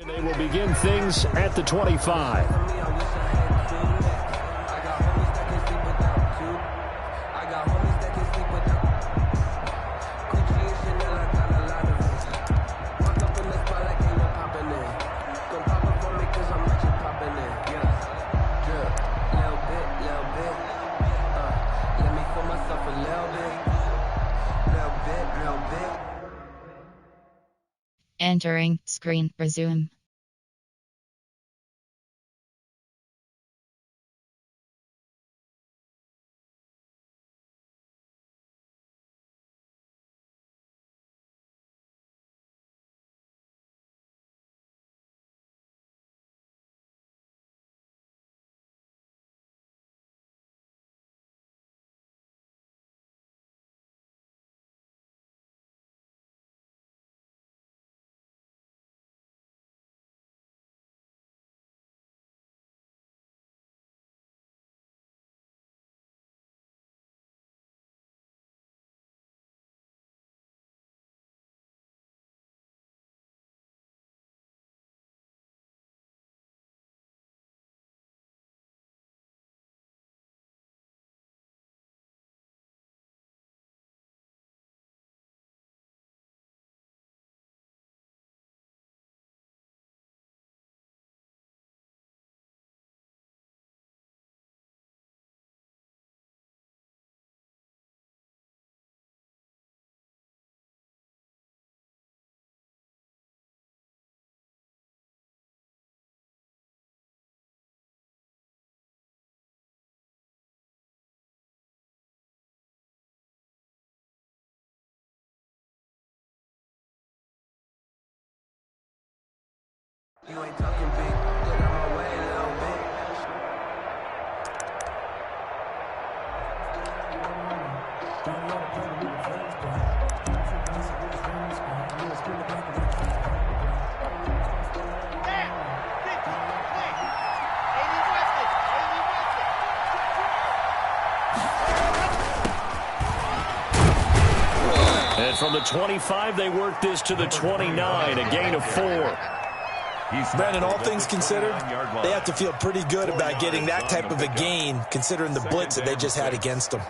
They will begin things at the 25. Entering screen, resume. You ain't talking big, get out my way a little bit. And from the 25, they work this to the 29, a gain of 4. Brandon, all things considered, they have to feel pretty good about getting that type of a gain, considering the blitz that they just had against them.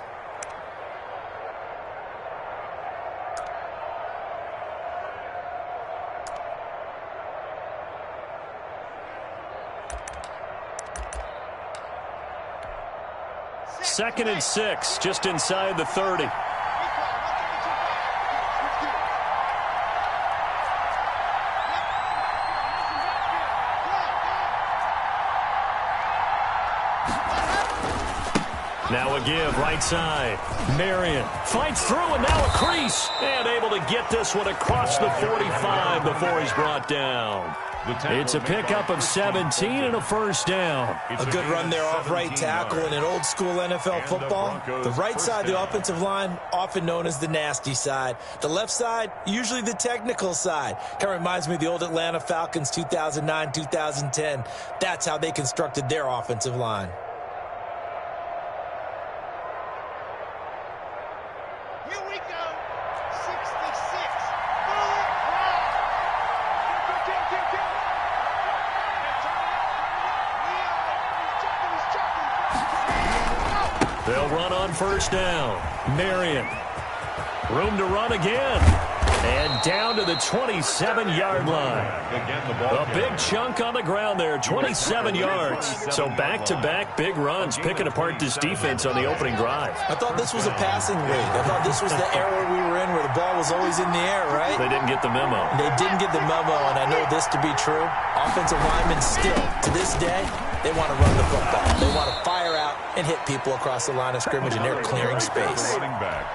Second and 6, just inside the 30. Now a give, right side. Marion fights through, and now a crease. And able to get this one across the 45 before he's brought down. It's a pickup of 17 and a first down. A good run there off right tackle in an old school NFL football. The right side of the offensive line, often known as the nasty side. The left side, usually the technical side. Kind of reminds me of the old Atlanta Falcons 2009-2010. That's how they constructed their offensive line. They'll run on first down. Marion. Room to run again. And down to the 27-yard line. A big chunk on the ground there, 27 yards. So back-to-back big runs, picking apart this defense on the opening drive. I thought this was a passing league. I thought this was the era we were in where the ball was always in the air, right? They didn't get the memo. They didn't get the memo, and I know this to be true. Offensive linemen still, to this day, they want to run the football. They want to fire out and hit people across the line of scrimmage, and they're clearing space.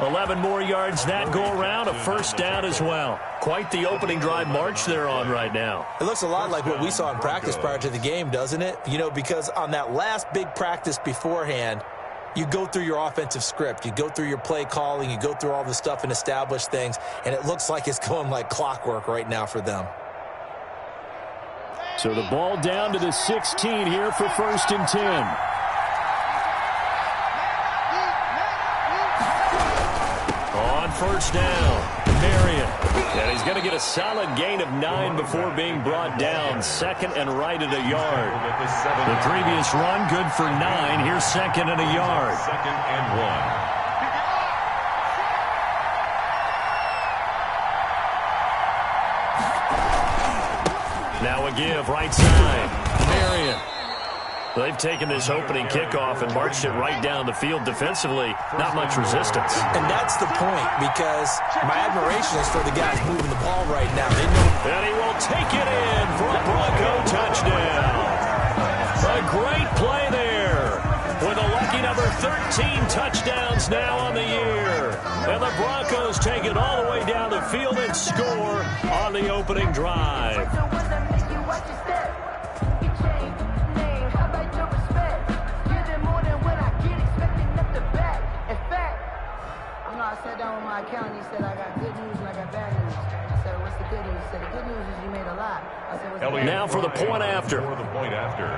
11 more yards that go around, a first down as well. Quite the opening drive march they're on right now. It looks a lot like what we saw in practice prior to the game, doesn't it? You know, because on that last big practice beforehand, you go through your offensive script, you go through your play calling, you go through all the stuff and establish things, and it looks like it's going like clockwork right now for them. So the ball down to the 16 here for first and 10. On first down, Marion. And he's going to get a solid gain of 9 before being brought down. 2nd and right at a yard. The previous run, good for 9. Here's 2nd and a yard. 2nd and 1. Now a give, right side. Marion. They've taken this opening kickoff and marched it right down the field defensively. Not much resistance. And that's the point, because my admiration is for the guys moving the ball right now. They know. And he will take it in for a Bronco touchdown. A great play there. With a lucky number 13 touchdowns now on the year. And the Broncos take it all the way down the field and score on the opening drive. I sat down with my accountant. He said, I got good news and I got bad news. I said, what's the good news? He said, the good news is you made a lot. I said, what's the bad news? Now for the point after. For the point after.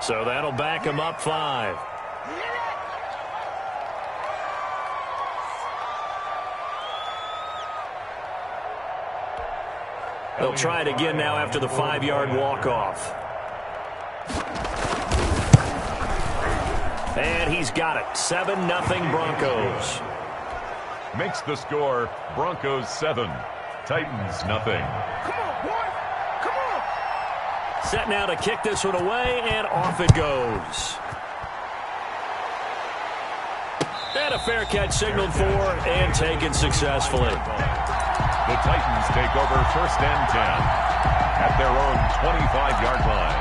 So that'll back him up 5. They'll try it again now after the 5-yard walk-off. And he's got it. 7-0 Broncos. Makes the score Broncos 7, Titans nothing. Come on, boys. Come on. Set now to kick this one away, and off it goes. And a fair catch signaled for and taken successfully. The Titans take over 1st and 10 at their own 25-yard line.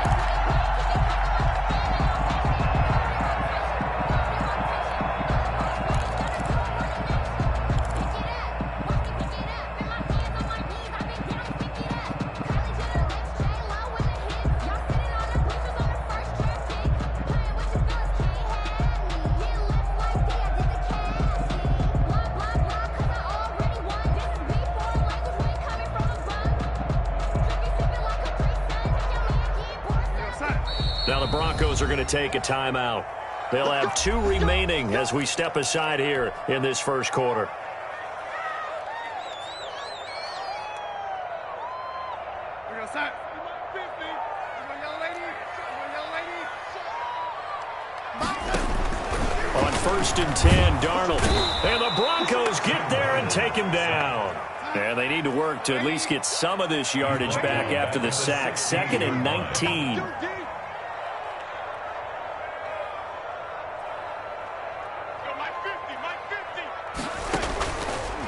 Now the Broncos are going to take a timeout. They'll have 2 remaining as we step aside here in this first quarter. On 1st and 10, Darnold. And the Broncos get there and take him down. And they need to work to at least get some of this yardage back after the sack. 2nd and 19.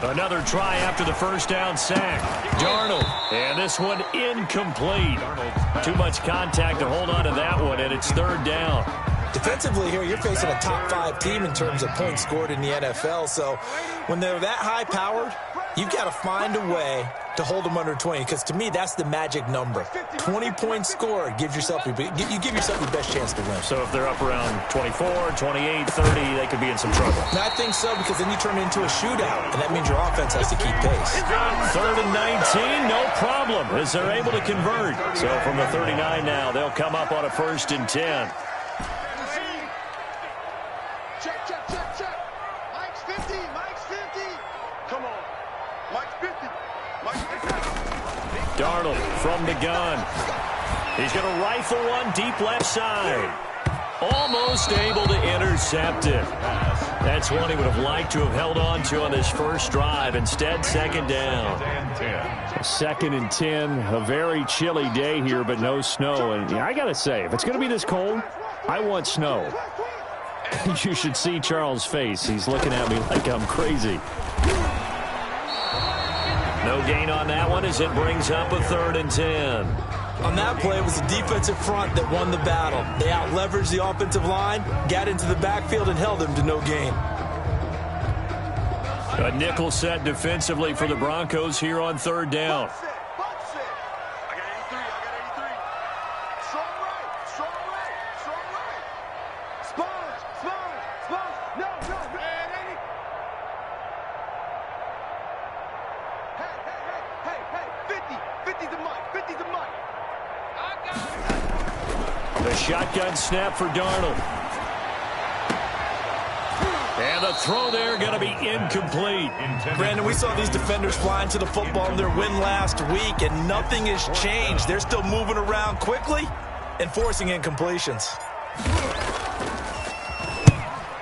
Another try after the first down sack. Darnold. And this one incomplete. Too much contact to hold on to that one, and it's 3rd down. Defensively here, you're facing a top 5 team in terms of points scored in the NFL. So when they're that high-powered, you've got to find a way to hold them under 20, because to me, that's the magic number. 20 points scored, you give yourself your best chance to win. So if they're up around 24, 28, 30, they could be in some trouble. And I think so, because then you turn it into a shootout, and that means your offense has to keep pace. 3rd and 19, no problem, as they're able to convert. So from the 39 now, they'll come up on a 1st and 10. Check. Mike's 50. Come on. Mike's 50. Darnold from the gun. He's going to rifle one deep left side. Almost able to intercept it. That's one he would have liked to have held on to on this first drive. Instead, 2nd down. 2nd and 10. A very chilly day here, but no snow. And I got to say, if it's going to be this cold, I want snow. You should see Charles' face. He's looking at me like I'm crazy. No gain on that one as it brings up a 3rd and 10. On that play, it was the defensive front that won the battle. They out-leveraged the offensive line, got into the backfield, and held them to no gain. A nickel set defensively for the Broncos here on 3rd down. 50's the money. 50's the money. The shotgun snap for Darnold. And the throw there going to be incomplete. Brandon, we saw these defenders flying to the football in their win last week, and nothing has changed. They're still moving around quickly and forcing incompletions.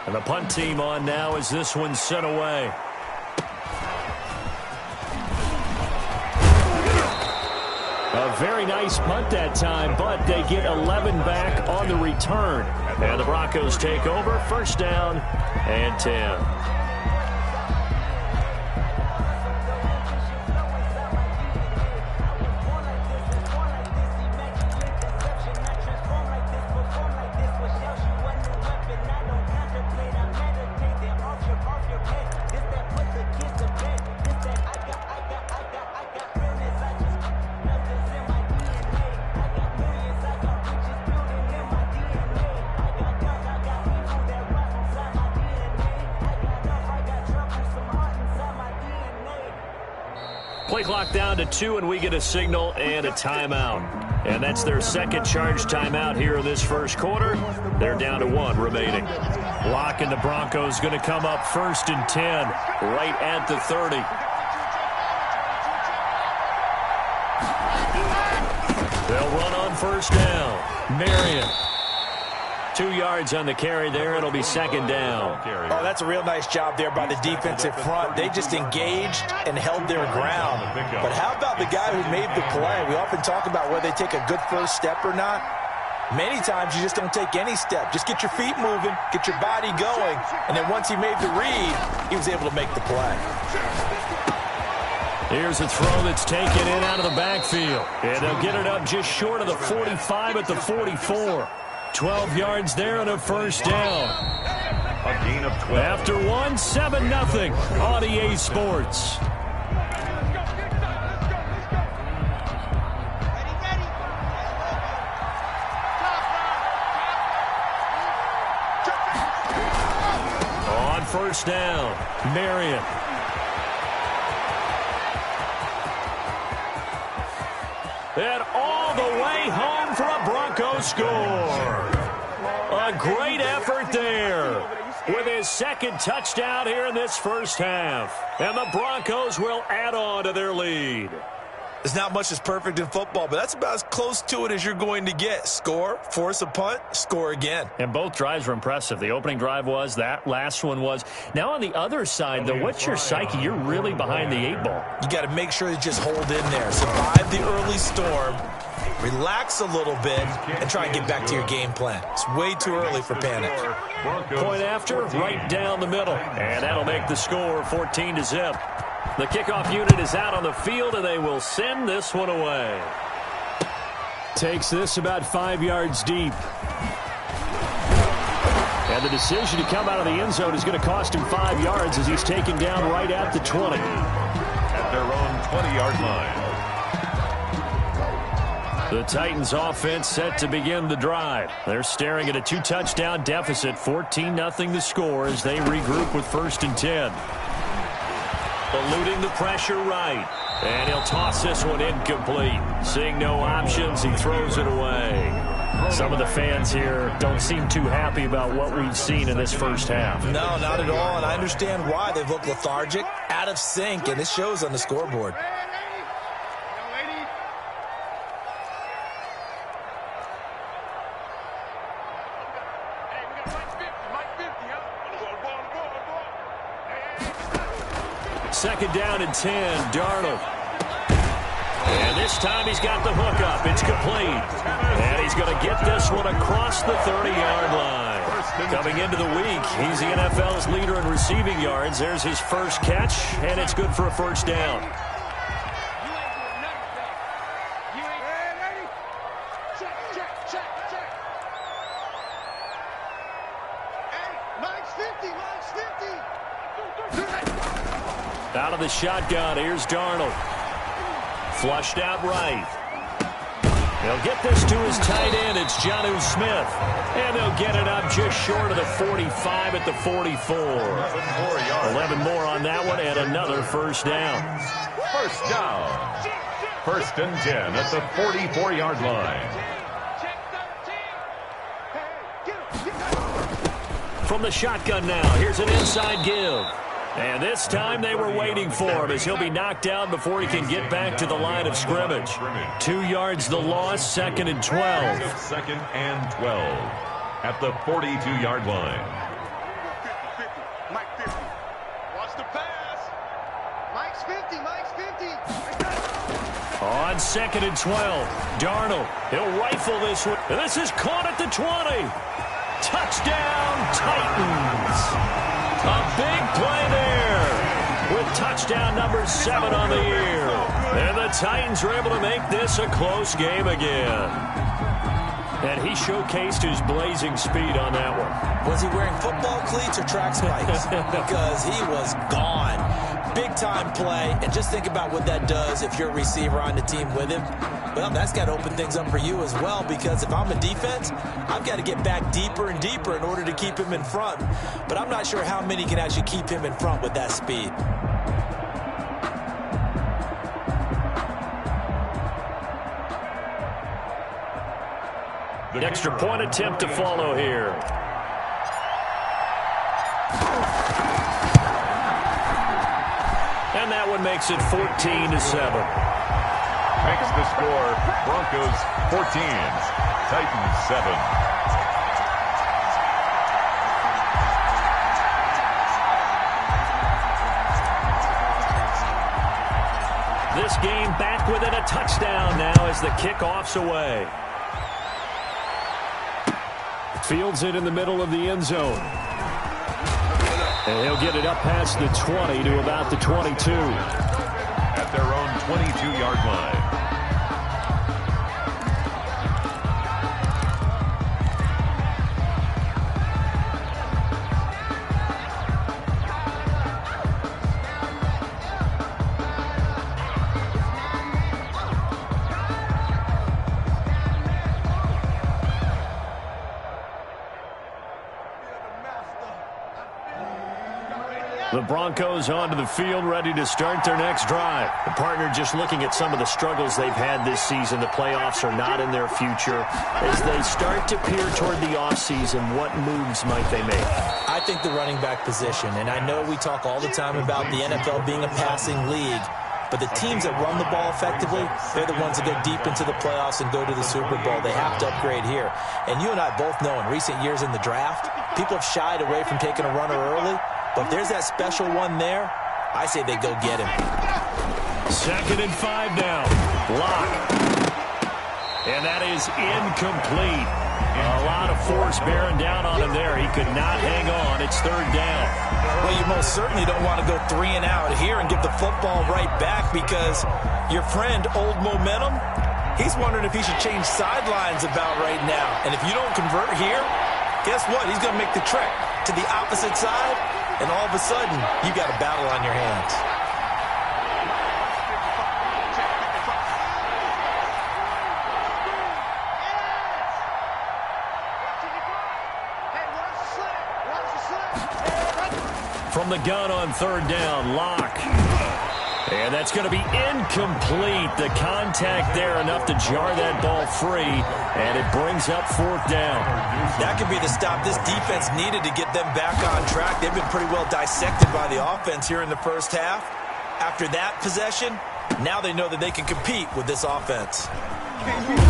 And the punt team on now as this one's sent away. A very nice punt that time, but they get 11 back on the return. And the Broncos take over, first down and 10. Play clock down to 2, and we get a signal and a timeout. And that's their second charge timeout here in this first quarter. They're down to 1 remaining. Blocking the Broncos going to come up first and 10, right at the 30. They'll run on first down. Marion. 2 yards on the carry there. It'll be second down. Oh, that's a real nice job there by the defensive front. They just engaged and held their ground. But how about the guy who made the play? We often talk about whether they take a good first step or not. Many times you just don't take any step. Just get your feet moving, get your body going, and then once he made the read, he was able to make the play. Here's a throw that's taken in out of the backfield. And they'll get it up just short of the 45 at the 44. 12 yards there and a first down. A gain of 12. After 1, 7-0 on EA Sports. On first down, Marion. And all the way home for a Broncos score. A great effort there with his second touchdown here in this first half. And the Broncos will add on to their lead. There's not much that's perfect in football, but that's about as close to it as you're going to get. Score, force a punt, score again. And both drives were impressive. The opening drive was, that last one was. Now on the other side, though, what's your psyche? You're really behind the 8 ball. You got to make sure you just hold in there. Survive the early storm, relax a little bit, and try and get back to your game plan. It's way too early for panic. Point after, right down the middle. And that'll make the score 14-0. The kickoff unit is out on the field, and they will send this one away. Takes this about 5 yards deep. And the decision to come out of the end zone is going to cost him 5 yards as he's taken down right at the 20. At their own 20-yard line. The Titans offense set to begin the drive. They're staring at a 2-touchdown deficit, 14-0 the score as they regroup with first and 10. Eluding the pressure right. And he'll toss this one incomplete. Seeing no options, he throws it away. Some of the fans here don't seem too happy about what we've seen in this first half. No, not at all, and I understand why. They've looked lethargic, out of sync, and this shows on the scoreboard. Second down and 10, Darnold. And this time he's got the hook up. It's complete. And he's going to get this one across the 30-yard line. Coming into the week, he's the NFL's leader in receiving yards. There's his first catch, and it's good for a first down. Out of the shotgun, here's Darnold. Flushed out right. They'll get this to his tight end. It's Jonnu Smith. And they'll get it up just short of the 45 at the 44. 11 more on that one and another first down. First down. First and 10 at the 44-yard line. From the shotgun now, here's an inside give. And this time they were waiting for him as he'll be knocked down before he can get back to the line of scrimmage. 2 yards the loss, second and 12. Second and 12 at the 42-yard line. Mike 50. Watch the pass. Mike's 50. Mike's 50. On second and 12, Darnold, he'll rifle this one. And this is caught at the 20. Touchdown, Titans. A big play there with touchdown number 7 on the year. And the Titans were able to make this a close game again. And he showcased his blazing speed on that one. Was he wearing football cleats or track spikes? Because he was gone. Big-time play. And just think about what that does if you're a receiver on the team with him. Well, that's got to open things up for you as well, because if I'm a defense, I've got to get back deeper and deeper in order to keep him in front. But I'm not sure how many can actually keep him in front with that speed. The extra point attempt to follow here. And that one makes it 14-7. Makes the score Broncos 14, Titans 7. This game back within a touchdown now as the kickoff's away. Fields it in the middle of the end zone. And he'll get it up past the 20 to about the 22. At their own 22-yard line. The Broncos onto the field, ready to start their next drive. The partner just looking at some of the struggles they've had this season. The playoffs are not in their future. As they start to peer toward the offseason, what moves might they make? I think the running back position, and I know we talk all the time about the NFL being a passing league, but the teams that run the ball effectively, they're the ones that go deep into the playoffs and go to the Super Bowl. They have to upgrade here. And you and I both know in recent years in the draft, people have shied away from taking a runner early. But if there's that special one there, I say they go get him. Second and 5 now. Lock. And that is incomplete. A lot of force bearing down on him there. He could not hang on. It's third down. Well, you most certainly don't want to go 3 and out here and give the football right back, because your friend, Old Momentum, he's wondering if he should change sidelines about right now. And if you don't convert here, guess what? He's going to make the trek to the opposite side. And all of a sudden, you got a battle on your hands. From the gun on third down, Lock. And that's going to be incomplete. The contact there enough to jar that ball free, and it brings up fourth down. That could be the stop this defense needed to get them back on track. They've been pretty well dissected by the offense here in the first half. After that possession, now they know that they can compete with this offense.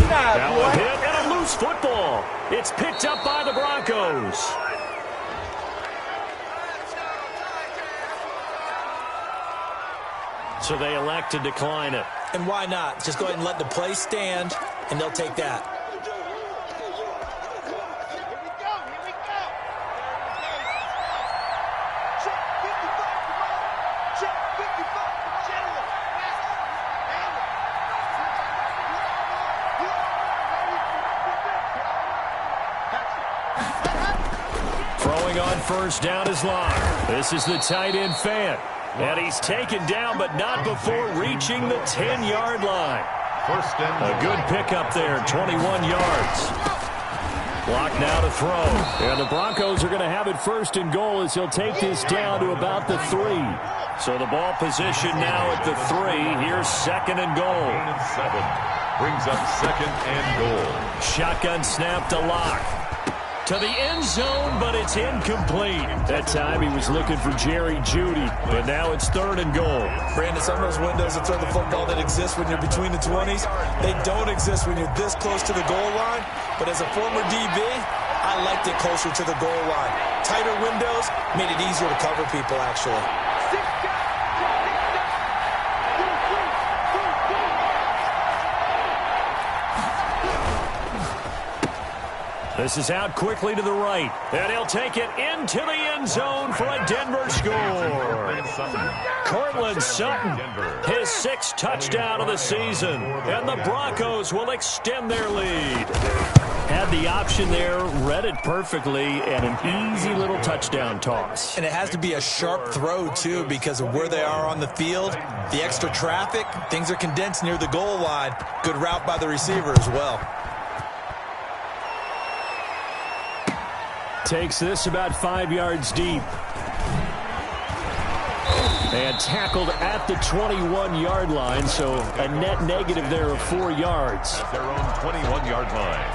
Now a hit and a loose football. It's picked up by the Broncos. So they elect to decline it. And why not? Just go ahead and let the play stand, and they'll take that. Throwing on first down is Lock. This is the tight end Fant. And he's taken down, but not before reaching the 10-yard line. First and a good pickup there, 21 yards. Block now to throw. And the Broncos are going to have it first and goal as he'll take this down to about the 3. So the ball position now at the 3. Here's second and goal. 7 brings up second and goal. Shotgun snap to Lock. To the end zone, but it's incomplete. That time he was looking for Jerry Jeudy, but now it's third and goal. Brandon, some of those windows to throw the football that exist when you're between the 20s, they don't exist when you're this close to the goal line. But as a former DB, I liked it closer to the goal line. Tighter windows made it easier to cover people, actually. This is out quickly to the right, and he'll take it into the end zone for a Denver score. Cortland Sutton, his 6th touchdown of the season, and the Broncos will extend their lead. Had the option there, read it perfectly, and an easy little touchdown toss. And it has to be a sharp throw, too, because of where they are on the field. The extra traffic, things are condensed near the goal line. Good route by the receiver as well. Takes this about 5 yards deep. And tackled at the 21-yard line, so a net negative there of 4 yards. At their own 21-yard line.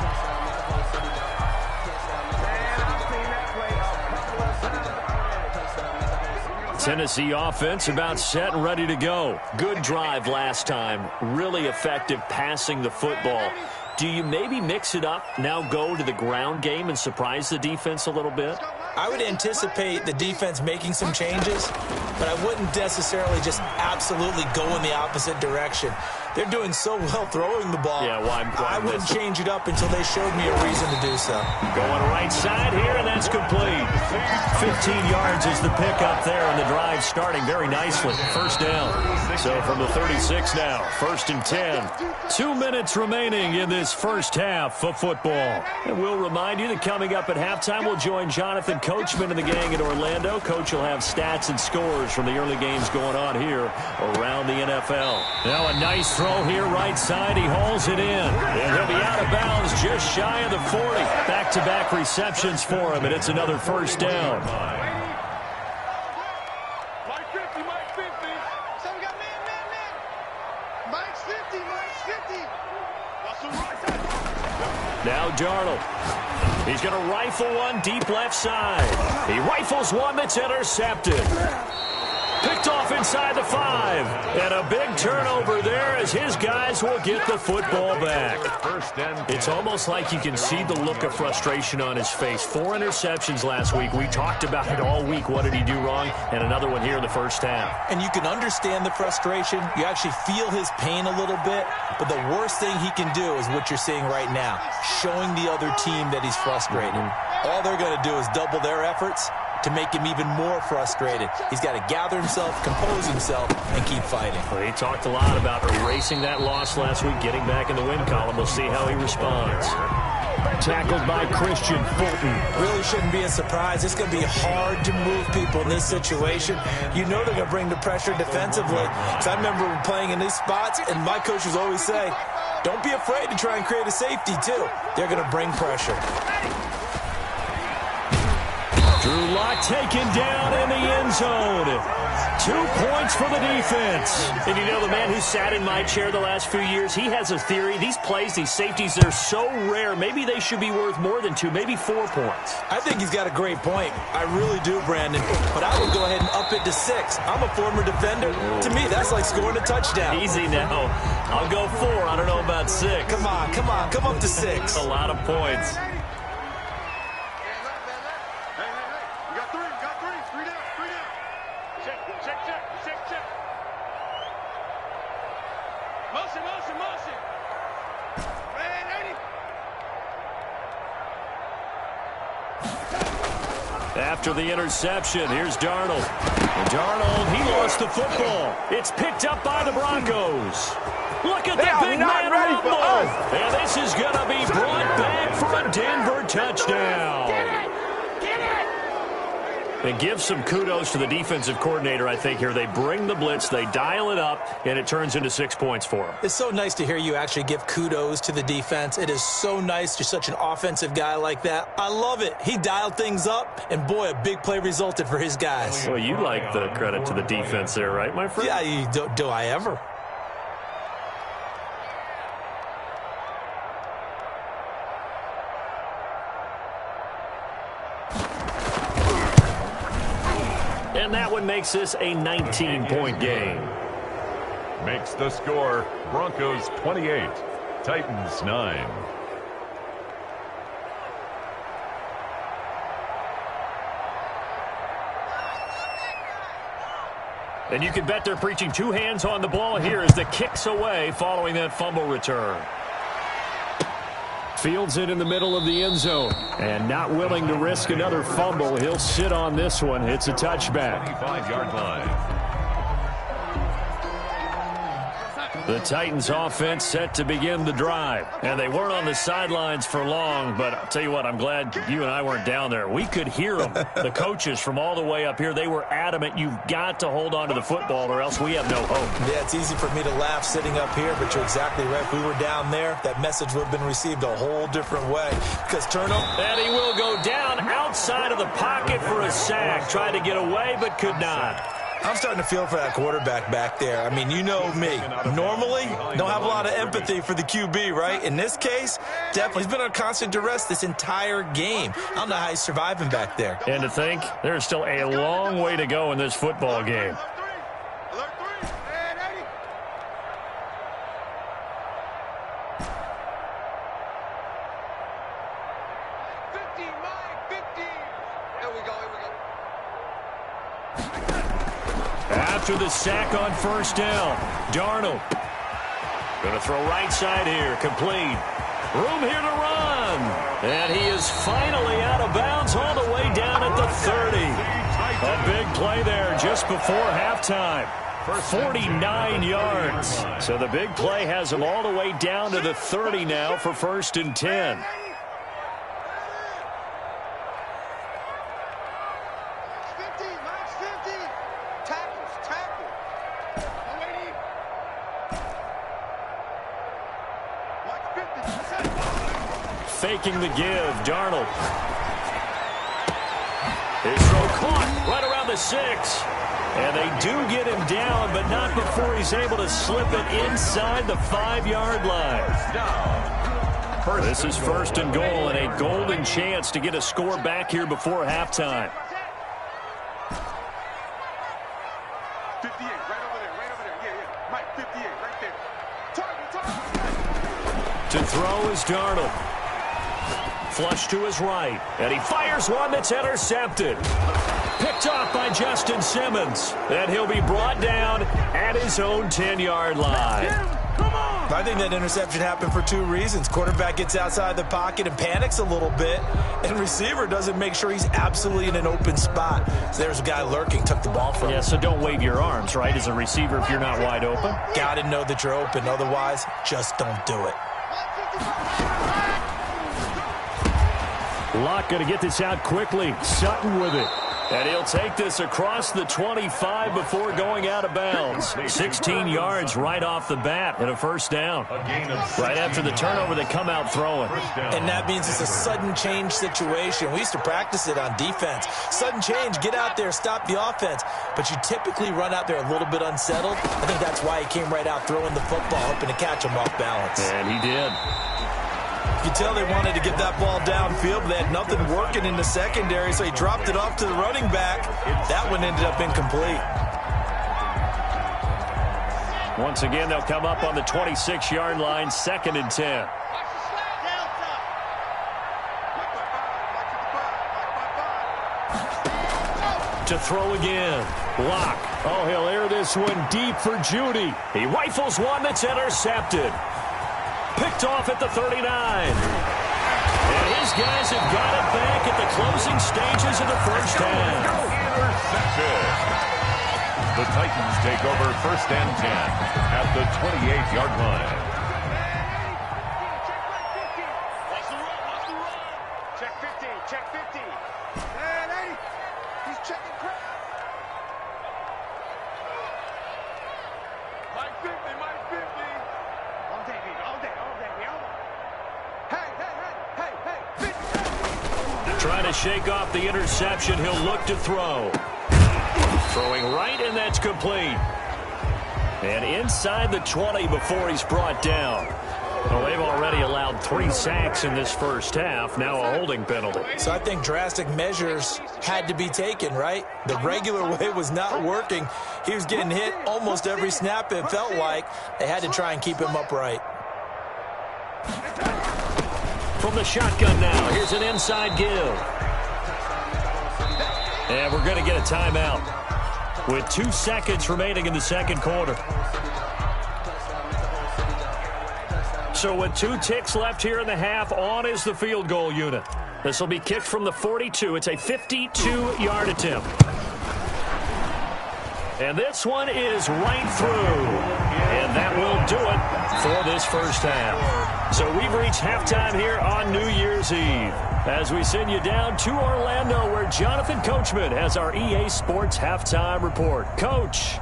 Tennessee offense about set and ready to go. Good drive last time. Really effective passing the football. Do you maybe mix it up, now go to the ground game and surprise the defense a little bit? I would anticipate the defense making some changes, but I wouldn't necessarily just absolutely go in the opposite direction. They're doing so well throwing the ball. Yeah, well, I wouldn't change it up until they showed me a reason to do so. Going right side here, and that's complete. 15 yards is the pickup there, and the drive starting very nicely. First down. So from the 36 now, 1st and 10. 2 minutes remaining in this first half of football. And we'll remind you that coming up at halftime, we'll join Jonathan Coachman and the gang in Orlando. Coach will have stats and scores from the early games going on here around the NFL. Now a nice throw here right side. He hauls it in. And he'll be out of bounds just shy of the 40. Back-to-back receptions for him, and it's another first down. Now Darnold. He's going to rifle one deep left side. He rifles one that's intercepted. Picked off inside the 5. And a big turnover there as his guys will get the football back. It's almost like you can see the look of frustration on his face. 4 interceptions last week. We talked about it all week. What did he do wrong? And another one here in the first half. And you can understand the frustration. You actually feel his pain a little bit. But the worst thing he can do is what you're seeing right now, showing the other team that he's frustrated. All they're going to do is double their efforts to make him even more frustrated. He's got to gather himself, compose himself, and keep fighting. Well, he talked a lot about erasing that loss last week, getting back in the win column. We'll see how he responds. Tackled by Christian Fulton. Really shouldn't be a surprise. It's going to be hard to move people in this situation. You know they're going to bring the pressure defensively. Because I remember playing in these spots, and my coaches always say, don't be afraid to try and create a safety, too. They're going to bring pressure. Drew Lock taken down in the end zone. 2 points for the defense. And you know, the man who sat in my chair the last few years, he has a theory. These plays, these safeties, they're so rare. Maybe they should be worth more than 2, maybe 4 points. I think he's got a great point. I really do, Brandon. But I would go ahead and up it to 6. I'm a former defender. To me, that's like scoring a touchdown. Easy now. I'll go 4. I don't know about 6. Come on. Come up to 6. A lot of points. After the interception, here's Darnold. And Darnold, he lost the football. It's picked up by the Broncos. Look at the big man rumble. And this is going to be brought back for a Denver touchdown. And give some kudos to the defensive coordinator, I think, here. They bring the blitz, they dial it up, and it turns into 6 points for them. It's so nice to hear you actually give kudos to the defense. It is so nice. You're such an offensive guy like that. I love it. He dialed things up, and boy, a big play resulted for his guys. Well, you like the credit to the defense there, right, my friend? Yeah, do I ever? And that one makes this a 19-point game. Makes the score Broncos 28, Titans 9. And you can bet they're preaching two hands on the ball here as the kick's away following that fumble return. Fields it in the middle of the end zone. And not willing to risk another fumble. He'll sit on this one. It's a touchback. 25-yard line. The Titans offense set to begin the drive. And they weren't on the sidelines for long, but I'll tell you what, I'm glad you and I weren't down there. We could hear them. The coaches from all the way up here, they were adamant. You've got to hold on to the football or else we have no hope. Yeah, it's easy for me to laugh sitting up here, but you're exactly right. If we were down there, that message would have been received a whole different way. Because turnover. And he will go down outside of the pocket for a sack. Tried to get away, but could not. I'm starting to feel for that quarterback back there. I mean, you know me. Normally, don't have a lot of empathy for the QB, right? In this case, definitely. He's been on constant duress this entire game. I don't know how he's surviving back there. And to think, there's still a long way to go in this football game. After the sack on first down, Darnold going to throw right side here, complete. Room here to run. And he is finally out of bounds all the way down at the 30. A big play there just before halftime. 49 yards. So the big play has him all the way down to the 30 now for 1st and 10. Faking the give, Darnold. His throw caught right around the 6. And they do get him down, but not before he's able to slip it inside the 5-yard line. This is 1st and goal and a golden chance to get a score back here before halftime. 58, right over there. Yeah. Mike, 58, right there. To throw is Darnold. Flush to his right, and he fires one that's intercepted. Picked off by Justin Simmons, and he'll be brought down at his own 10-yard line. I think that interception happened for two reasons. Quarterback gets outside the pocket and panics a little bit, and receiver doesn't make sure he's absolutely in an open spot. So there's a guy lurking, took the ball from him. Yeah, so don't wave your arms, right, as a receiver if you're not wide open. Got to know that you're open. Otherwise, just don't do it. Locke going to get this out quickly. Sutton with it. And he'll take this across the 25 before going out of bounds. 16 yards right off the bat and a 1st down. Right after the turnover, they come out throwing. And that means it's a sudden change situation. We used to practice it on defense. Sudden change, get out there, stop the offense. But you typically run out there a little bit unsettled. I think that's why he came right out throwing the football, hoping to catch him off balance. And he did. You could tell they wanted to get that ball downfield, but they had nothing working in the secondary, so he dropped it off to the running back. That one ended up incomplete. Once again, they'll come up on the 26-yard line, 2nd and 10. To throw again. Locke. Oh, he'll air this one deep for Judy. He rifles one that's intercepted. Picked off at the 39. And his guys have got it back at the closing stages of the 1st half. Intercepted. The Titans take over 1st and 10 at the 28-yard line. Check 15. Check 15. Man, he's checking Trying to shake off the interception. He'll look to throw. Throwing right, and that's complete. And inside the 20 before he's brought down. Well, they've already allowed 3 sacks in this first half. Now a holding penalty. So I think drastic measures had to be taken, right? The regular way was not working. He was getting hit almost every snap, it felt like. They had to try and keep him upright. From the shotgun now, here's an inside give. And we're going to get a timeout with 2 seconds remaining in the second quarter. So with 2 ticks left here in the half, on is the field goal unit. This will be kicked from the 42. It's a 52-yard attempt. And this one is right through. And that will do it for this first half. So we've reached halftime here on New Year's Eve, as we send you down to Orlando, where Jonathan Coachman has our EA Sports Halftime Report. Coach.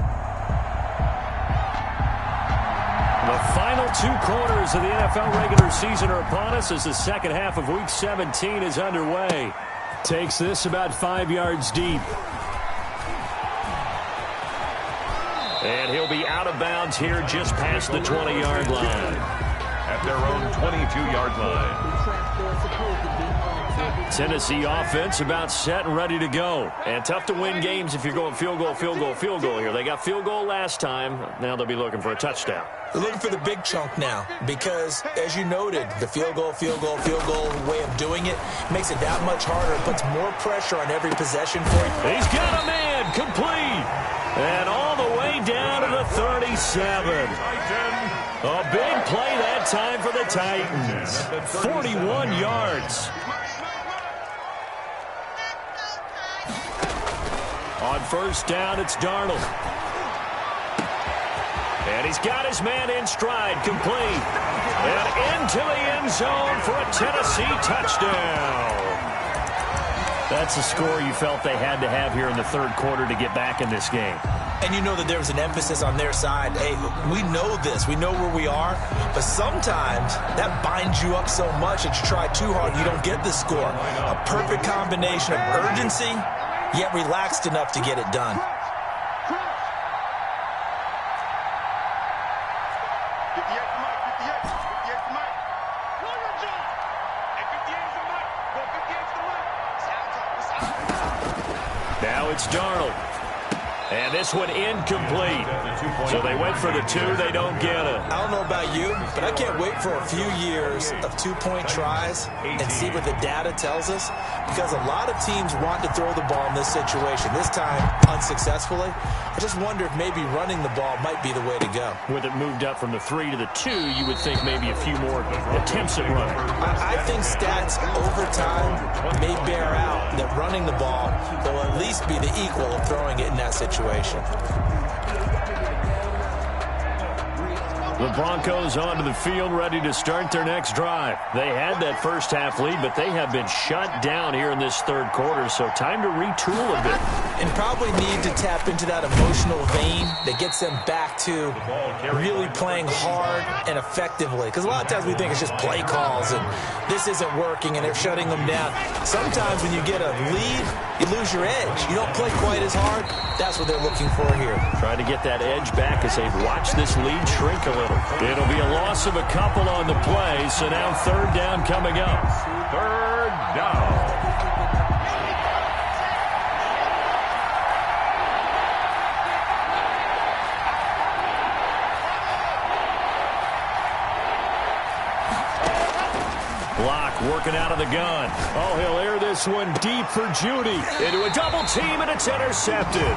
The final 2 quarters of the NFL regular season are upon us as the second half of Week 17 is underway. Takes this about 5 yards deep. And he'll be out of bounds here just past the 20-yard line. At their own 22-yard line. Tennessee offense about set and ready to go. And tough to win games if you're going field goal, field goal, field goal here. They got field goal last time. Now they'll be looking for a touchdown. They're looking for the big chunk now because, as you noted, the field goal way of doing it makes it that much harder. It puts more pressure on every possession for you. He's got a man complete. And all the way down to the 37. A big play that time for the Titans. 41 yards. On first down, it's Darnold. And he's got his man in stride, complete. And into the end zone for a Tennessee touchdown. That's a score you felt they had to have here in the third quarter to get back in this game. And you know that there was an emphasis on their side. Hey, we know this. We know where we are. But sometimes that binds you up so much that you try too hard, you don't get the score. A perfect combination of urgency, yet relaxed enough to get it done. Now it's Darnold. And this one incomplete. So they went for the 2. They don't get it. I don't know about you, but I can't wait for a few years of 2-point tries and see what the data tells us. Because a lot of teams want to throw the ball in this situation. This time, unsuccessfully. I just wonder if maybe running the ball might be the way to go. With it moved up from the 3 to the 2, you would think maybe a few more attempts at running. I think stats over time may bear out that running the ball will at least be the equal of throwing it in that situation. The Broncos onto the field, ready to start their next drive. They had that first half lead, but they have been shut down here in this third quarter, so time to retool a bit. And probably need to tap into that emotional vein that gets them back to really playing hard and effectively. Because a lot of times we think it's just play calls and this isn't working and they're shutting them down. Sometimes when you get a lead, you lose your edge. You don't play quite as hard. That's what they're looking for here. Trying to get that edge back as they watch this lead shrink a little. It'll be a loss of a couple on the play, so now third down coming up. Third down. Block working out of the gun. Oh, he'll air this one deep for Judy. Into a double team, and it's intercepted.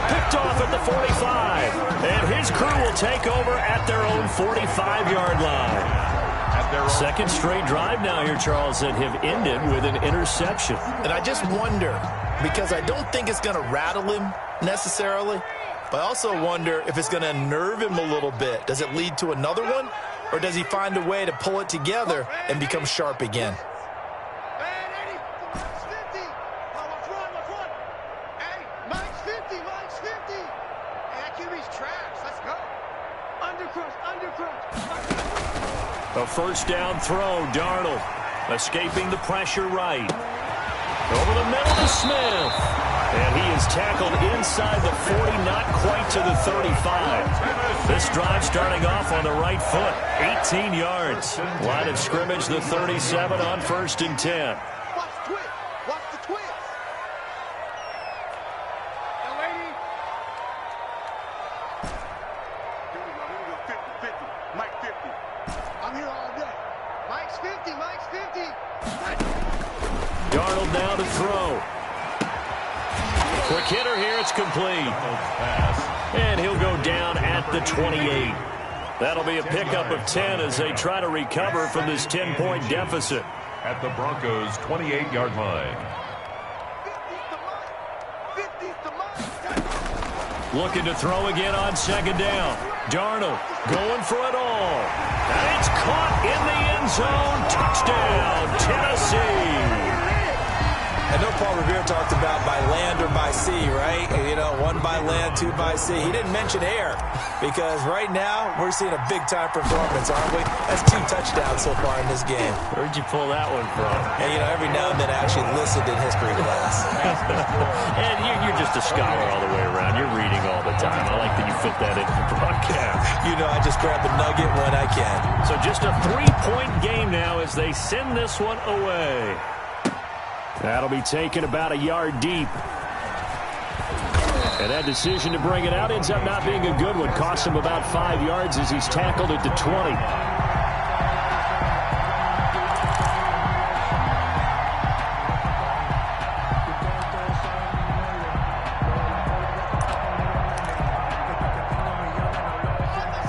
Picked off at the 45. And his crew will take over at their own 45-yard line. Second straight drive now here, Charles, that have ended with an interception. And I just wonder, because I don't think it's going to rattle him necessarily, but I also wonder if it's going to unnerve him a little bit. Does it lead to another one? Or does he find a way to pull it together and become sharp again? A first down throw, Darnold escaping the pressure right. Over the middle to Smith. And he is tackled inside the 40, not quite to the 35. This drive starting off on the right foot. 18 yards. Line of scrimmage, the 37 on 1st and 10. Watch the twist. Watch the twist. Now, lady. Here we go. 50, 50. Mike 50. I'm here all day. Mike's 50. Mike's 50. Darnold now to throw. Quick hitter here, it's complete. And he'll go down at the 28. That'll be a pickup of 10 as they try to recover from this 10-point deficit. At the Broncos' 28-yard line. 50's the Mike. Looking to throw again on 2nd down. Darnold going for it all. And it's caught in the end zone. Touchdown, Tennessee. I know Paul Revere talked about by land or by sea, right? You know, 1 by land, 2 by sea. He didn't mention air because right now we're seeing a big-time performance, aren't we? That's 2 touchdowns so far in this game. Where'd you pull that one from? And, you know, every now and then I actually listened in history class. And you're just a scholar all the way around. You're reading all the time. I like that you fit that into the broadcast. You know, I just grab a nugget when I can. So just a 3-point game now as they send this one away. That'll be taken about a yard deep. And that decision to bring it out ends up not being a good one. Costs him about 5 yards as he's tackled at the 20.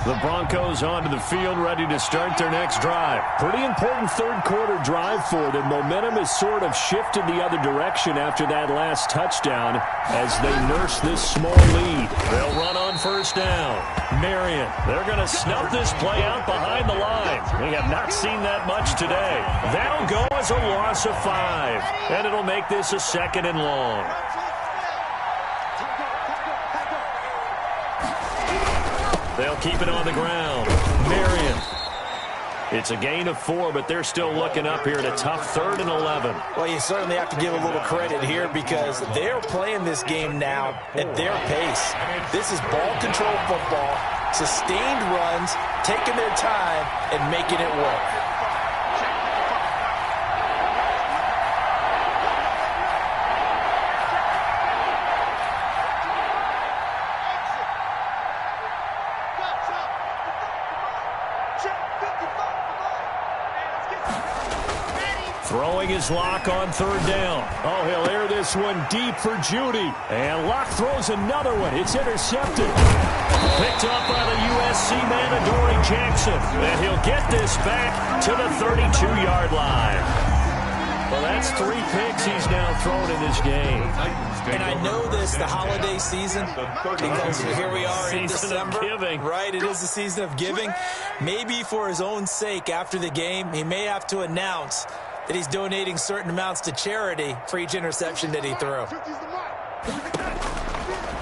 The Broncos onto the field, ready to start their next drive. Pretty important third-quarter drive for them. Momentum has sort of shifted the other direction after that last touchdown as they nurse this small lead. They'll run on 1st down. Marion, they're going to snuff this play out behind the line. We have not seen that much today. That'll go as a loss of 5, and it'll make this a 2nd and long. They'll keep it on the ground. Marion. It's a gain of 4, but they're still looking up here at a tough 3rd and 11. Well, you certainly have to give a little credit here because they're playing this game now at their pace. This is ball control football, sustained runs, taking their time, and making it work. Throwing his lock on 3rd down. Oh, he'll air this one deep for Judy. And Locke throws another one. It's intercepted. Picked up by the USC man, Adoree Jackson. And he'll get this back to the 32-yard line. Well, that's 3 picks he's now thrown in this game. And I know this, the holiday season, because here we are in December. Season of giving. Right, it is the season of giving. Maybe for his own sake after the game, he may have to announce that he's donating certain amounts to charity for each interception that he threw.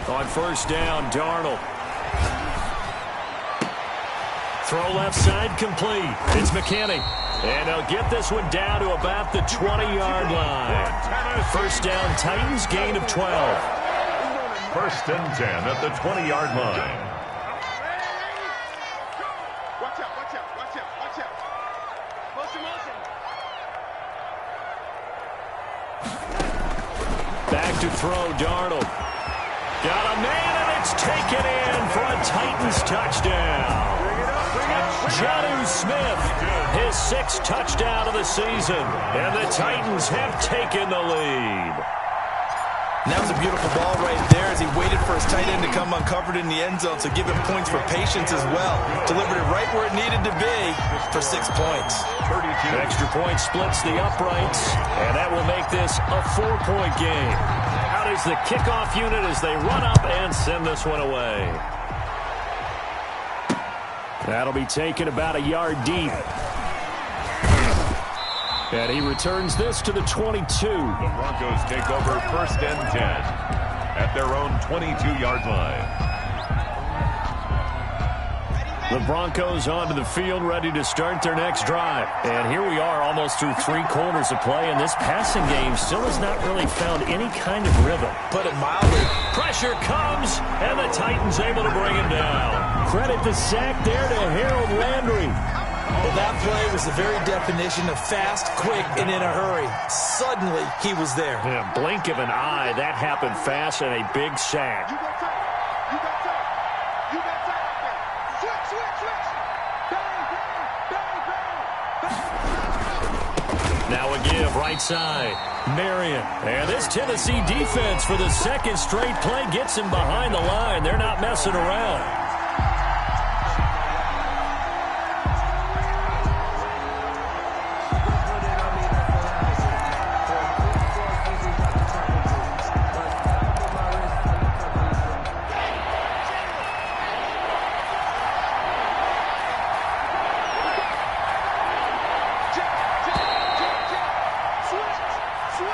On 1st down, Darnold. Throw left side complete. It's McKinney. And they'll get this one down to about the 20-yard line. 1st down, Titans, gain of 12. 1st and 10 at the 20-yard line. Watch out, watch out, watch out, watch out. Motion, motion. Back to throw, Darnold. Got a man, and it's taken in for a Titans touchdown. Jonnu Smith, his 6th touchdown of the season, and the Titans have taken the lead. And that was a beautiful ball right there as he waited for his tight end to come uncovered in the end zone, so give him points for patience as well. Delivered it right where it needed to be for 6 points. Extra point splits the uprights, and that will make this a 4-point game. Out is the kickoff unit as they run up and send this one away. That'll be taken about a yard deep. And he returns this to the 22. The Broncos take over 1st and 10 at their own 22-yard line. The Broncos onto the field, ready to start their next drive. And here we are, almost through 3 quarters of play, and this passing game still has not really found any kind of rhythm. Put it mildly. Pressure comes, and the Titans able to bring him down. Credit the sack there to Harold Landry. Well, that play was the very definition of fast, quick, and in a hurry. Suddenly, he was there. In a blink of an eye, that happened fast, and a big sack. Now a give, right side. Marion. And this Tennessee defense for the second straight play gets him behind the line. They're not messing around.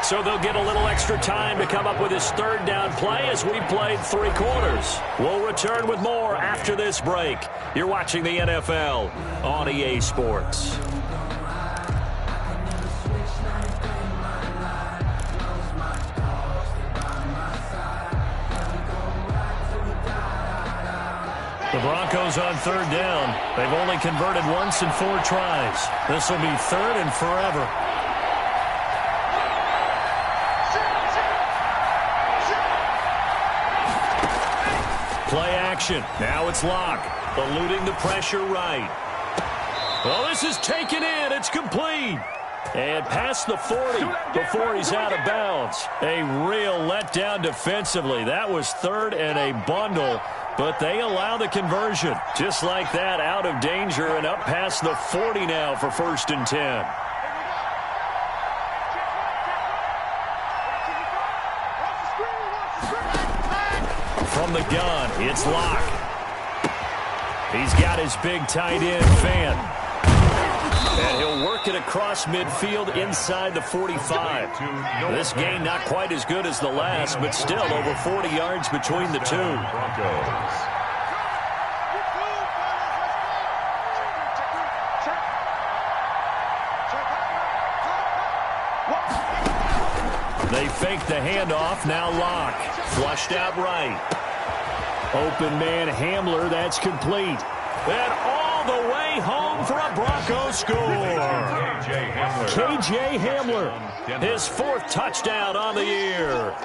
So they'll get a little extra time to come up with his third down play as we played 3 quarters. We'll return with more after this break. You're watching the NFL on EA Sports. The Broncos on third down. They've only converted once in 4 tries. This will be third and forever. Play action. Now it's Locke. Eluding the pressure right. Well, this is taken in. It's complete. And past the 40 before he's out of bounds. A real letdown defensively. That was third and a bundle, but they allow the conversion. Just like that, out of danger and up past the 40 now for 1st and 10. From the gun, it's Locke. He's got his big tight end fan. And he'll work it across midfield inside the 45. This game not quite as good as the last, but still over 40 yards between the two. They fake the handoff, now Locke. Flushed out right. Open man Hamler, that's complete. And all the way home for a Broncos score. KJ Hamler, his 4th touchdown on the year.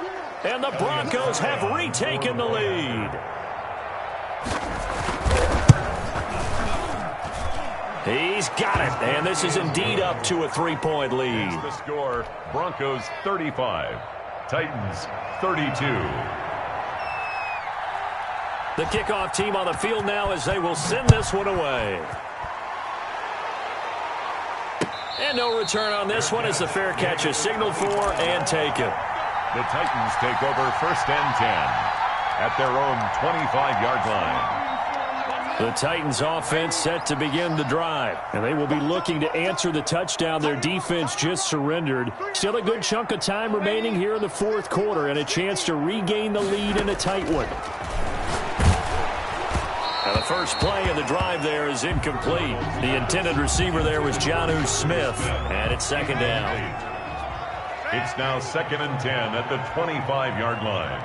And the Broncos have retaken the lead. He's got it, and this is indeed up to a 3-point lead. The score, Broncos 35, Titans 32. The kickoff team on the field now as they will send this one away. And no return on this one as the fair catch is signaled for and taken. The Titans take over 1st and 10 at their own 25-yard line. The Titans offense set to begin the drive, and they will be looking to answer the touchdown their defense just surrendered. Still a good chunk of time remaining here in the 4th quarter and a chance to regain the lead in a tight one. Now the first play of the drive there is incomplete. The intended receiver there was Jonnu Smith, and it's 2nd down. It's now 2nd and 10 at the 25-yard line.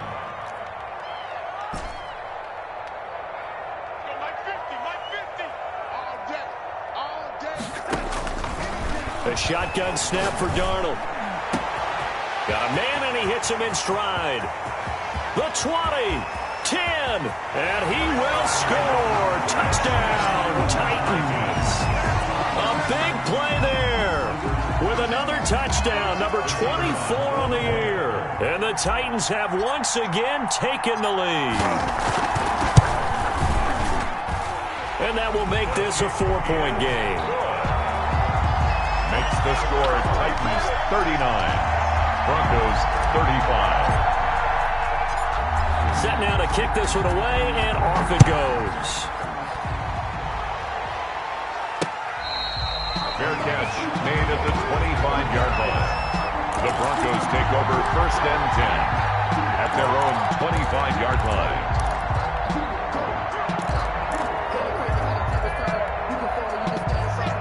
A shotgun snap for Darnold. Got a man, and he hits him in stride. The 20, 10, and he will score. Touchdown, Titans. A big play there with another touchdown, number 24 on the year. And the Titans have once again taken the lead. And that will make this a 4-point game. Makes the score Titans 39, Broncos 35. Set now to kick this one away, and off it goes. Fair catch made at the 25-yard line. The Broncos take over 1st and 10 at their own 25-yard line.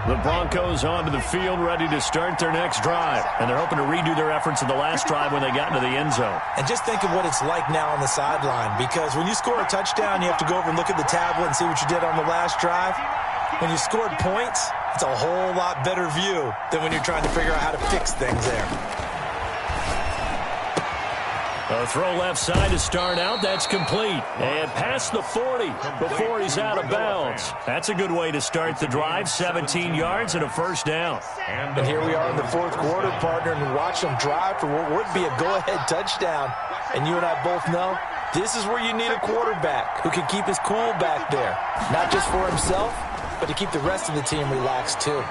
The Broncos onto the field, ready to start their next drive. And they're hoping to redo their efforts in the last drive when they got into the end zone. And just think of what it's like now on the sideline, because when you score a touchdown, you have to go over and look at the tablet and see what you did on the last drive. When you scored points, it's a whole lot better view than when you're trying to figure out how to fix things there. A throw left side to start out. That's complete. And past the 40 before he's out of bounds. That's a good way to start the drive. 17 yards and a first down. And here we are in the fourth quarter, partner, and watch them drive for what would be a go-ahead touchdown. And you and I both know this is where you need a quarterback who can keep his cool back there. Not just for himself, but to keep the rest of the team relaxed too.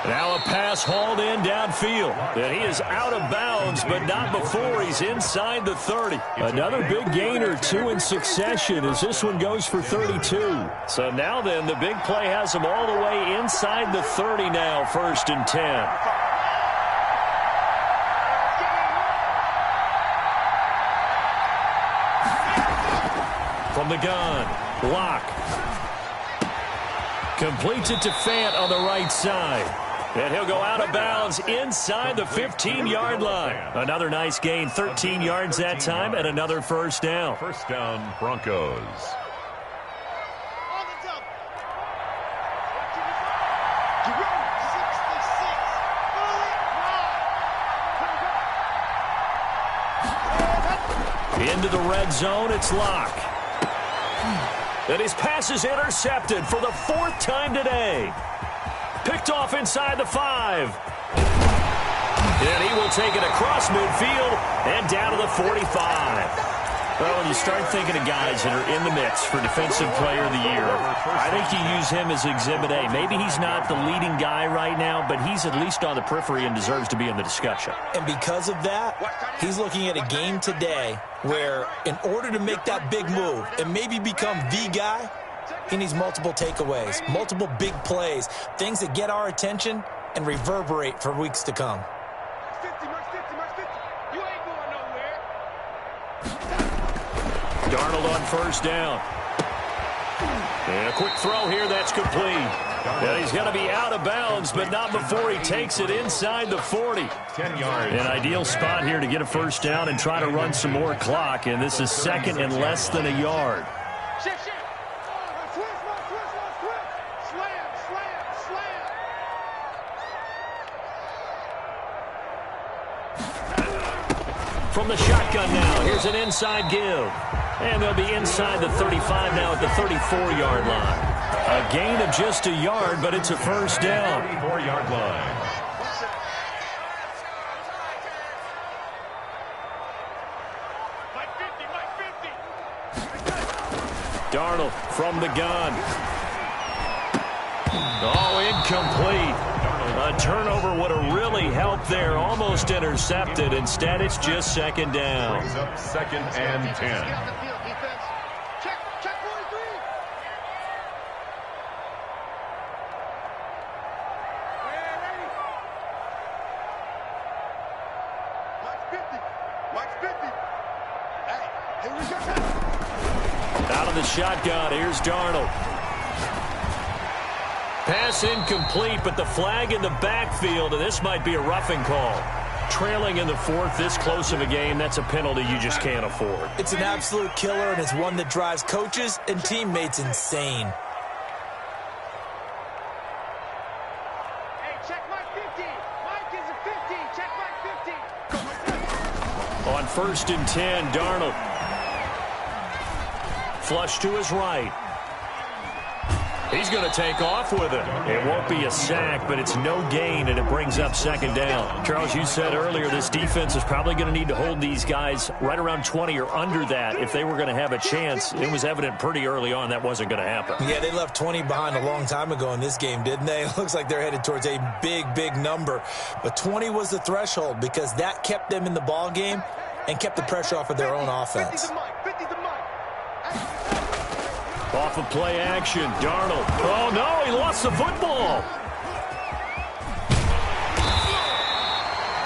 Now a pass hauled in downfield. And he is out of bounds, but not before he's inside the 30. Another big gain or two in succession as this one goes for 32. So now then, the big play has him all the way inside the 30 now, 1st and 10. From the gun, Locke. Completes it to Fant on the right side. And he'll go out of bounds inside the 15-yard line. Another nice gain, 13 yards that time, and another first down. First down, Broncos. Into the red zone, it's Locke. And his pass is intercepted for the 4th time today. Picked off inside the 5. And he will take it across midfield and down to the 45. Well, when you start thinking of guys that are in the mix for Defensive Player of the Year, I think you use him as Exhibit A. Maybe he's not the leading guy right now, but he's at least on the periphery and deserves to be in the discussion. And because of that, he's looking at a game today where in order to make that big move and maybe become the guy, he needs multiple takeaways, multiple big plays, things that get our attention and reverberate for weeks to come. Darnold on first down. And a quick throw here, that's complete. And he's going to be out of bounds, but not before he takes it inside the 40. 10 yards. An ideal spot here to get a first down and try to run some more clock, and this is 2nd and less than a yard. From the shotgun now, here's an inside give. And they'll be inside the 35 now at the 34-yard line. A gain of just a yard, but it's a first down. 34-yard line. Darnold from the gun. Oh, incomplete. A turnover would have really helped there. Almost intercepted. Instead, it's just 2nd down. Brings up 2nd and 10. Out of the shotgun, here's Darnold. Pass incomplete, but the flag in the backfield, and this might be a roughing call. Trailing in the 4th, this close of a game, that's a penalty you just can't afford. It's an absolute killer, and it's one that drives coaches and teammates insane. Hey, check Mike 50. Mike is a 50. Check Mike 50. On 1st and 10, Darnold. Flush to his right. He's going to take off with it. It won't be a sack, but it's no gain, and it brings up 2nd down. Charles, you said earlier this defense is probably going to need to hold these guys right around 20 or under that if they were going to have a chance. It was evident pretty early on that wasn't going to happen. Yeah, they left 20 behind a long time ago in this game, didn't they? It looks like they're headed towards a big, big number. But 20 was the threshold because that kept them in the ball game and kept the pressure off of their own offense. Off of play action, Darnold. Oh, no, he lost the football.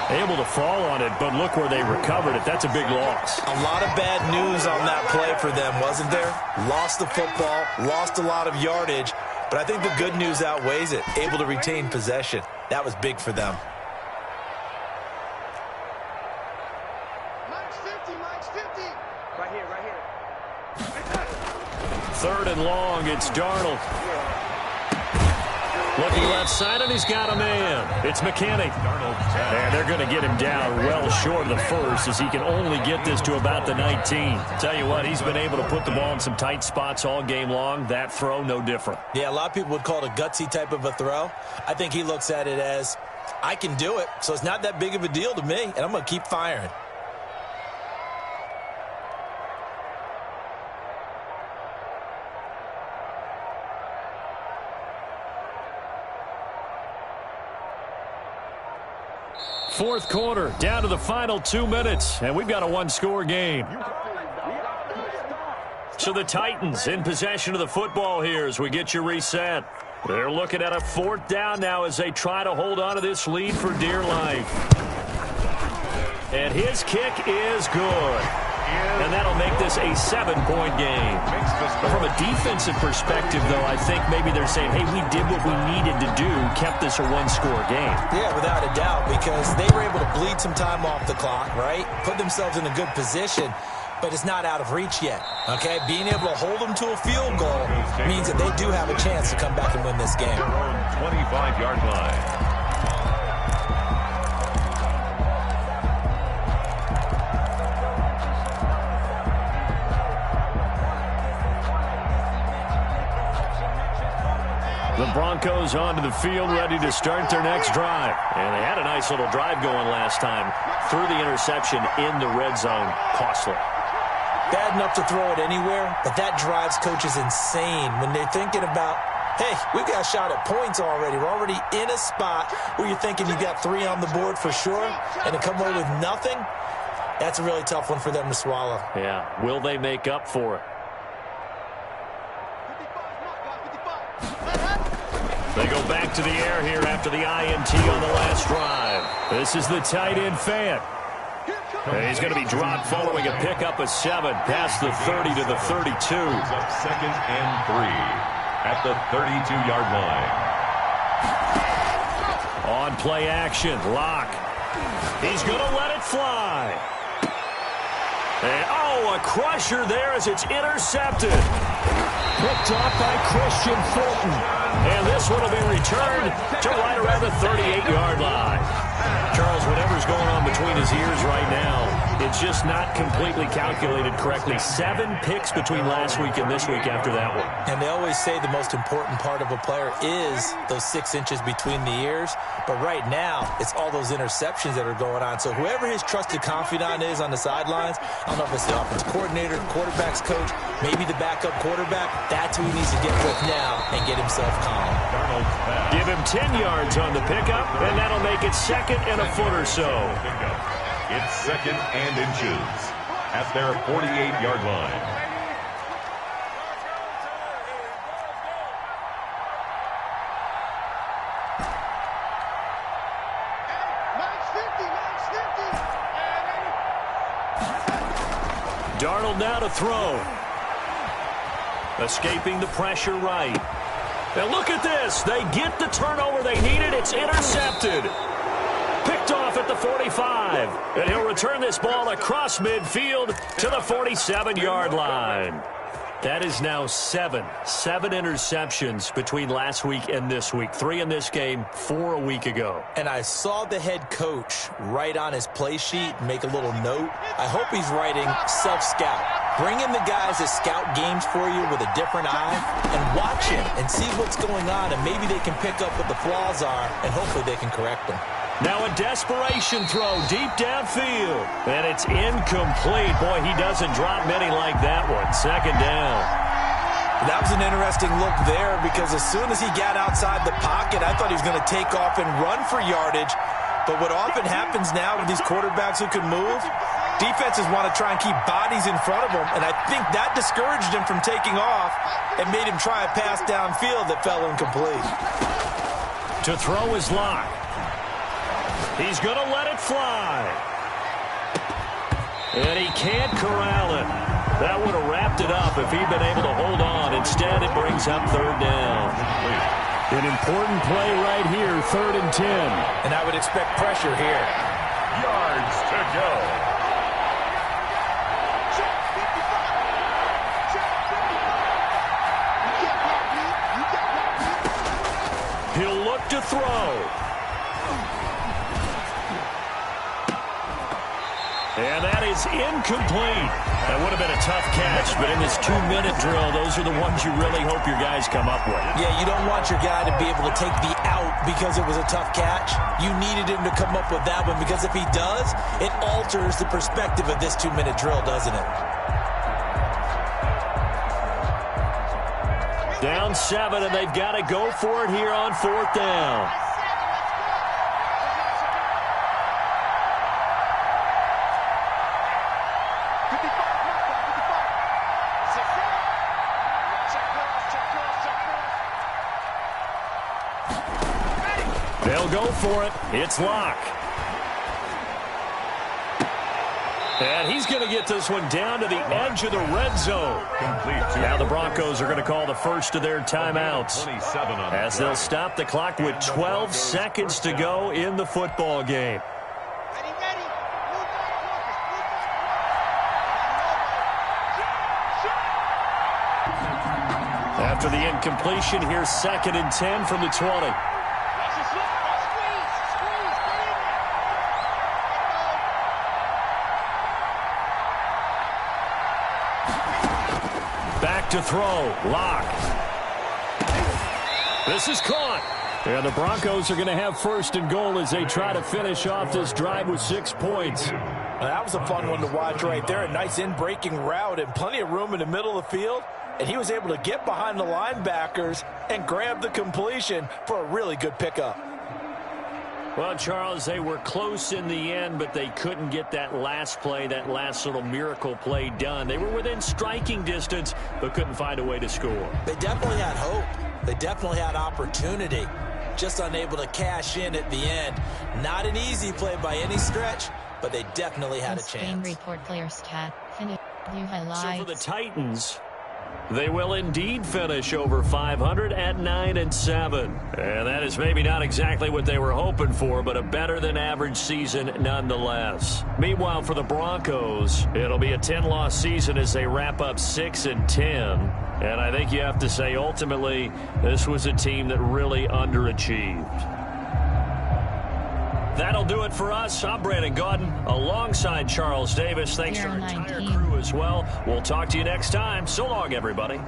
Able to fall on it, but look where they recovered it. That's a big loss. A lot of bad news on that play for them, wasn't there? Lost the football, lost a lot of yardage, But I think the good news outweighs it. Able to retain possession. That was big for them. Mike's 50, Mike's 50. Right here, right here. 3rd and long, it's Darnold. Looking left side, and he's got a man. It's McKinney. And they're going to get him down well short of the first, as he can only get this to about the 19. Tell you what, he's been able to put the ball in some tight spots all game long. That throw, no different. Yeah, a lot of people would call it a gutsy type of a throw. I think he looks at it as, I can do it, so it's not that big of a deal to me, and I'm going to keep firing. Fourth quarter, down to the final 2 minutes, and we've got a one-score game. So the Titans in possession of the football here as we get you reset. They're looking at a 4th down now as they try to hold on to this lead for dear life. And his kick is good. And that'll make this a 7-point game. But from a defensive perspective, though, I think maybe they're saying, hey, we did what we needed to do, kept this a one-score game. Yeah, without a doubt, because they were able to bleed some time off the clock, right? Put themselves in a good position, but it's not out of reach yet, okay? Being able to hold them to a field goal means that they do have a chance to come back and win this game. Their own 25-yard line. The Broncos onto the field, ready to start their next drive. And they had a nice little drive going last time. Threw the interception in the red zone. Costly. Bad enough to throw it anywhere, but that drives coaches insane when they're thinking about, hey, we've got a shot at points already. We're already in a spot where you're thinking you got 3 on the board for sure, and to come away with nothing, that's a really tough one for them to swallow. Yeah, will they make up for it? They go back to the air here after the INT on the last drive. This is the tight end Fant. And he's going to be dropped following a pickup of 7 past the 30 to the 32. Up 2nd and 3 at the 32-yard line. On play action, Locke. He's going to let it fly. And, oh, a crusher there as it's intercepted. Picked off by Christian Fulton. And this one will be returned to right around the 38-yard line. Charles, whatever's going on between his ears right now, it's just not completely calculated correctly. 7 picks between last week and this week after that one. And they always say the most important part of a player is those 6 inches between the ears. But right now, it's all those interceptions that are going on. So whoever his trusted confidant is on the sidelines, I don't know if it's the offensive coordinator, quarterback's coach, maybe the backup quarterback, that's who he needs to get with now and get himself calm. Give him 10 yards on the pickup, and that'll make it 2nd and a foot or so. It's 2nd and inches at their 48-yard line. Darnold now to throw. Escaping the pressure right. And look at this. They get the turnover they needed. It's intercepted. Picked off at the 45. And he'll return this ball across midfield to the 47-yard line. That is now 7 interceptions between last week and this week. 3 in this game, 4 a week ago. And I saw the head coach write on his play sheet, make a little note. I hope he's writing self-scout. Bring in the guys that scout games for you with a different eye and watch him and see what's going on, and maybe they can pick up what the flaws are, and hopefully they can correct them. Now a desperation throw deep downfield. And it's incomplete. Boy, he doesn't drop many like that one. 2nd down. That was an interesting look there because as soon as he got outside the pocket, I thought he was going to take off and run for yardage. But what often happens now with these quarterbacks who can move, defenses want to try and keep bodies in front of them. And I think that discouraged him from taking off and made him try a pass downfield that fell incomplete. To throw is Locke. He's going to let it fly. And he can't corral it. That would have wrapped it up if he'd been able to hold on. Instead, it brings up third down. An important play right here, 3rd and 10. And I would expect pressure here. Yards to go. He'll look to throw. And that is incomplete. That would have been a tough catch, but in this 2-minute drill, those are the ones you really hope your guys come up with. Yeah, you don't want your guy to be able to take the out because it was a tough catch. You needed him to come up with that one because if he does, it alters the perspective of this 2-minute drill, doesn't it? Down 7, and they've got to go for it here on 4th down. They'll go for it. It's Locke. And he's going to get this one down to the edge of the red zone. Now the Broncos are going to call the first of their timeouts as they'll stop the clock with 12 seconds to go in the football game. After the incompletion, here's 2nd and 10 from the 20. Back to throw. Locke. This is caught. And the Broncos are going to have 1st and goal as they try to finish off this drive with 6 points. Now, that was a fun one to watch right there. A nice in-breaking route and plenty of room in the middle of the field. And he was able to get behind the linebackers and grab the completion for a really good pickup. Well, Charles, they were close in the end, but they couldn't get that last play, that last little miracle play done. They were within striking distance, but couldn't find a way to score. They definitely had hope. They definitely had opportunity. Just unable to cash in at the end. Not an easy play by any stretch, but they definitely had a chance. Report player stat. View highlights. So for the Titans, they will indeed finish over 500 at 9-7. And that is maybe not exactly what they were hoping for, but a better than average season nonetheless. Meanwhile, for the Broncos, it'll be a 10-loss season as they wrap up 6-10. And I think you have to say, ultimately, this was a team that really underachieved. That'll do it for us. I'm Brandon Gaudin alongside Charles Davis. Thanks to our entire crew as well. We'll talk to you next time. So long, everybody.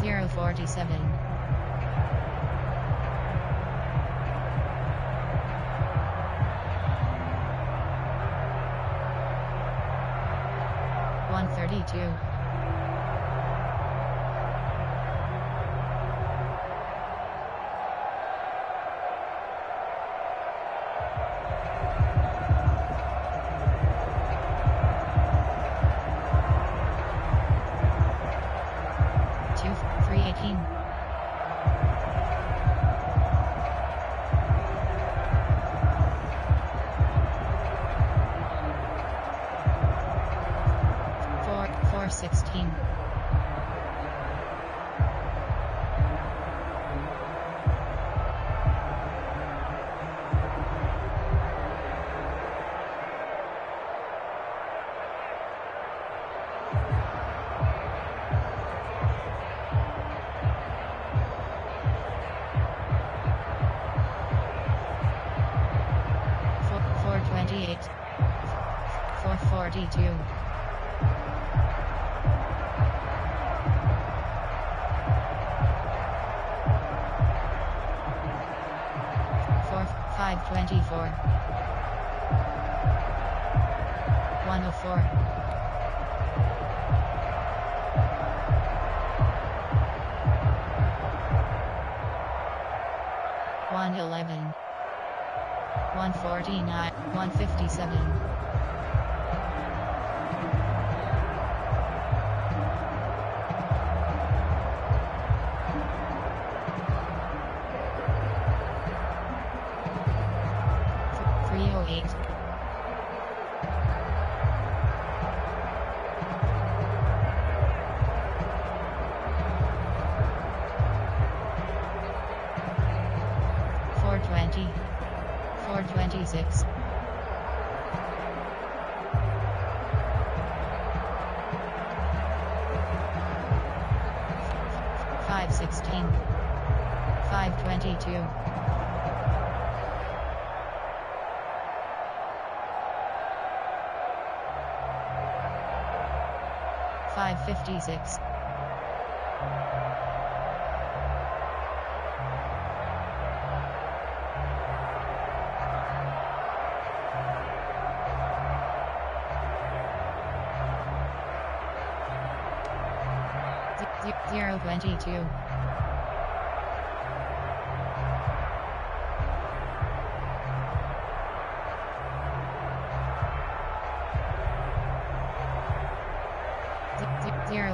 Zero 47. $132. $442. $524. 104. 111. 149. 157. 308. 420. 426. 516. 522. 556. 022.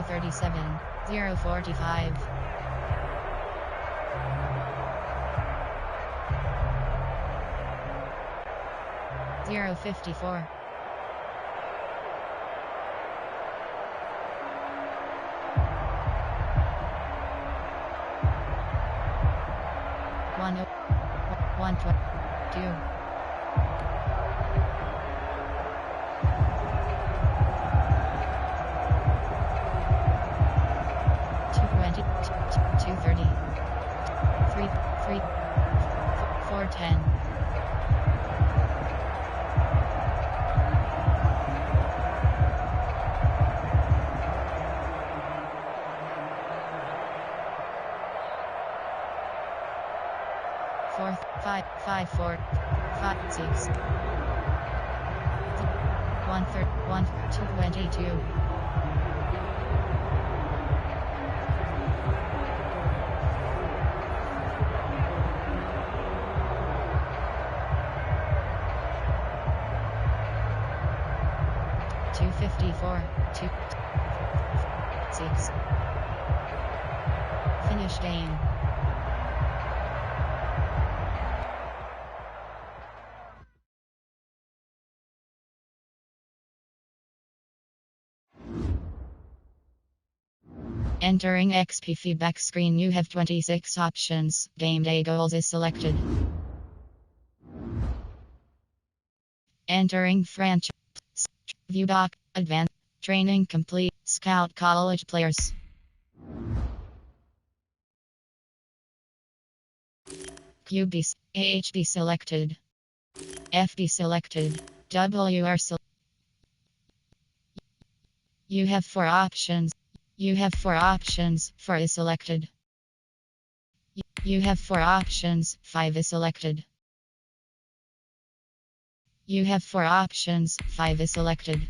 037. 045. 054. 122. 220. 230. 410. 4 5 5 4 5 6 1 3 1 222. 254. 2 6. Finish game. Entering XP feedback screen, you have 26 options. Game day goals is selected. Entering franchise. View doc. Advanced. Training complete. Scout college players. QB. AHB selected. FB selected. WR selected. You have 4 options. You have 4 options. 4 is selected. You have 4 options. 5 is selected. You have 4 options. 5 is selected.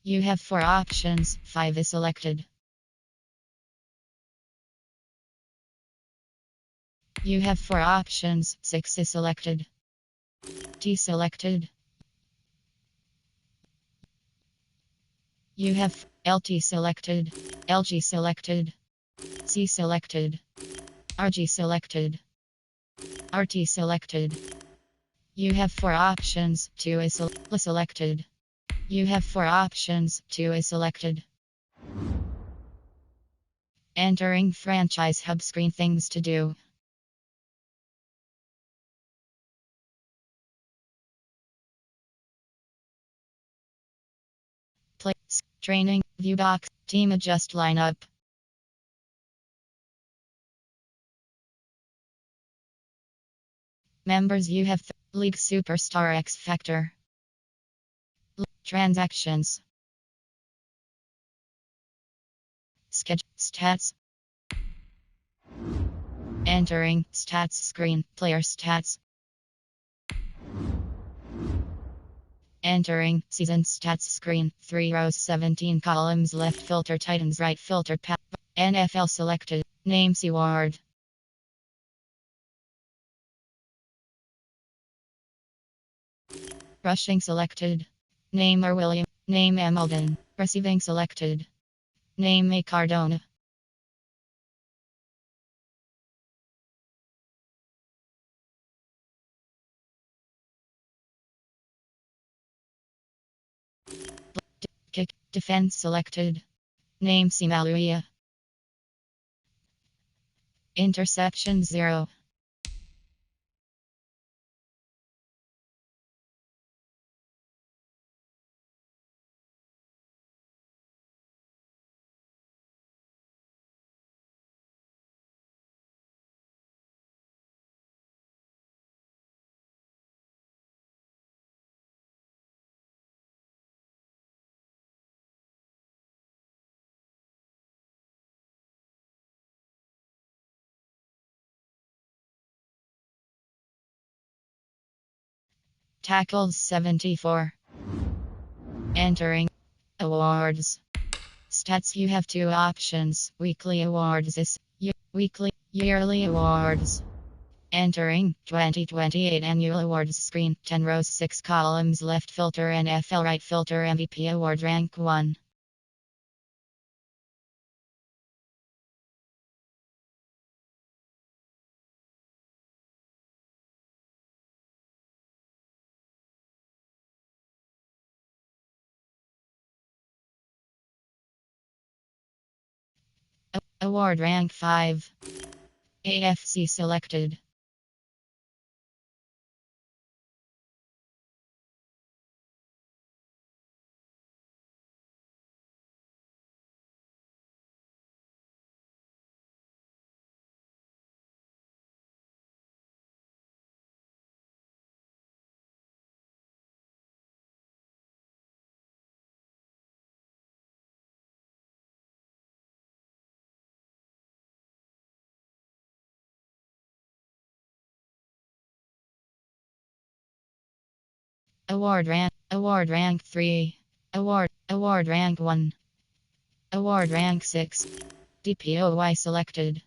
You have 4 options. 5 is selected. You have 4 options. 6 is selected. T selected. You have LT selected. LG selected. C selected. RG selected. RT selected. You have 4 options. 2 is selected. You have 4 options. 2 is selected. Entering franchise hub screen, things to do. Play, training, view box, team adjust lineup. Members, you have League Superstar X Factor. Transactions. Schedule stats. Entering stats screen, player stats. Entering season stats screen. 3 rows, 17 columns. Left filter Titans, right filter NFL selected. Name Seward. Rushing selected. Name or William. Name Emeldon. Receiving selected. Name A Cardona. Kick. Defense selected. Name C Maluia. Interception 0. Tackles 74. Entering awards. Stats, you have 2 options. Weekly awards is weekly, yearly awards. Entering 2028 annual awards screen. 10 rows, 6 columns. Left filter NFL, right filter MVP award rank 1. Award rank 5. AFC selected. Award rank 3. Award rank 1. Award rank 6. DPOY selected.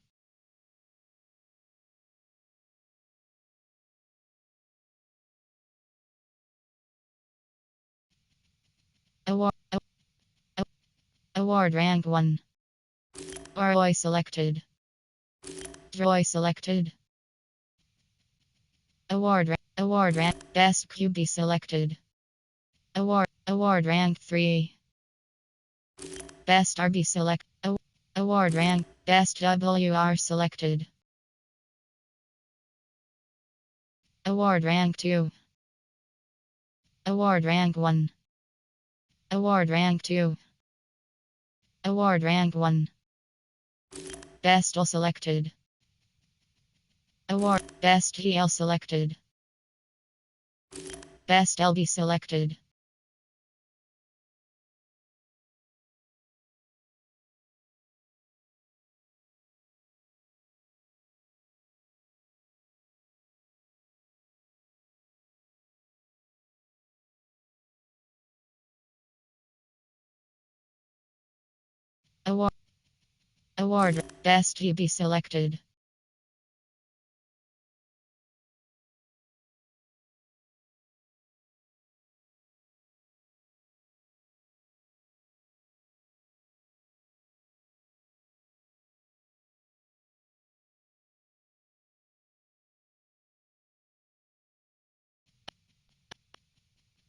Award Award rank 1. ROI selected. Droy selected. Award rank best QB selected. Award rank 3. Best RB select. Award rank best WR selected. Award rank 2. Award rank 1. Award rank 2. Award rank 1. Best all selected. Award best EL selected. Best LB selected. Award Award best GB selected.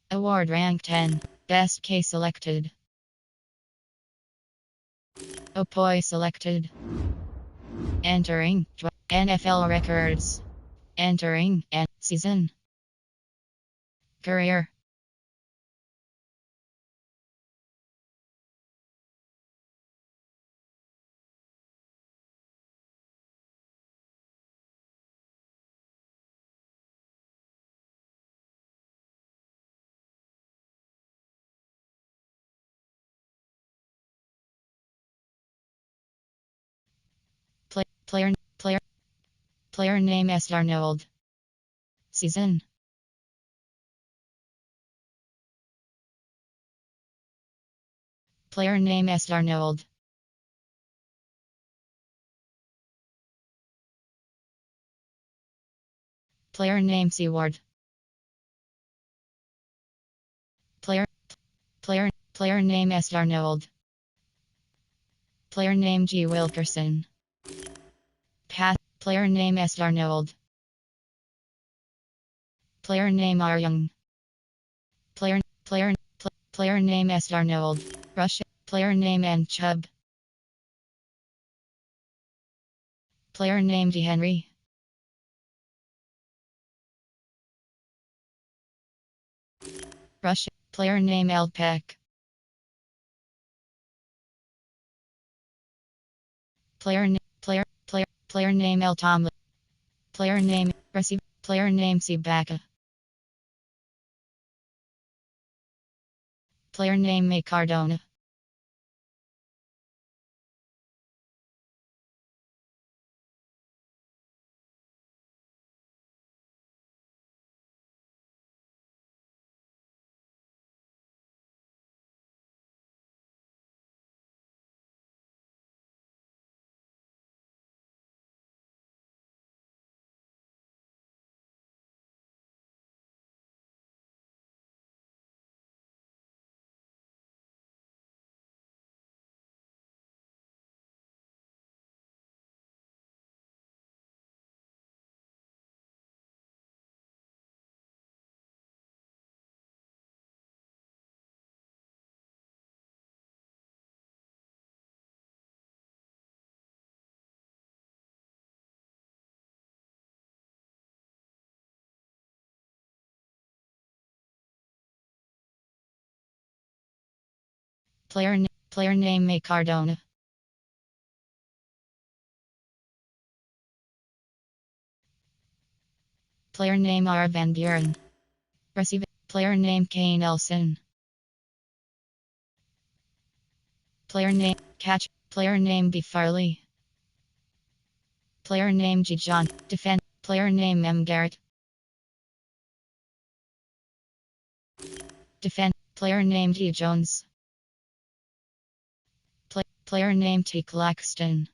Award rank 10. Best K selected. Opoi selected. Entering NFL records. Entering and season. Career. Play, player player player name S. Arnold. Season. Player name S. Arnold. Player name Seward. Player name S. Arnold. Player name G. Wilkerson. Player name S. Arnold. Player name R. Young. Player name S. Arnold. Russia. Player name N. Chubb. Player name D. Henry. Russia. Player name L. Peck. Player name L. Tomlin. Player name Receive. Player name C. Bacca. Player name May Cardona. Player name May Cardona. Player name R. Van Buren. Receive. Player name Kane Elson. Player name Catch. Player name B. Farley. Player name G. John. Defend. Player name M. Garrett. Defend. Player name D. Jones. Player name T. Claxton.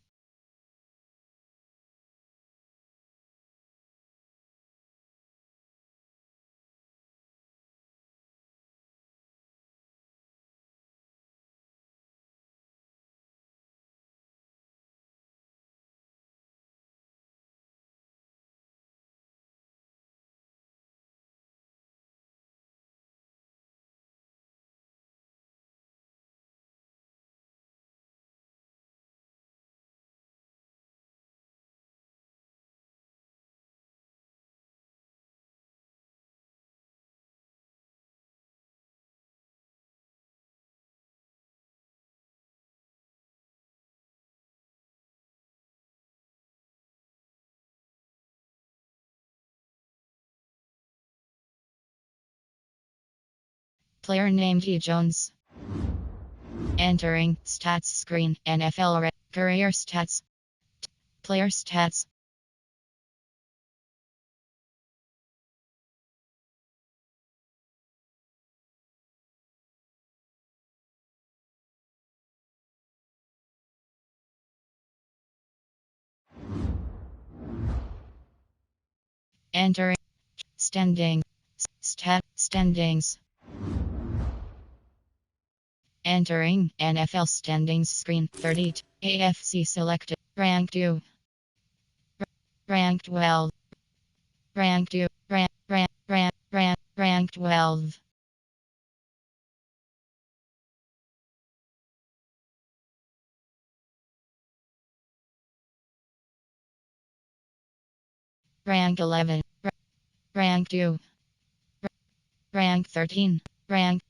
Player name G. Jones. Entering stats screen. NFL career stats. Player stats. Entering standing. Standings. Entering NFL standings screen 30. AFC selected. Ranked 2. Ranked 12. Ranked 2. Ranked 12. Rank 11. Rank 2. Rank 13. Rank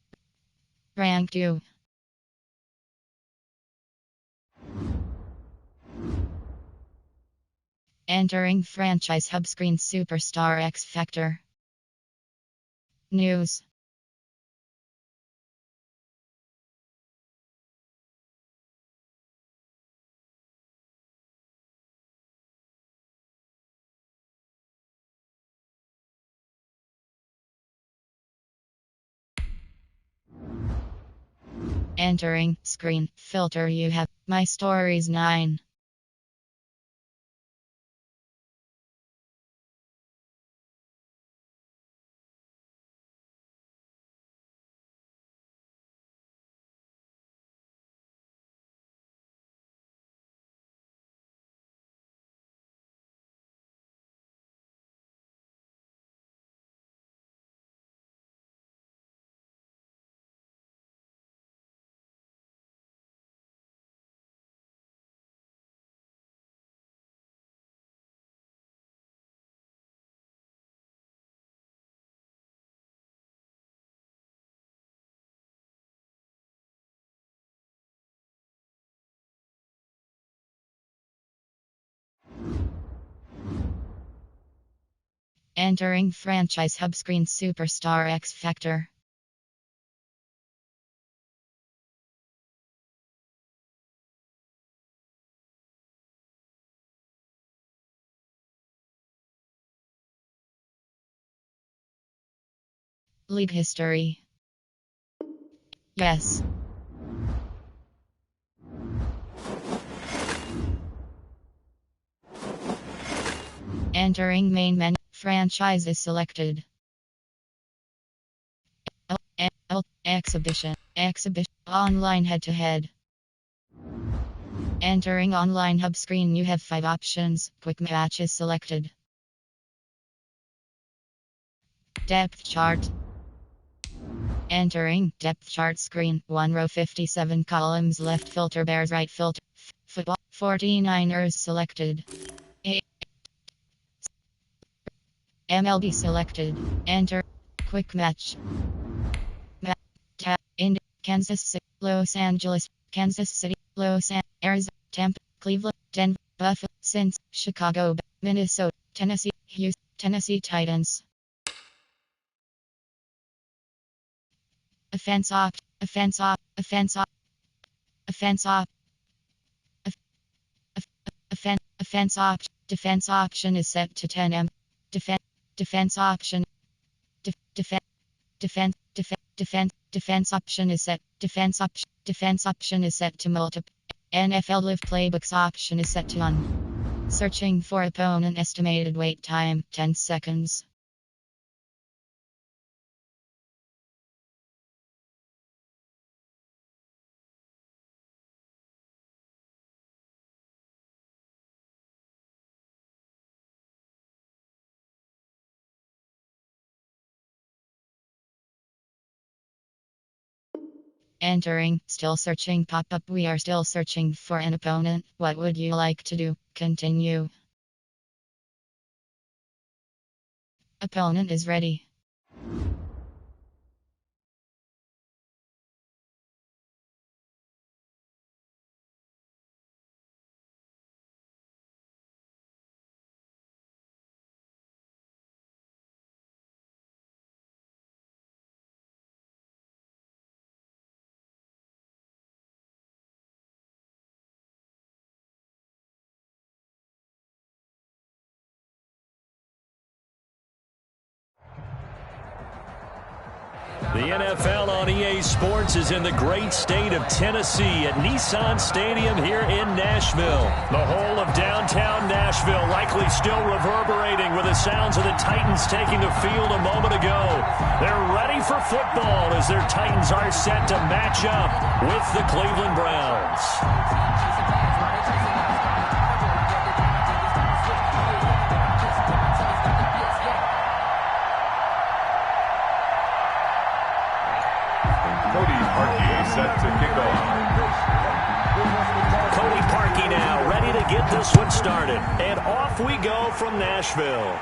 2. Entering franchise hub screen Superstar X Factor. News. Entering screen filter. You have My Stories 9. Entering franchise hub screen Superstar X Factor. League history. Yes. Entering main menu. Franchise is selected. Exhibition. Online head-to-head. Entering online hub screen. You have 5 options. Quick match is selected. Depth chart. Entering depth chart screen. 1 row 57 columns. Left filter Bears, right filter football. 49ers selected. MLB selected. Enter. Quick match. Tap. Kansas City, Los Angeles, Kansas City, Los Angeles, Arizona, Tampa, Cleveland, Denver, Buffalo, Cincinnati, Chicago, Minnesota, Tennessee, Houston, Tennessee Titans. Offense opt. Offense opt. Offense opt. Offense opt. Offense opt. Defense option is set to 10M. Defense option. Defense option is set. Defense option is set to multiple. NFL Live Playbooks option is set to on. Searching for opponent. Estimated wait time 10 seconds. Entering, still searching pop-up. We are still searching for an opponent. What would you like to do? Continue. Opponent is ready. The NFL on EA Sports is in the great state of Tennessee at Nissan Stadium here in Nashville. The whole of downtown Nashville likely still reverberating with the sounds of the Titans taking the field a moment ago. They're ready for football as their Titans are set to match up with the Cleveland Browns. Set to kick off. Cody Parkey now ready to get this one started. And off we go from Nashville.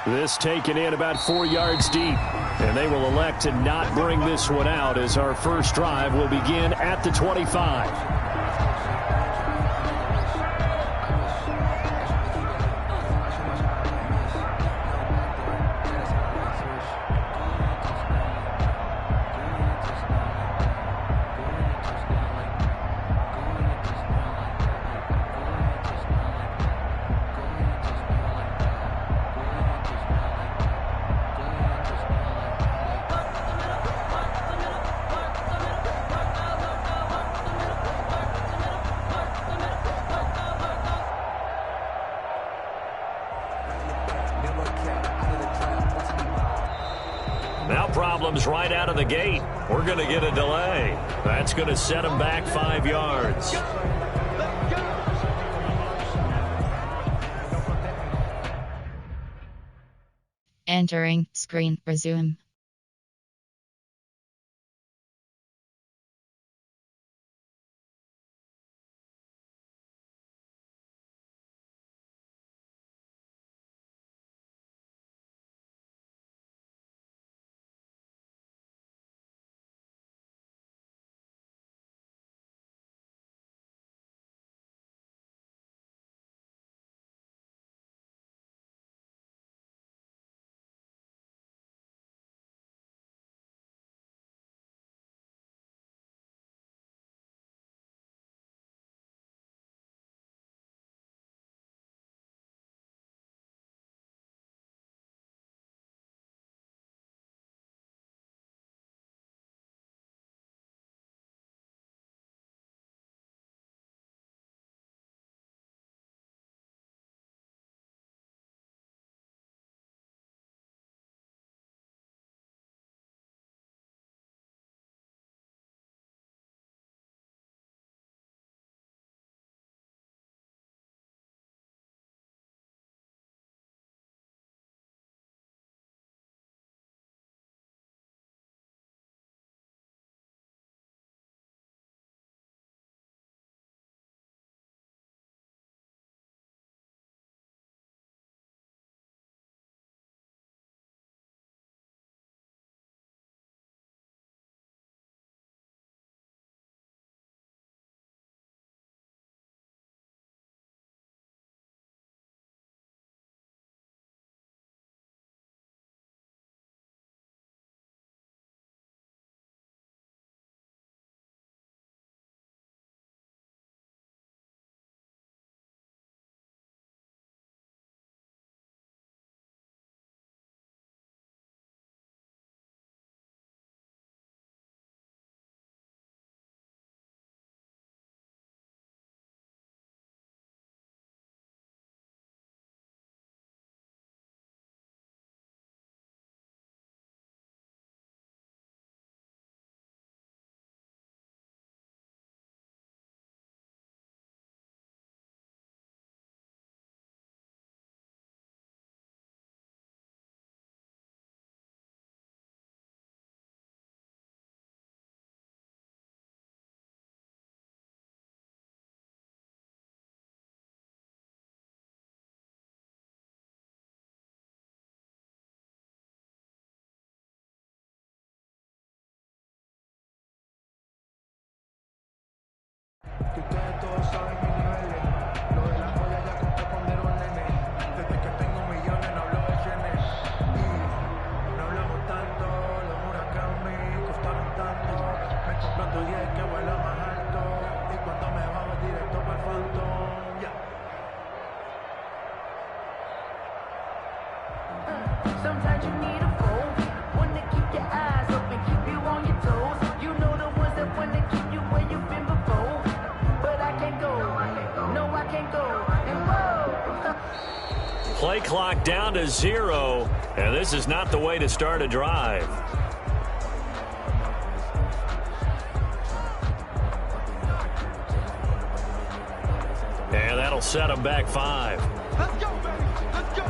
This taken in about 4 yards deep. And they will elect to not bring this one out as our first drive will begin at the 25. problems right out of the gate. We're going to get a delay. That's going to set them back 5 yards. Entering screen. Resume. Que ustedes todos saben mis niveles. Lo de la joya ya conté cuando era un nene. Desde que tengo millones no hablo de yenes. Y no hablamos tanto. Los Murakami costaron tanto. Me compro tu 10 que vuela más alto. Y cuando me bajo directo para el Phantom. Yeah. Sometimes you need a phone, one to keep your eyes open, keep you on your toes. You know the ones that want to keep you where you've been before. But I can't go, no I can't go, and whoa. Play clock down to 0, and this is not the way to start a drive. And that'll set them back 5. Let's go, baby. Let's go.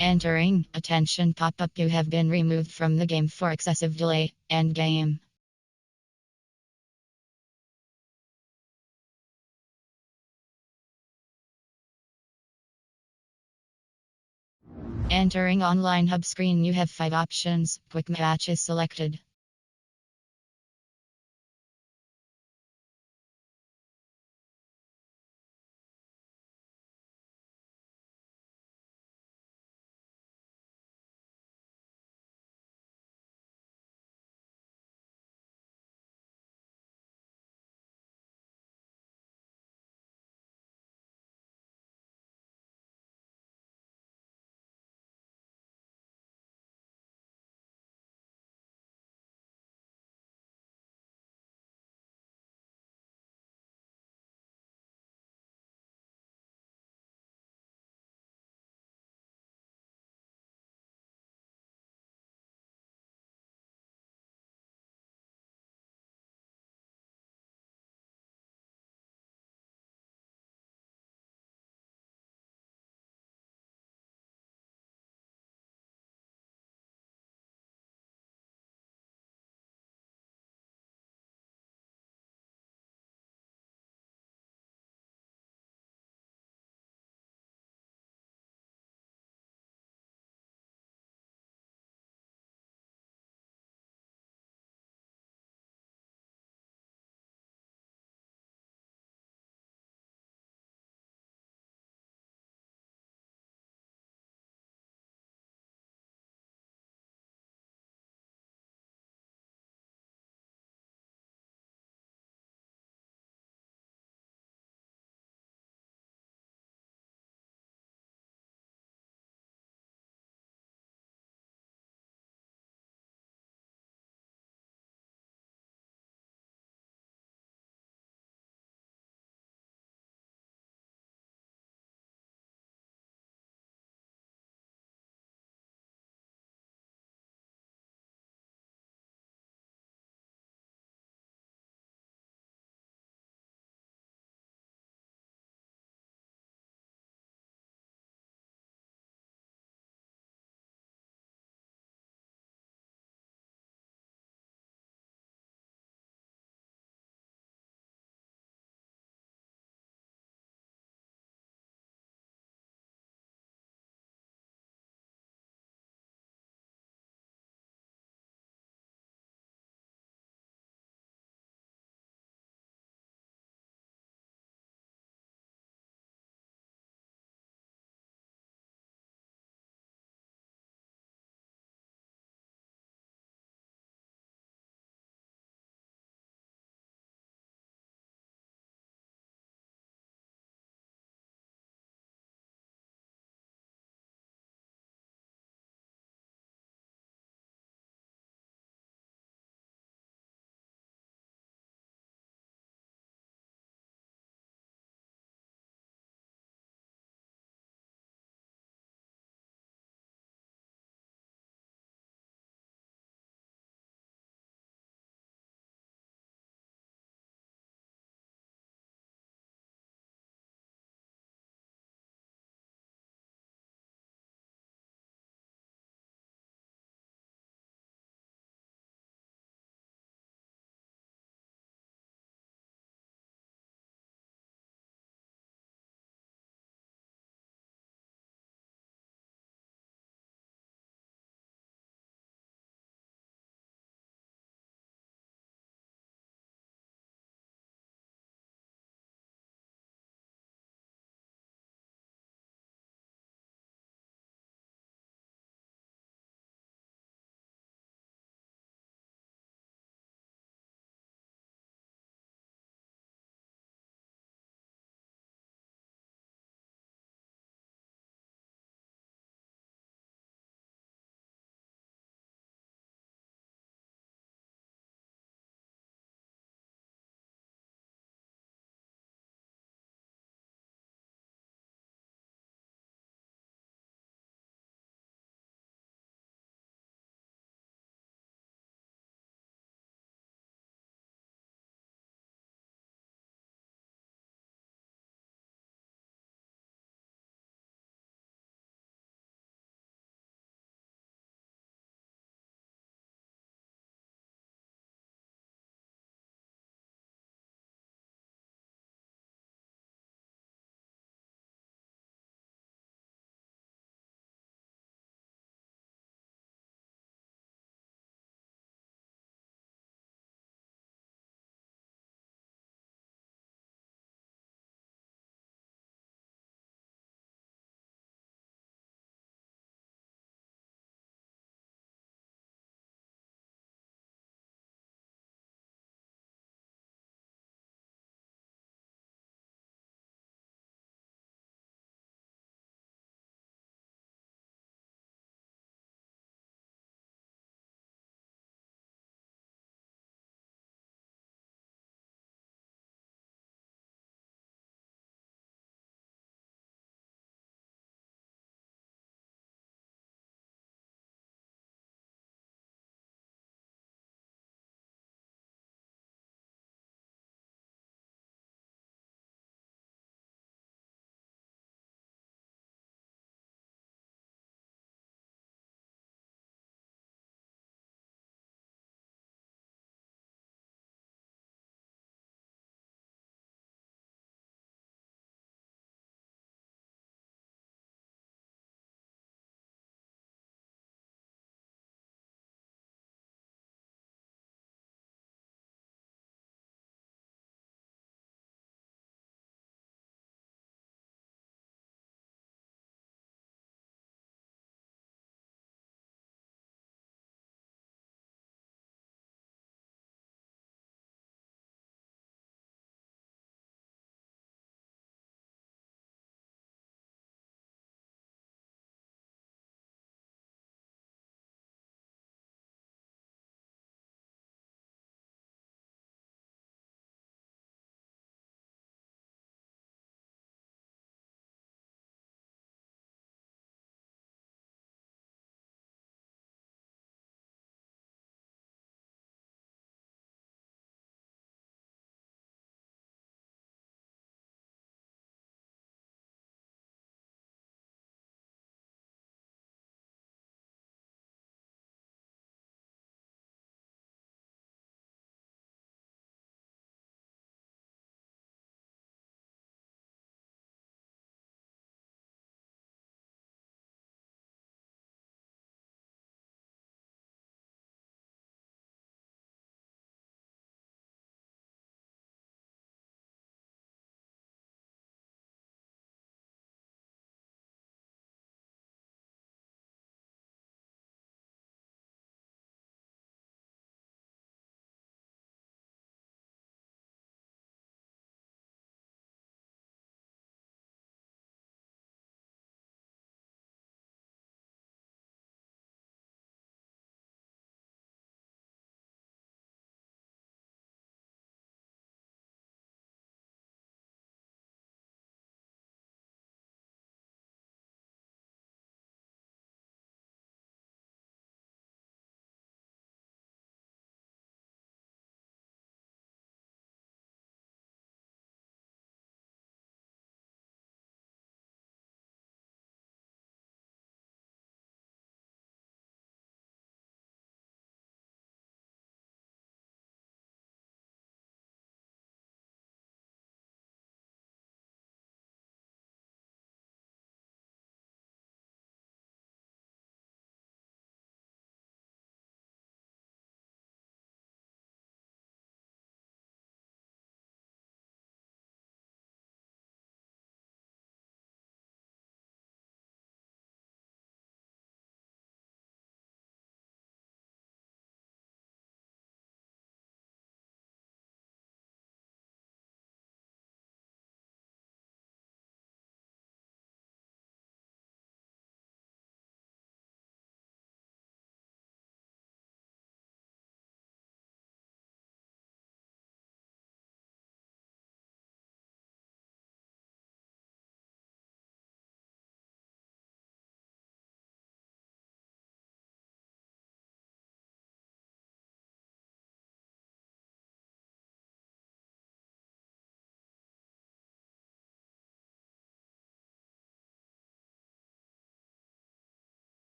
Entering. Attention pop-up. You have been removed from the game for excessive delay. End game. Entering online hub screen. You have 5 options. Quick match is selected.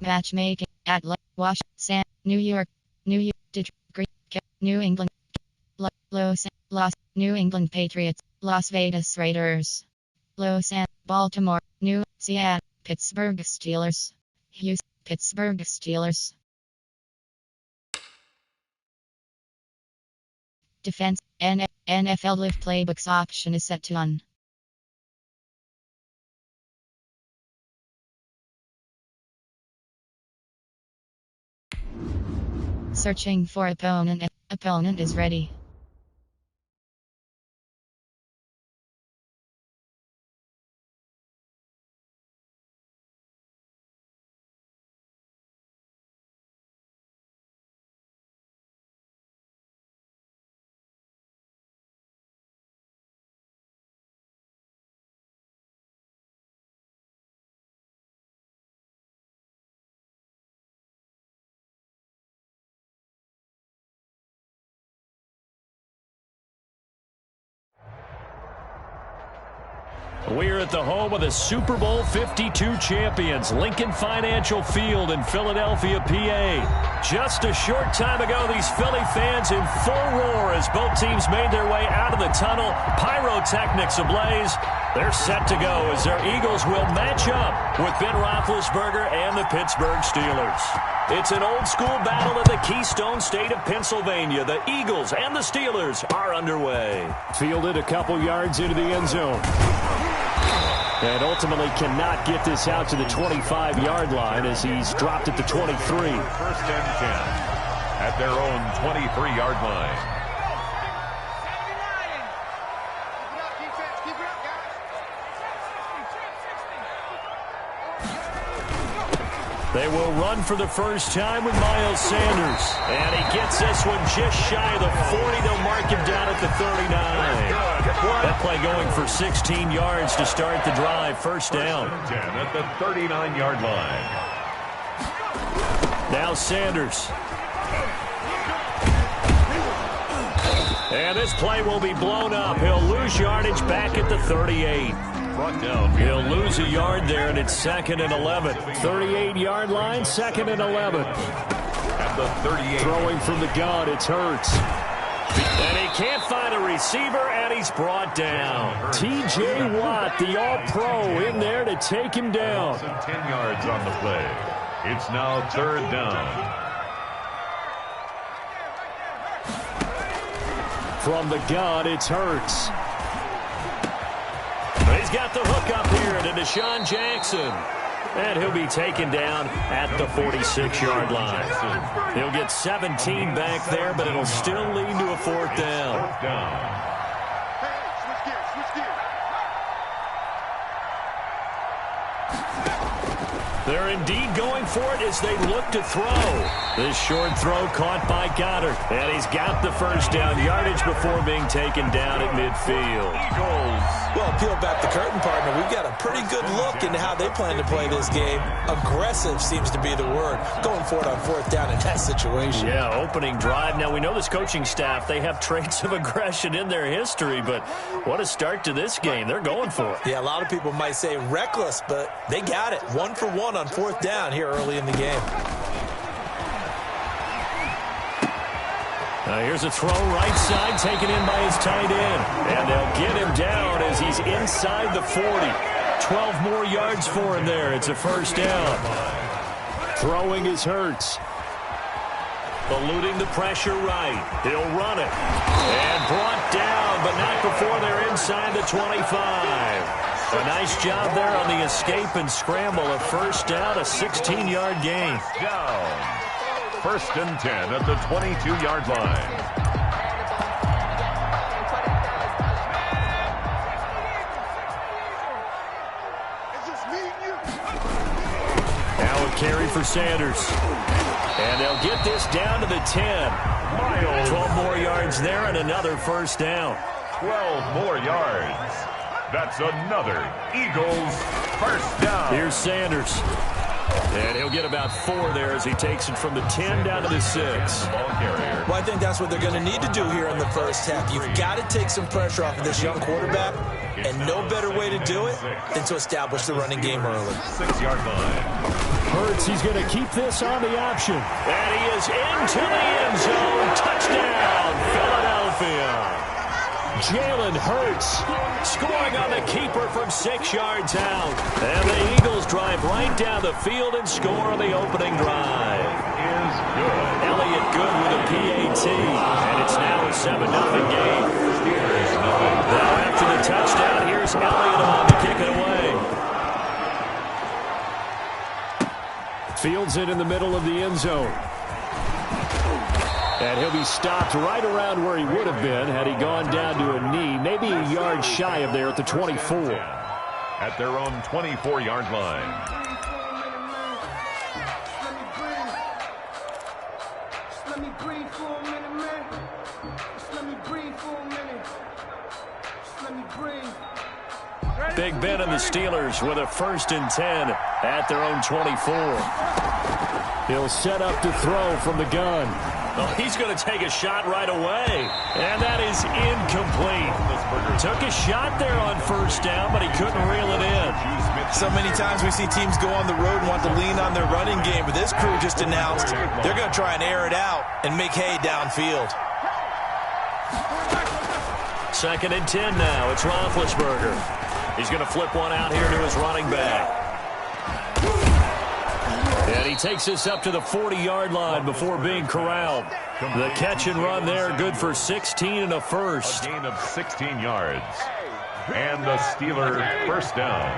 Matchmaking. Wash. San. New York. Detroit. New England. New England Patriots. Las Vegas Raiders. Baltimore. Seattle. Pittsburgh Steelers. Houston. Pittsburgh Steelers. Defense. NFL Live Playbooks option is set to on. Searching for opponent. Opponent is ready. We're at the home of the Super Bowl 52 champions, Lincoln Financial Field in Philadelphia, PA. Just a short time ago, these Philly fans in full roar as both teams made their way out of the tunnel. Pyrotechnics ablaze. They're set to go as their Eagles will match up with Ben Roethlisberger and the Pittsburgh Steelers. It's an old-school battle in the Keystone State of Pennsylvania. The Eagles and the Steelers are underway. Fielded a couple yards into the end zone. And ultimately cannot get this out to the 25-yard line as he's dropped at the 23. First and 10 at their own 23-yard line. They will run for the first time with Miles Sanders. And he gets this one just shy of the 40. They'll mark him down at the 39. That play going for 16 yards to start the drive. First down. 10 at the 39-yard line. Now Sanders. And this play will be blown up. He'll lose yardage back at the 38. He'll lose a yard there, and it's 2nd and 11. 38-yard line, 2nd and 11. At the 38. Throwing from the gun, it's Hurts. And he can't find a receiver, and he's brought down. T.J. Watt, the All-Pro, in there to take him down. 10 yards on the play. It's now 3rd down. From the gun, it's Hurts. He's got the hook up here to Deshaun Jackson. And he'll be taken down at the 46-yard line. He'll get 17 back there, but it'll still lead to a 4th down. They're indeed going for it as they look to throw. This short throw caught by Goddard. And he's got the first down yardage before being taken down at midfield. Well, peel back the curtain, partner. We've got a pretty good look into how they plan to play this game. Aggressive seems to be the word. Going for it on 4th down in that situation. Yeah, opening drive. Now, we know this coaching staff, they have traits of aggression in their history, but what a start to this game. They're going for it. Yeah, a lot of people might say reckless, but they got it. 1 for 1 on 4th down here early in the game. Here's a throw right side taken in by his tight end. And they'll get him down as he's inside the 40. 12 more yards for him there. It's a first down. Throwing is Hurts. Eluding the pressure right. He'll run it. And brought down, but not before they're inside the 25. A nice job there on the escape and scramble. A first down, a 16-yard gain. Down. 1st and 10 at the 22-yard line. Now a carry for Sanders. And they'll get this down to the 10. 12 more yards there and another first down. 12 more yards. That's another Eagles first down. Here's Sanders. And he'll get about 4 there as he takes it from the 10 down to the 6. Well, I think that's what they're going to need to do here in the first half. You've got to take some pressure off of this young quarterback, and no better way to do it than to establish the running game early. 6-yard line. Hurts, he's going to keep this on the option. And he is into the end zone. Touchdown, Philadelphia. Jalen Hurts scoring on the keeper from 6 yards out. And the Eagles drive right down the field and score on the opening drive. Is good. Elliott good with a PAT. And it's now a 7-0 game. Steelers nothing. Now after the touchdown, here's Elliott on to kick it away. Fields it in the middle of the end zone. And he'll be stopped right around where he would have been had he gone down to a knee, maybe a yard shy of there at the 24. At their own 24-yard line. Let me breathe for a minute, man. Just let me breathe for a minute. Just let me breathe. Big Ben and the Steelers with a 1st and 10 at their own 24. He'll set up to throw from the gun. Oh, he's going to take a shot right away. And that is incomplete. Took a shot there on 1st down, but he couldn't reel it in. So many times we see teams go on the road and want to lean on their running game, but this crew just announced they're going to try and air it out and make hay downfield. 2nd and 10 now. It's Roethlisberger. He's going to flip one out here to his running back. And he takes this up to the 40-yard line before being corralled. The catch and run there, good for 16 and a first. A gain of 16 yards. And the Steeler 1st down.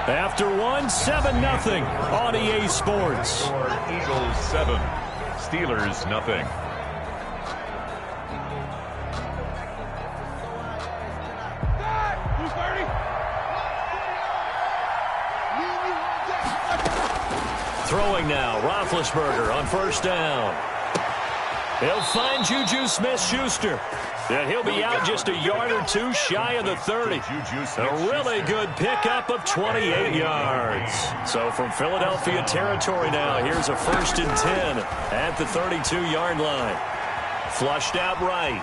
After one, 7-0 on EA Sports. Eagles 7, Steelers nothing. Throwing now, Roethlisberger on 1st down. He'll find Juju Smith-Schuster. And he'll be out just a yard or 2 shy of the 30. A really good pickup of 28 yards. So from Philadelphia territory now, here's a 1st and 10 at the 32-yard line. Flushed out right.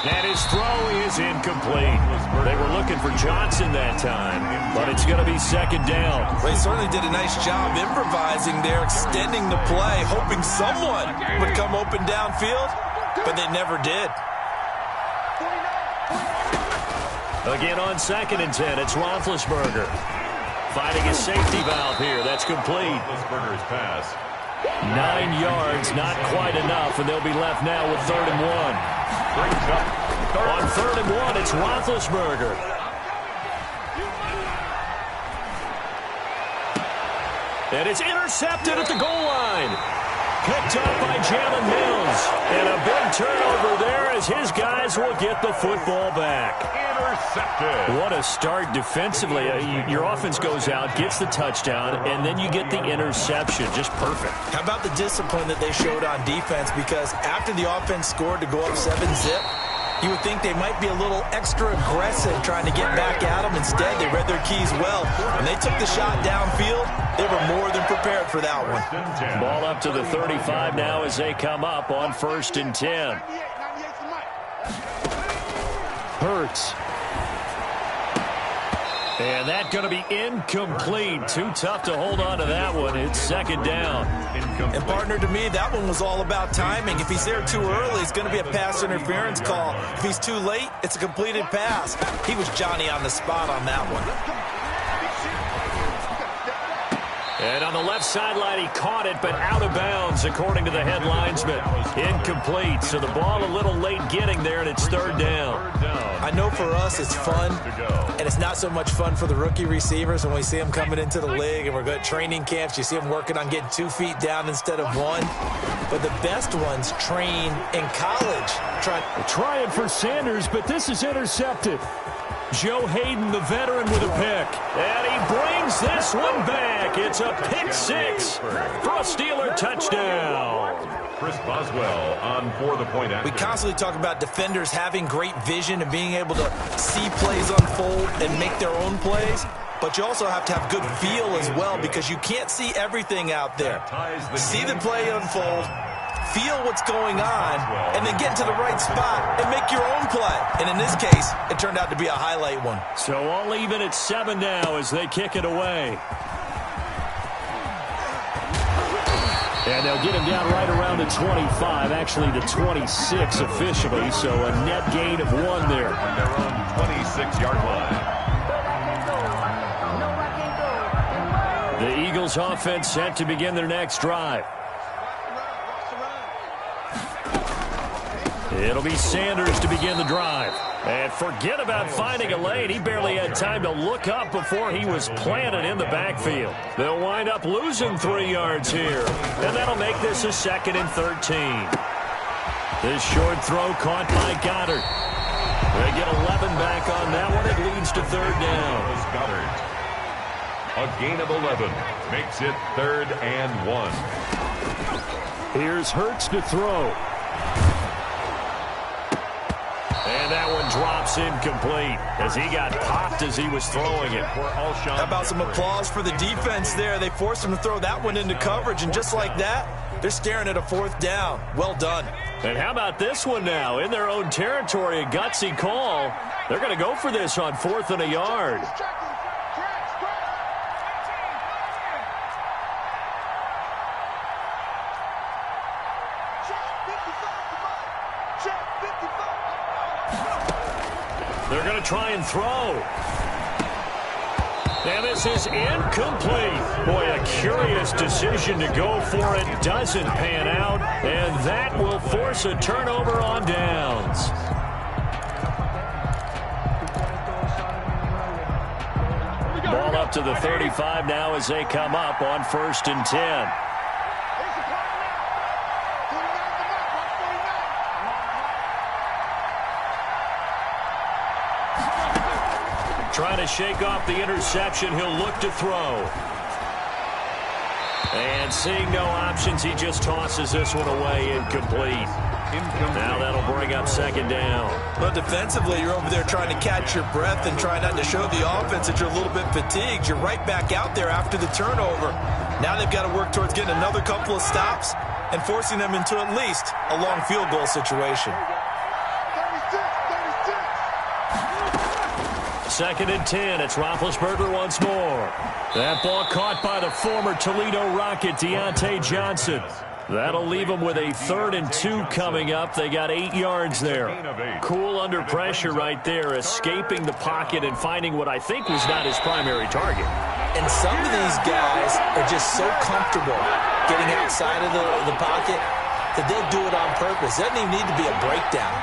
And his throw is incomplete. They were looking for Johnson that time, but it's going to be 2nd down. Well, he certainly did a nice job improvising there, extending the play, hoping someone would come open downfield, but they never did. Again on 2nd and 10, it's Roethlisberger. Finding a safety valve here. That's complete. Roethlisberger's pass. 9 yards, not quite enough, and they'll be left now with 3rd and 1. Brings up On 3rd and 1, it's Roethlisberger. And it's intercepted at the goal line. Picked up by Jalen Mills. And a big turnover there as his guys will get the football back. intercepted. What a start defensively. Your offense goes out, gets the touchdown, and then you get the interception. Just perfect. How about the discipline that they showed on defense? Because after the offense scored to go up 7-zip, you would think they might be a little extra aggressive trying to get back at them. Instead, they read their keys well. When they took the shot downfield, they were more than prepared for that one. Ball up to the 35 now as they come up on 1st and 10. Hurts. And that's going to be incomplete. Too tough to hold on to that one. It's 2nd down. And, partner, to me, that one was all about timing. If he's there too early, it's going to be a pass interference call. If he's too late, it's a completed pass. He was Johnny on the spot on that one. And on the left sideline, he caught it, but out of bounds, according to the head linesman. Incomplete, so the ball a little late getting there, and it's 3rd down. I know for us it's fun, and it's not so much fun for the rookie receivers when we see them coming into the league, and we're going to training camps. You see them working on getting 2 feet down instead of 1. But the best ones train in college. Trying for Sanders, but this is intercepted. Joe Hayden, the veteran, with a pick. And he brings this one back. It's a pick 6 for a Steeler touchdown. Chris Boswell on for the point after. We constantly talk about defenders having great vision and being able to see plays unfold and make their own plays. but you also have to have good feel as well because you can't see everything out there. See the play unfold, feel what's going on, and then get into the right spot and make your own play. And in this case, it turned out to be a highlight one. So all even at 7 now as they kick it away. And they'll get him down right around the 25, actually the 26 officially, so a net gain of 1 there. On their own 26-yard line. The Eagles offense set to begin their next drive. It'll be Sanders to begin the drive. And forget about finding a lane. He barely had time to look up before he was planted in the backfield. They'll wind up losing 3 yards here. And that'll make this a 2nd and 13. This short throw caught by Goddard. They get 11 back on that one. It leads to 3rd down. Goddard. A gain of 11 makes it 3rd and 1. Here's Hurts to throw. And that one drops incomplete as he got popped as he was throwing it. How about some applause for the defense there? They forced him to throw that one into coverage, and just like that, they're staring at a 4th down. Well done. And how about this one now? In their own territory, a gutsy call. They're going to go for this on 4th and a yard. They're going to try and throw. And this is incomplete. Boy, a curious decision to go for it. Doesn't pan out. And that will force a turnover on downs. Ball up to the 35 now as they come up on 1st and 10. Trying to shake off the interception. He'll look to throw. And seeing no options, he just tosses this one away incomplete. Now that'll bring up 2nd down. Well, defensively, you're over there trying to catch your breath and try not to show the offense that you're a little bit fatigued. You're right back out there after the turnover. Now they've got to work towards getting another couple of stops and forcing them into at least a long field goal situation. 2nd and 10. It's Roethlisberger once more. That ball caught by the former Toledo Rocket, Deontay Johnson. That'll leave them with a 3rd and 2 coming up. They got 8 yards there. Cool under pressure right there, escaping the pocket and finding what I think was not his primary target. And some of these guys are just so comfortable getting outside of the pocket that they'll do it on purpose. It doesn't even need to be a breakdown.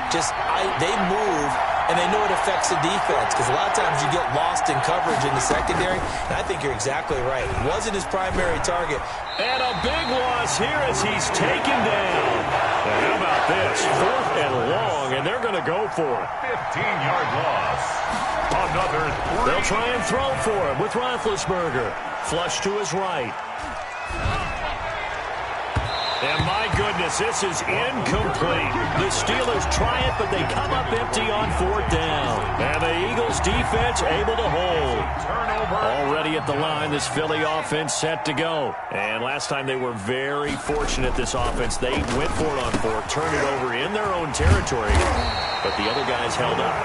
They move, and they know it affects the defense because a lot of times you get lost in coverage in the secondary, and I think you're exactly right. It wasn't his primary target. And a big loss here as he's taken down. And how about this? 4th and long, and they're going to go for it. 15-yard loss. Another 3. They'll try and throw for him with Roethlisberger. Flush to his right. And my goodness, this is incomplete. The Steelers try it, but they come up empty on 4th down. And the Eagles defense able to hold. Already at the line, this Philly offense set to go. And last time they were very fortunate, this offense. They went for it on 4th, turned it over in their own territory. But the other guys held up.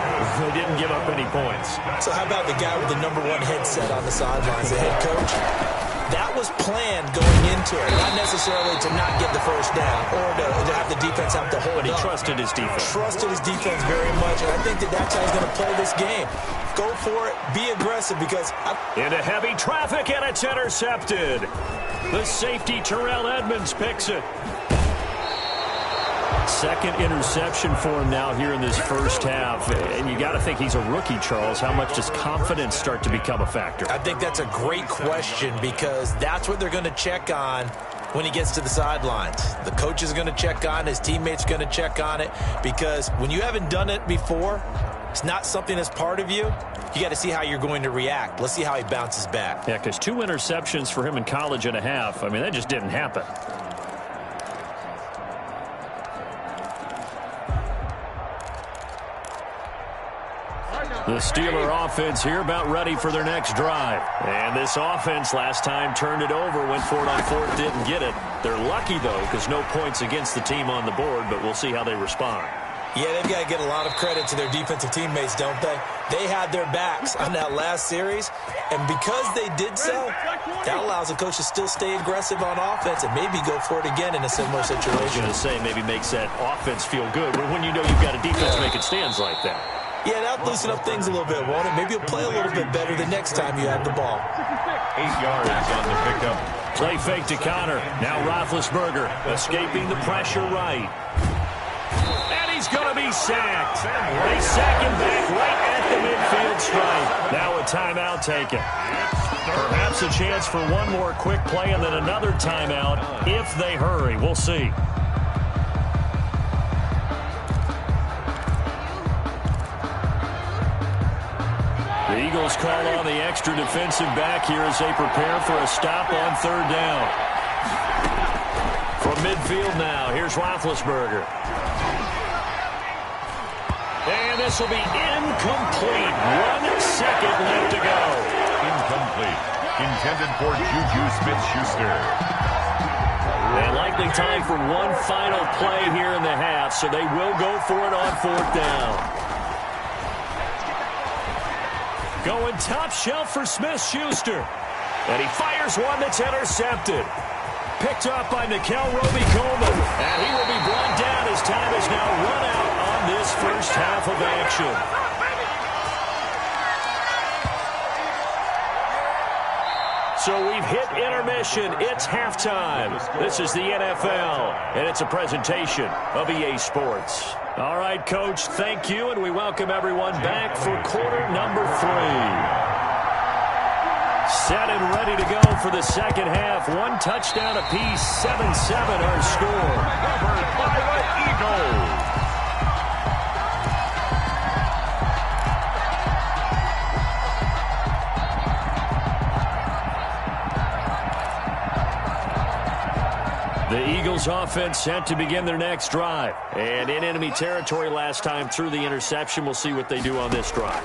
They didn't give up any points. So how about the guy with the number 1 headset on the sidelines, the head coach? That was planned going into it, not necessarily to not get the 1st down or to have the defense have to hold But he up. trusted his defense. Trusted his defense very much, and I think that's how he's going to play this game. Go for it, be aggressive, because... Into heavy traffic, and it's intercepted. The safety, Terrell Edmonds, picks it. 2nd interception for him now here in this first half. And you got to think he's a rookie, Charles. How much does confidence start to become a factor? I think that's a great question because that's what they're going to check on when he gets to the sidelines. The coach is going to check on it. His teammates are going to check on it because when you haven't done it before, it's not something that's part of you. You got to see how you're going to react. Let's see how he bounces back. Yeah, because 2 interceptions for him in college and a half. I mean, that just didn't happen. The Steeler offense here about ready for their next drive. And this offense last time turned it over, went for it on fourth, didn't get it. They're lucky, though, because no points against the team on the board, but we'll see how they respond. Yeah, they've got to get a lot of credit to their defensive teammates, don't they? They had their backs on that last series, and because they did so, that allows the coach to still stay aggressive on offense and maybe go for it again in a similar situation. I was going to say maybe makes that offense feel good when you know you've got a defense making stands like that. Yeah, that'll loosen up things a little bit, won't it? Maybe you'll play a little bit better the next time you have the ball. 8 yards on the pickup. Play fake to Connor. Now Roethlisberger escaping the pressure right. And he's going to be sacked. They sack him back right at the midfield stripe. Now a timeout taken. Perhaps a chance for one more quick play and then another timeout if they hurry. We'll see. The Eagles call on the extra defensive back here as they prepare for a stop on third down. From midfield now, here's Roethlisberger. And this will be incomplete. 1 second left to go. Incomplete. Intended for Juju Smith-Schuster. And likely time for one final play here in the half, so they will go for it on fourth down. Going top shelf for Smith-Schuster. And he fires one that's intercepted. Picked up by Nikel Roby-Coleman. And he will be brought down as time is now run out on this first half of action. So we've hit intermission. It's halftime. This is the NFL, and it's a presentation of EA Sports. All right, Coach, thank you, and we welcome everyone back for quarter number 3. Set and ready to go for the second half. 1 touchdown apiece, 7-7 our score. Covered by the Eagles. The Eagles offense set to begin their next drive. And in enemy territory last time through the interception. We'll see what they do on this drive.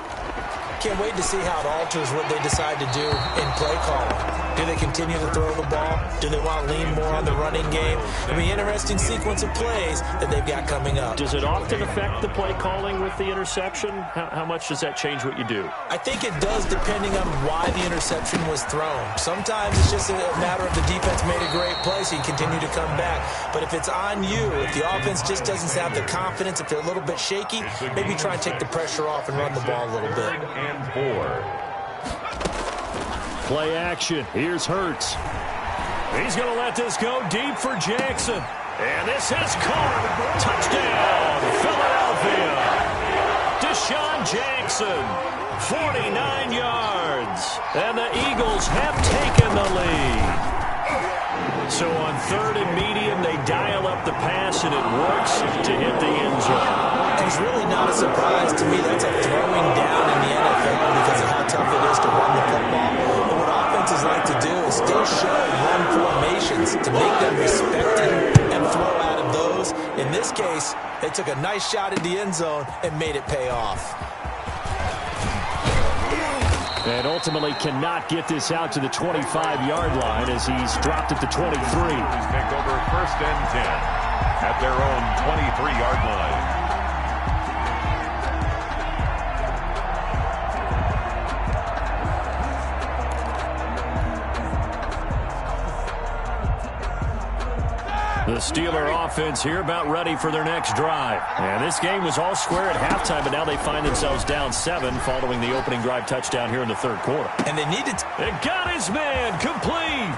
Can't wait to see how it alters what they decide to do in play calling. Do they continue to throw the ball? Do they want to lean more on the running game? It'll be an interesting sequence of plays that they've got coming up. Does it often affect the play calling with the interception? How much does that change what you do? I think it does depending on why the interception was thrown. Sometimes it's just a matter of the defense made a great play, so you continue to come back. But if it's on you, if the offense just doesn't have the confidence, if they're a little bit shaky, maybe try and take the pressure off and run the ball a little bit. 4. Play action. Here's Hurts. He's going to let this go deep for Jackson. And this is caught. Touchdown, Philadelphia. Deshaun Jackson, 49 yards. And the Eagles have taken the lead. So on third and medium, they dial up the pass, and it works to hit the end zone. It's really not a surprise to me. That's a throwing down in the NFL because of how tough it is to run the football. But what offenses like to do is still show run formations to make them respected and throw out of those. In this case, they took a nice shot at the end zone and made it pay off. And ultimately cannot get this out to the 25-yard line as he's dropped at the 23. Take over first and 10 at their own 23-yard line. The Steeler offense here about ready for their next drive. And this game was all square at halftime, but now they find themselves down 7 following the opening drive touchdown here in the third quarter. And they needed to... It got his man complete.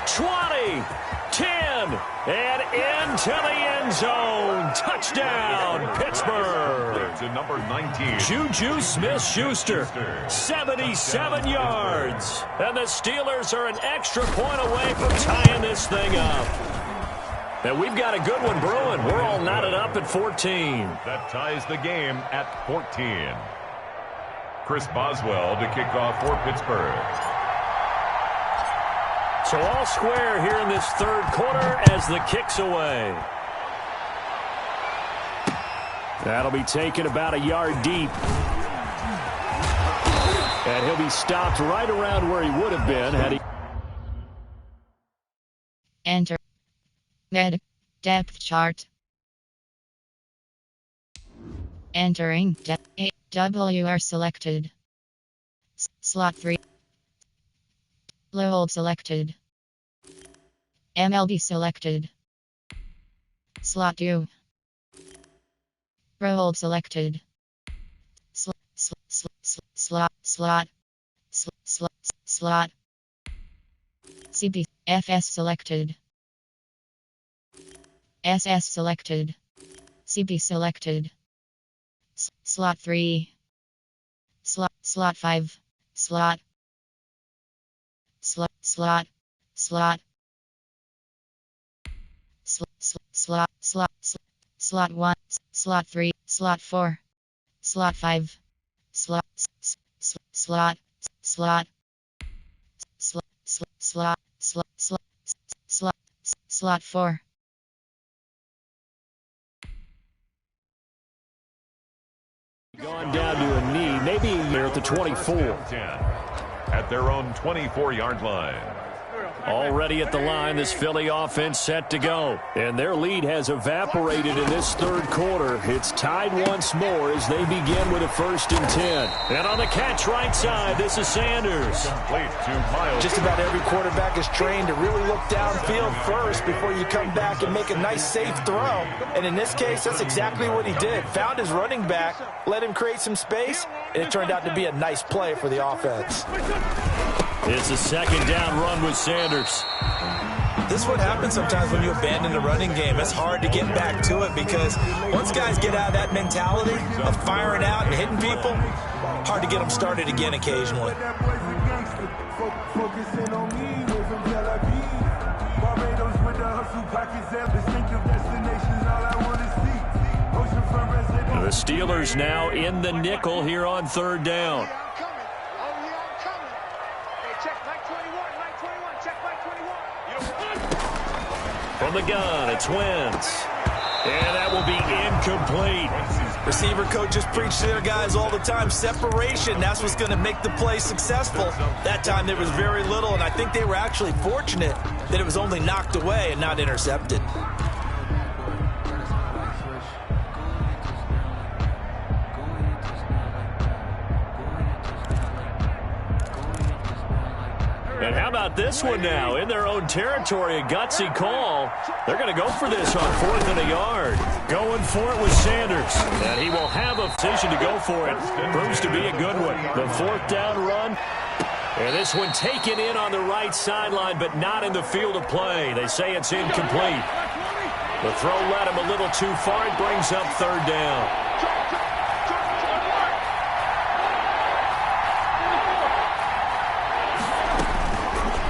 20, 10, and into the end zone. Touchdown, Pittsburgh. To number 19. Juju Smith-Schuster, 77 yards. And the Steelers are an extra point away from tying this thing up. And we've got a good one brewing. We're all knotted up at 14. That ties the game at 14. Chris Boswell to kick off for Pittsburgh. So all square here in this third quarter as the kick's away. That'll be taken about a yard deep. he'll be stopped right around where he would have been had he... Enter. Med. Depth chart. Entering depth. WR selected. Slot 3. Low hold selected. MLB selected. Slot 2. Row hold selected. Slot. CB. FS selected. SS selected. CB selected. Slot 3. Slot 5. Slot 1, slot 3, slot 4, slot 5, slot 4. Gone down to a knee, maybe here at the 24. At their own 24-yard line. Already at the line, this Philly offense set to go. And their lead has evaporated in this third quarter. It's tied once more as they begin with a 1st and 10. And on the catch right side, this is Sanders. Just about every quarterback is trained to really look downfield first before you come back and make a nice, safe throw. And in this case, that's exactly what he did. Found his running back, let him create some space, and it turned out to be a nice play for the offense. It's a 2nd down run with Sanders. This is what happens sometimes when you abandon the running game. It's hard to get back to it because once guys get out of that mentality of firing out and hitting people, hard to get them started again occasionally. The Steelers now in the nickel here on 3rd down. From the gun, it's Wentz. And that will be incomplete. Receiver coaches preach to their guys all the time. Separation, that's what's going to make the play successful. That time there was very little, and I think they were actually fortunate that it was only knocked away and not intercepted. And how about this one now? In their own territory, a gutsy call. They're going to go for this on 4th and a yard. Going for it with Sanders. And he will have a decision to go for it. Proves to be a good one. The 4th down run. And this one taken in on the right sideline, but not in the field of play. They say it's incomplete. The throw led him a little too far. It brings up 3rd down.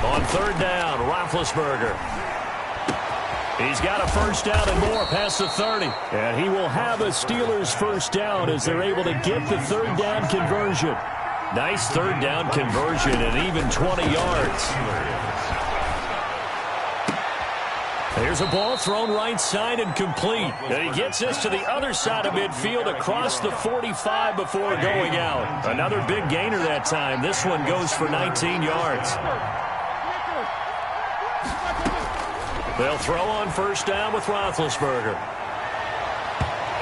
On 3rd down, Roethlisberger. He's got a 1st down and more past the 30. And he will have a Steelers 1st down as they're able to get the 3rd down conversion. Nice 3rd down conversion and even 20 yards. There's a ball thrown right side and complete. And he gets this to the other side of midfield across the 45 before going out. Another big gainer that time. This one goes for 19 yards. They'll throw on 1st down with Roethlisberger.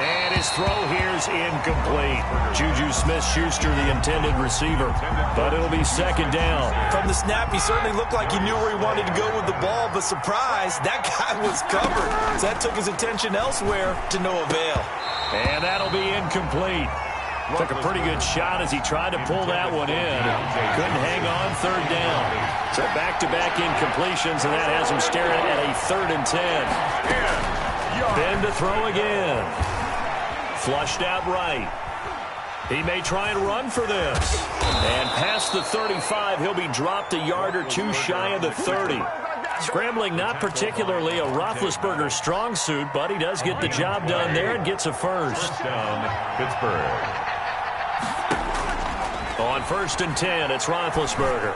And his throw here's incomplete. Juju Smith-Schuster, the intended receiver. But it'll be 2nd down. From the snap, he certainly looked like he knew where he wanted to go with the ball, but surprise, that guy was covered. So that took his attention elsewhere to no avail. And that'll be incomplete. Took a pretty good shot as he tried to pull that one in. Couldn't hang on 3rd down. So back-to-back incompletions, and that has him staring at a 3rd and 10. Then to throw again. Flushed out right. He may try and run for this. And past the 35, he'll be dropped a yard or two shy of the 30. Scrambling not particularly a Roethlisberger strong suit, but he does get the job done there and gets a 1st. Down, Pittsburgh. On 1st and 10, it's Roethlisberger.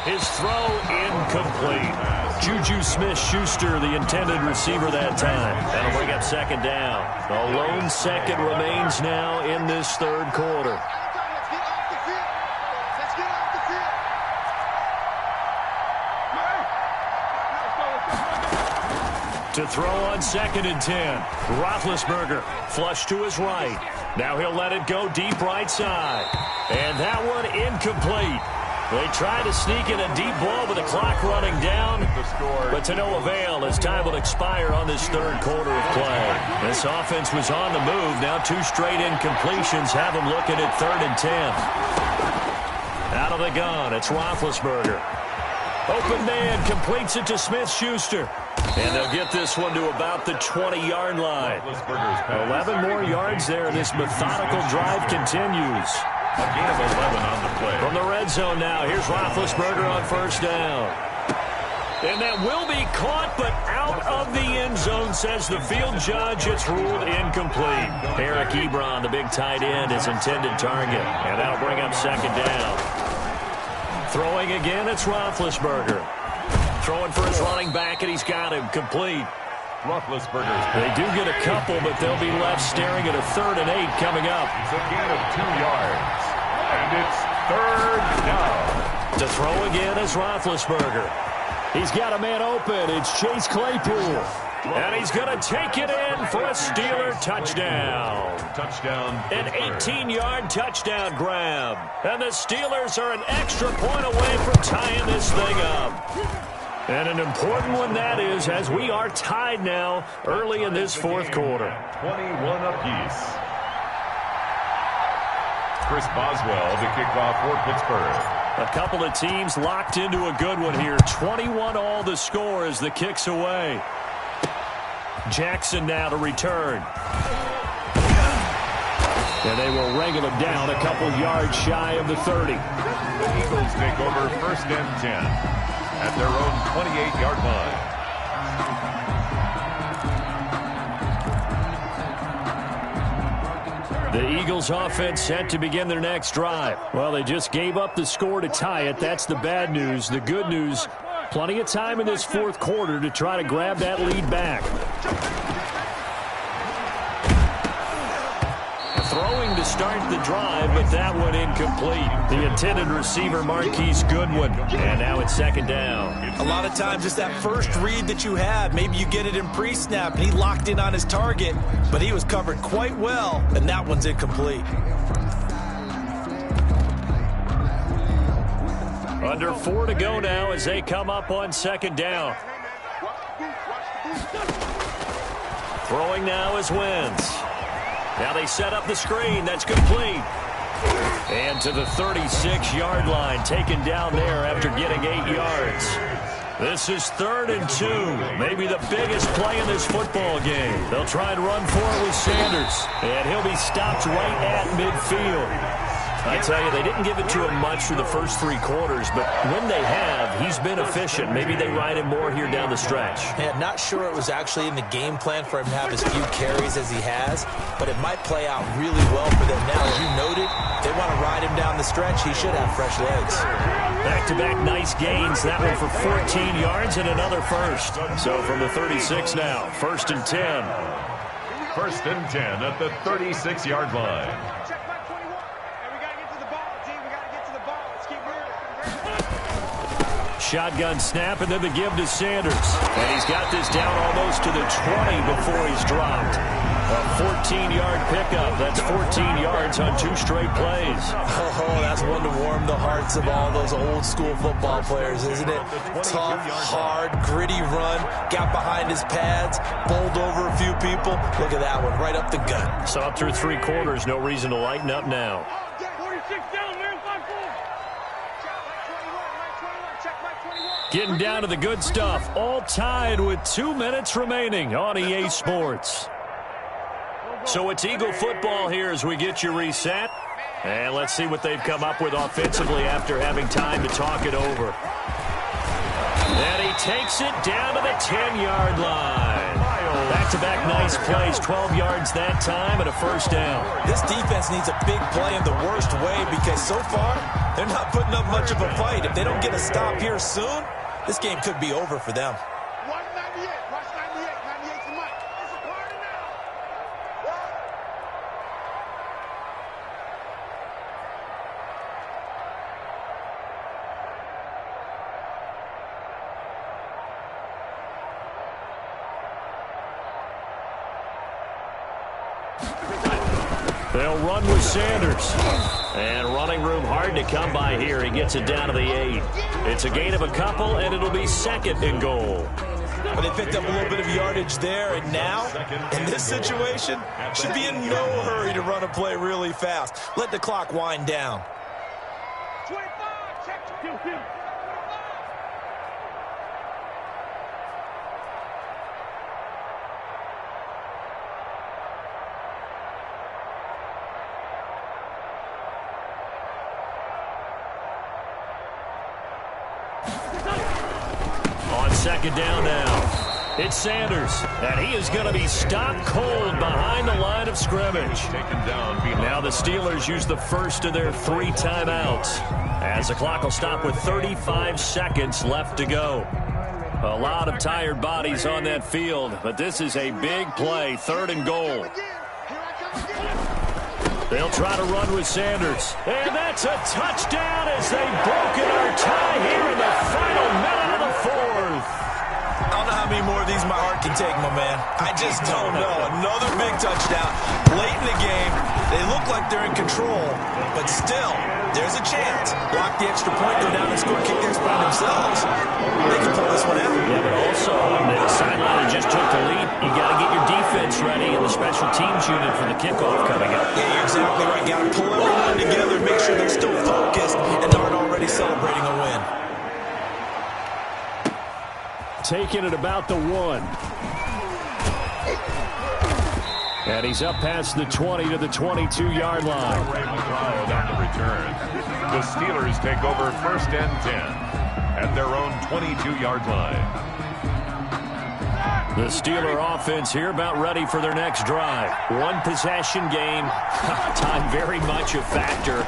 His throw incomplete. Juju Smith-Schuster, the intended receiver that time. That'll bring up 2nd down. A lone 2nd remains now in this 3rd quarter. To throw on 2nd and 10. Roethlisberger flush to his right. Now he'll let it go deep right side. And that one incomplete. They tried to sneak in a deep ball with the clock running down, but to no avail as time will expire on this third quarter of play. This offense was on the move. Now 2 straight incompletions have them looking at 3rd and 10. Out of the gun, it's Roethlisberger. Open man completes it to Smith-Schuster. And they'll get this one to about the 20-yard line. 11 more yards there, and this methodical drive continues. A gain of 11 on the play. From the red zone now, here's Roethlisberger on 1st down. And that will be caught, but out of the end zone, says the field judge. It's ruled incomplete. Eric Ebron, the big tight end, his intended target. And that'll bring up 2nd down. Throwing again, it's Roethlisberger. Throwing for his running back, and he's got him complete. Roethlisberger's. They do get a couple, but they'll be left staring at a 3rd and 8 coming up. It's a gain of 2 yards. And it's 3rd down. To throw again is Roethlisberger. He's got a man open. It's Chase Claypool. And he's going to take it in for a Steeler touchdown. Touchdown. An 18-yard touchdown grab. And the Steelers are an extra point away from tying this thing up. And an important one that is, as we are tied now early in this 4th quarter. 21 apiece. Chris Boswell to kick off for Pittsburgh. A couple of teams locked into a good one here. 21 all the score as the kick's away. Jackson now to return. And they will wrangle him down a couple yards shy of the 30. The Eagles take over 1st and 10 at their own 28-yard line. The Eagles offense set to begin their next drive. Well, they just gave up the score to tie it. That's the bad news. The good news, plenty of time in this 4th quarter to try to grab that lead back. Throwing to start the drive, but that one incomplete. The intended receiver, Marquise Goodwin. And now it's 2nd down. A lot of times it's that first read that you have. Maybe you get it in pre-snap, and he locked in on his target, but he was covered quite well, and that one's incomplete. Under 4 to go now as they come up on 2nd down. Throwing now is Wentz. Now they set up the screen. That's complete. And to the 36-yard line, taken down there after getting 8 yards. This is 3rd and 2. Maybe the biggest play in this football game. They'll try and run for it with Sanders. And he'll be stopped right at midfield. I tell you, they didn't give it to him much for the first 3 quarters, but when they have, he's been efficient. Maybe they ride him more here down the stretch. Yeah, not sure it was actually in the game plan for him to have as few carries as he has, but it might play out really well for them now. As you noted, they want to ride him down the stretch. He should have fresh legs. Back-to-back nice gains. That one for 14 yards and another first. So from the 36 now, 1st and 10. 1st and 10 at the 36-yard line. Shotgun snap, and then the give to Sanders. And he's got this down almost to the 20 before he's dropped. A 14-yard pickup. That's 14 yards on 2 straight plays. Oh, that's one to warm the hearts of all those old-school football players, isn't it? Tough, hard, gritty run. Got behind his pads, bowled over a few people. Look at that one, right up the gut. So up through 3 quarters, no reason to lighten up now. Getting down to the good stuff. All tied with 2 minutes remaining on EA Sports. So it's Eagle football here as we get you reset. And let's see what they've come up with offensively after having time to talk it over. And he takes it down to the 10-yard line. Back-to-back nice plays, 12 yards that time and a 1st down. This defense needs a big play in the worst way because so far they're not putting up much of a fight. If they don't get a stop here soon, this game could be over for them. 198. Watch 98. 98 to Mike. It's a party now. They'll run with Sanders. And running room hard to come by here. He gets it down to the 8. It's a gain of a couple, and it'll be 2nd and goal. But they picked up a little bit of yardage there, and now, in this situation, should be in no hurry to run a play really fast. Let the clock wind down. 25, check. On 2nd down now, it's Sanders, and he is going to be stopped cold behind the line of scrimmage. Now the Steelers use the first of their 3 timeouts, as the clock will stop with 35 seconds left to go. A lot of tired bodies on that field, but this is a big play, 3rd and goal. They'll try to run with Sanders. And that's a touchdown as they've broken our tie here in the final minute of the 4th. I don't know how many more of these my heart can take, my man. I just don't know. Another big touchdown late in the game. They look like they're in control, but still, there's a chance. Block the extra point, go down and score, kick the extra point themselves. They can pull this one out. Yeah, but also, the sideline just took the lead. You got to get your defense ready in the special teams unit for the kickoff coming up. Yeah, you're exactly right. Got to pull everyone together, make sure they're still focused and aren't already celebrating a win. Taking it about the 1. And he's up past the 20 to the 22-yard line. Ray McLeod on the return. The Steelers take over 1st and 10 at their own 22-yard line. The Steeler offense here about ready for their next drive. 1 possession game. Time very much a factor.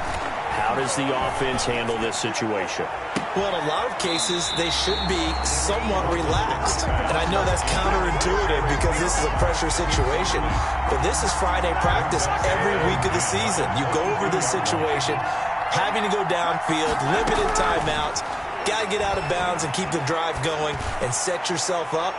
How does the offense handle this situation? Well, in a lot of cases, they should be somewhat relaxed. And I know that's counterintuitive because this is a pressure situation. But this is Friday practice every week of the season. You go over this situation, having to go downfield, limited timeouts, got to get out of bounds and keep the drive going and set yourself up.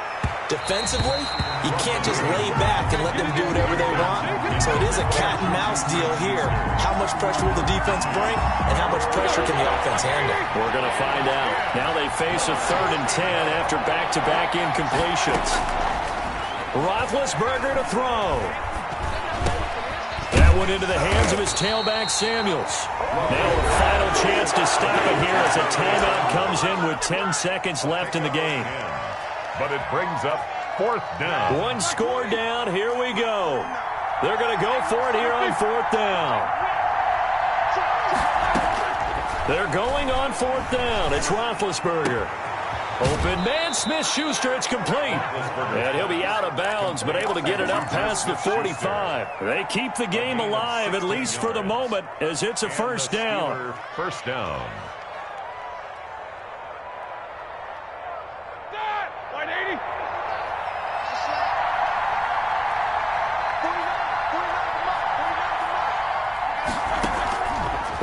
Defensively, you can't just lay back and let them do whatever they want. So it is a cat and mouse deal here. How much pressure will the defense bring, and how much pressure can the offense handle? We're going to find out. Now they face a 3rd and 10 after back-to-back incompletions. Roethlisberger to throw. That went into the hands of his tailback, Samuels. Now a final chance to stop it here as a timeout comes in with 10 seconds left in the game. But it brings up 4th down. 1 score down. Here we go. They're going to go for it here on 4th down. They're going on 4th down. It's Roethlisberger. Open man, Smith-Schuster. It's complete. And he'll be out of bounds, but able to get it up past the 45. They keep the game alive, at least for the moment, as it's a 1st down. 1st down.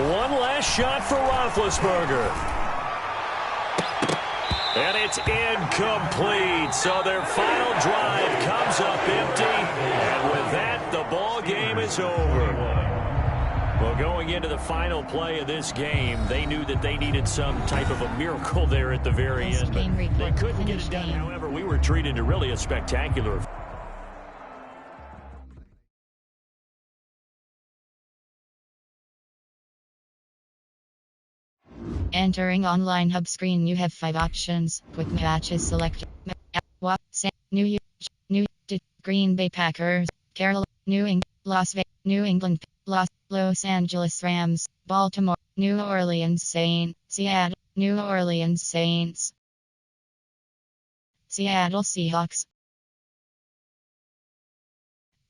One last shot for Roethlisberger. And it's incomplete. So their final drive comes up empty. And with that, the ball game is over. Well, going into the final play of this game, they knew that they needed some type of a miracle there at the very end. But they couldn't get it done. However, we were treated to really a spectacular Entering online hub screen, you have 5 options. Quick matches selected. New Green Bay Packers, Carolina, Las Vegas, New England, Los Angeles Rams, Baltimore, New Orleans Saints, Seattle, New Orleans Saints, Seattle Seahawks,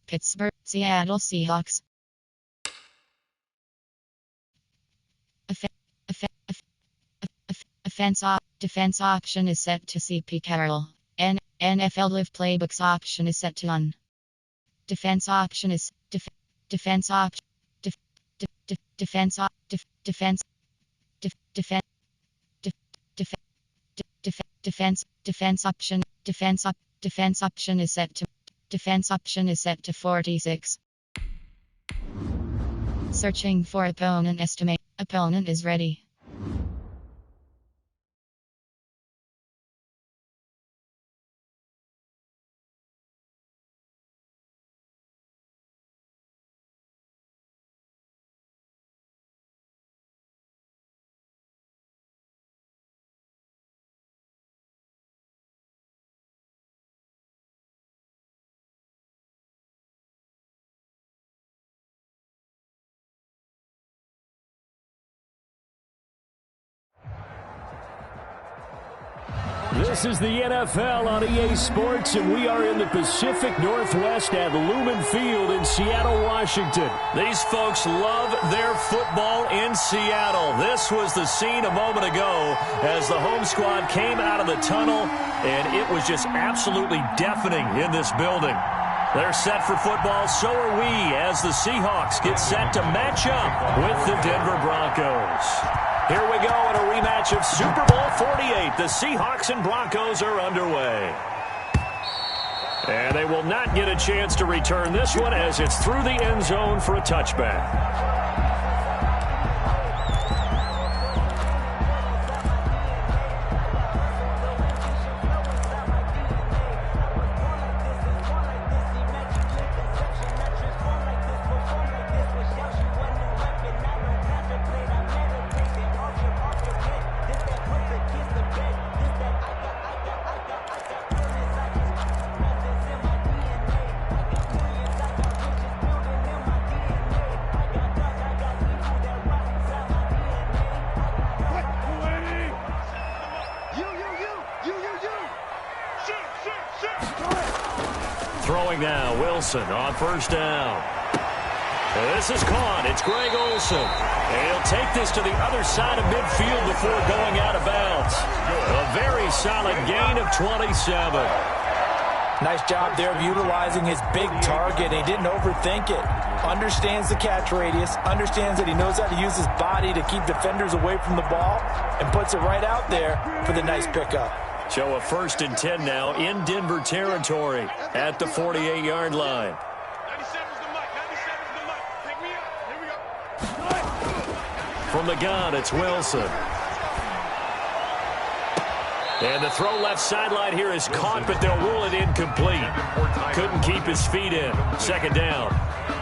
Pittsburgh, Seattle Seahawks. Defense option is set to CP Carroll. NFL Live Playbooks option is set to on. Defense option is defense option defense option is set to 46. Searching for opponent estimate. Opponent is ready. This is the NFL on EA Sports, and we are in the Pacific Northwest at Lumen Field in Seattle, Washington. These folks love their football in Seattle. This was the scene a moment ago as the home squad came out of the tunnel, and it was just absolutely deafening in this building. They're set for football, so are we, as the Seahawks get set to match up with the Denver Broncos. Here we go in a rematch of Super Bowl 48. The Seahawks and Broncos are underway. And they will not get a chance to return this one as it's through the end zone for a touchback. Throwing now, Wilson on first down. This is caught. It's Greg Olsen. And he'll take this to the other side of midfield before going out of bounds. A very solid gain of 27. Nice job there of utilizing his big target. He didn't overthink it. Understands the catch radius. Understands that he knows how to use his body to keep defenders away from the ball. And puts it right out there for the nice pickup. So a 1st and 10 now in Denver territory at the 48-yard line. 97's the mic. 97's the mic. Take me out. Here we go. From the gun, it's Wilson. And the throw left sideline here is caught, but they'll rule it incomplete. Couldn't keep his feet in. 2nd down.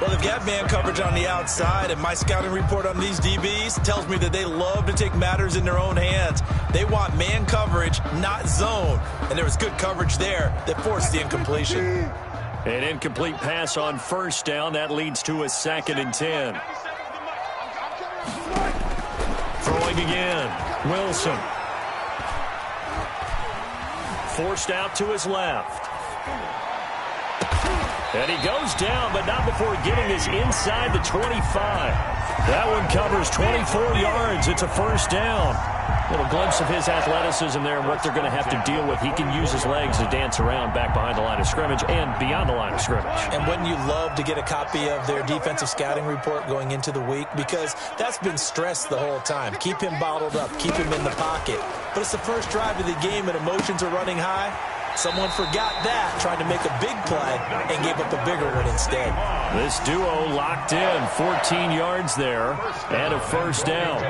Well, they've got man coverage on the outside, and my scouting report on these DBs tells me that they love to take matters in their own hands. They want man coverage, not zone. And there was good coverage there that forced the incompletion. An incomplete pass on 1st down. That leads to a 2nd and 10. Throwing again. Wilson. Forced out to his left. And he goes down, but not before getting this inside the 25. That one covers 24 yards. It's a 1st down. A little glimpse of his athleticism there and what they're going to have to deal with. He can use his legs to dance around back behind the line of scrimmage and beyond the line of scrimmage. And wouldn't you love to get a copy of their defensive scouting report going into the week? Because that's been stressed the whole time. Keep him bottled up. Keep him in the pocket. But it's the first drive of the game and emotions are running high. Someone forgot that, trying to make a big play, and gave up a bigger one instead. This duo locked in, 14 yards there, and a 1st down.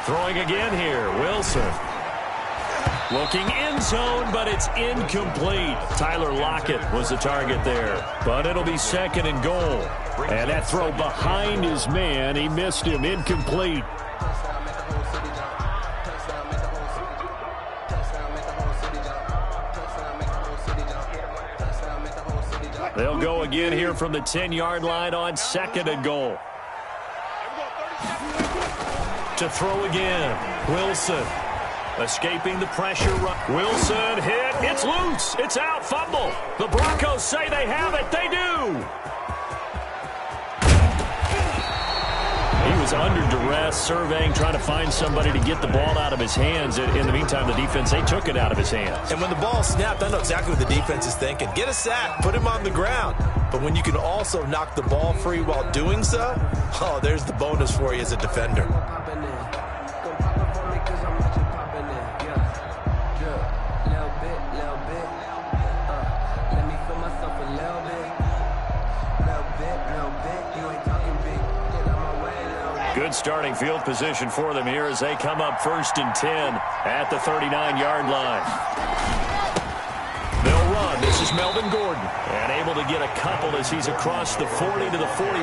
Throwing again here, Wilson. Looking end zone, but it's incomplete. Tyler Lockett was the target there, but it'll be 2nd and goal. And that throw behind his man, he missed him, incomplete. They'll go again here from the 10-yard line on 2nd and goal. To throw again, Wilson. Escaping the pressure. Wilson hit. It's loose. It's out. Fumble. The Broncos say they have it. They do. He was under duress, surveying, trying to find somebody to get the ball out of his hands. In the meantime, the defense, they took it out of his hands. And when the ball snapped, I know exactly what the defense is thinking. Get a sack. Put him on the ground. But when you can also knock the ball free while doing so, oh, there's the bonus for you as a defender. Good starting field position for them here as they come up 1st and 10 at the 39-yard line. They'll run. This is Melvin Gordon. And able to get a couple as he's across the 40 to the 41.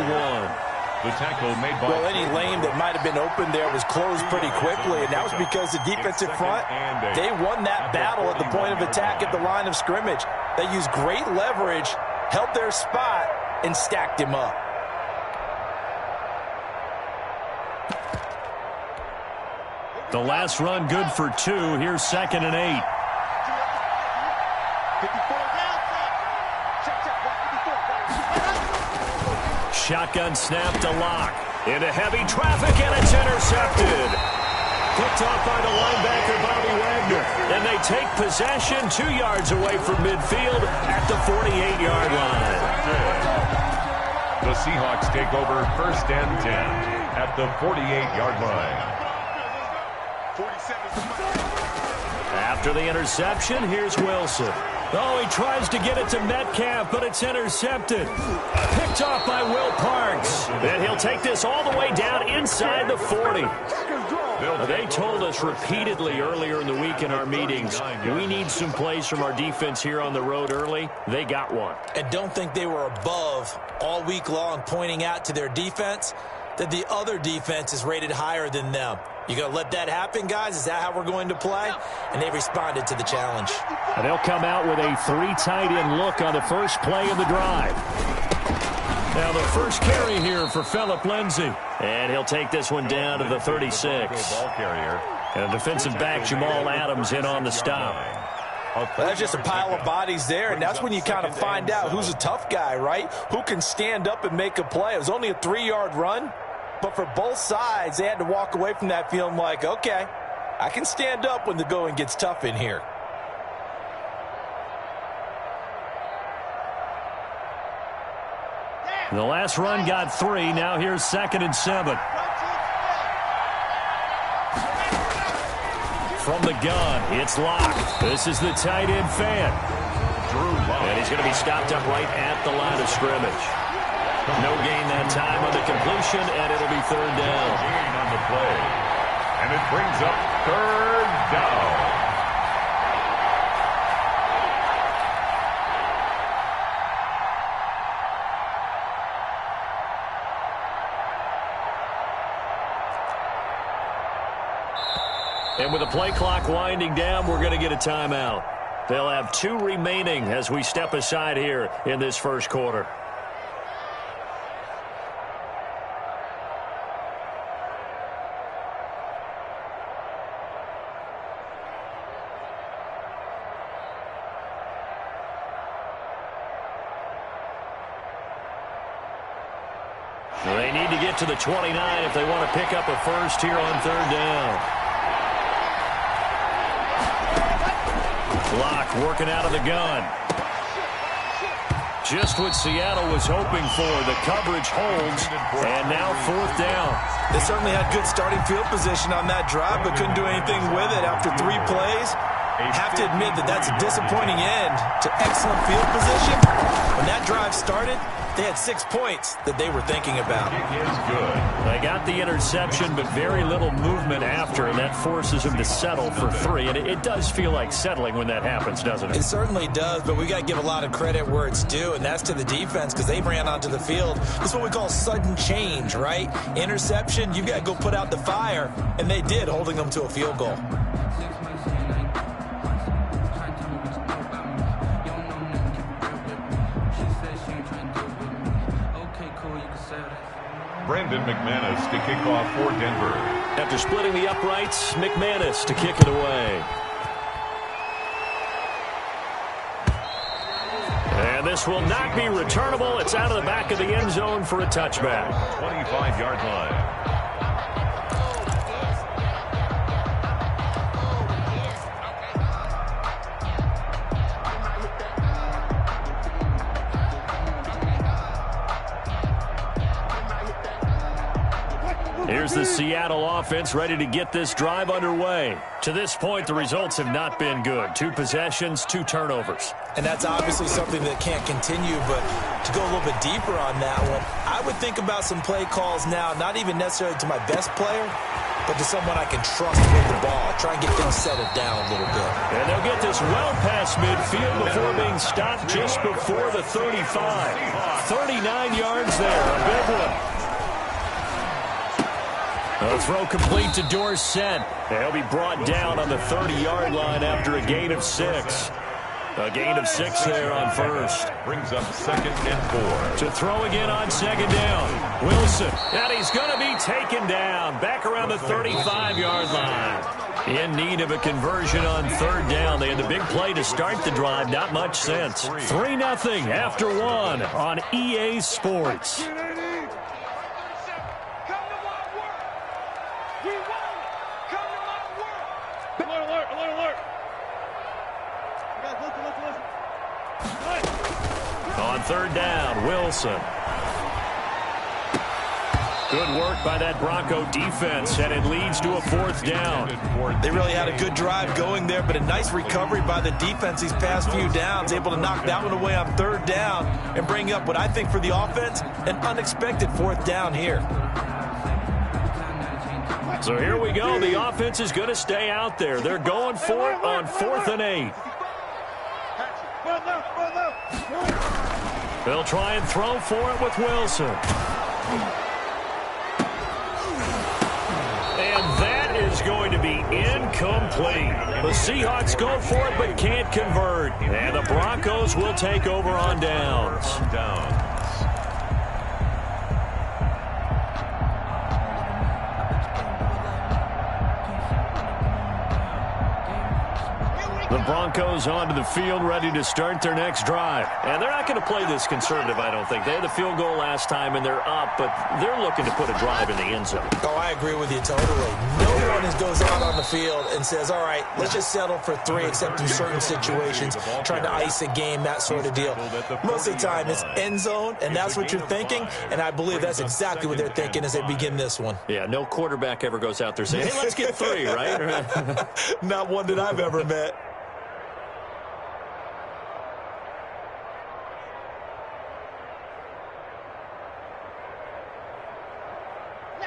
The tackle made by... Well, any lane that might have been open there was closed pretty quickly, and that was because the defensive front, they won that battle at the point of attack at the line of scrimmage. They used great leverage, held their spot, and stacked him up. The last run good for 2. Here's 2nd and 8. Shotgun snap to Locke. Into heavy traffic, and it's intercepted. Picked off by the linebacker, Bobby Wagner. And they take possession 2 yards away from midfield at the 48-yard line. The Seahawks take over 1st and 10 at the 48-yard line. After the interception, here's Wilson. Oh, he tries to get it to Metcalf, but it's intercepted. Picked off by Will Parks. And he'll take this all the way down inside the 40. They told us repeatedly earlier in the week in our meetings, we need some plays from our defense here on the road early. They got one. And don't think they were above all week long pointing out to their defense that the other defense is rated higher than them. You going to let that happen, guys? Is that how we're going to play? And they responded to the challenge. And they'll come out with a 3 tight end look on the first play of the drive. Now the first carry here for Phillip Lindsay. And he'll take this one down to the 36. Ball carrier. And defensive back Jamal Adams in on the stop. Well, that's just a pile of bodies there, and that's when you kind of find out who's a tough guy, right? Who can stand up and make a play. It was only a 3-yard run, but for both sides, they had to walk away from that feeling like, okay, I can stand up when the going gets tough in here. The last run got 3. Now here's 2nd and 7. From the gun, it's Locke. This is the tight end fan. And he's going to be stopped up right at the line of scrimmage. No gain that time on the completion, and it'll be 3rd down. Gain on the play. And it brings up 3rd down. And with the play clock winding down, we're going to get a timeout. They'll have 2 remaining as we step aside here in this first quarter. They need to get to the 29 if they want to pick up a first here on 3rd down. Locke working out of the gun. Just what Seattle was hoping for. The coverage holds, and now 4th down. They certainly had good starting field position on that drive, but couldn't do anything with it after 3 plays. Have to admit that that's a disappointing end to excellent field position. When that drive started, they had 6 points that they were thinking about. It is good. They got the interception, but very little movement after, and that forces them to settle for 3. And it does feel like settling when that happens, doesn't it? It certainly does, but we got to give a lot of credit where it's due, and that's to the defense because they ran onto the field. This is what we call sudden change, right? Interception, you got to go put out the fire, and they did, holding them to a field goal. Brandon McManus to kick off for Denver. After splitting the uprights, McManus to kick it away. And this will not be returnable. It's out of the back of the end zone for a touchback. 25-yard line. Here's the Seattle offense ready to get this drive underway. To this point, the results have not been good. 2 possessions, 2 turnovers. And that's obviously something that can't continue, but to go a little bit deeper on that one, I would think about some play calls now, not even necessarily to my best player, but to someone I can trust with the ball. Try and get things settled down a little bit. And they'll get this well past midfield before being stopped just before the 35. 39 yards there, a big one. A throw complete to Dorsett. He'll be brought down on the 30-yard line after a gain of 6. A gain of 6 there on first. Brings up 2nd and 4. To throw again on 2nd down. Wilson. And he's going to be taken down. Back around the 35-yard line. In need of a conversion on 3rd down. They had the big play to start the drive. Not much sense. 3-0 after 1 on EA Sports. On 3rd down, Wilson. Good work by that Bronco defense, and it leads to a 4th down. They really had a good drive going there, but a nice recovery by the defense these past few downs, able to knock that one away on 3rd down and bring up what I think for the offense, an unexpected 4th down here. So here we go. The offense is going to stay out there. They're going for it on 4th and 8. They'll try and throw for it with Wilson. And that is going to be incomplete. The Seahawks go for it but can't convert. And the Broncos will take over on downs. The Broncos onto the field, ready to start their next drive. And they're not going to play this conservative, I don't think. They had the field goal last time, and they're up, but they're looking to put a drive in the end zone. Oh, I agree with you totally. No one goes out on the field and says, all right, let's just settle for 3, except in certain situations, trying to ice a game, that sort of deal. Most of the time, it's end zone, and that's what you're thinking, and I believe that's exactly what they're thinking as they begin this one. Yeah, no quarterback ever goes out there saying, hey, let's get 3, right? Not one that I've ever met.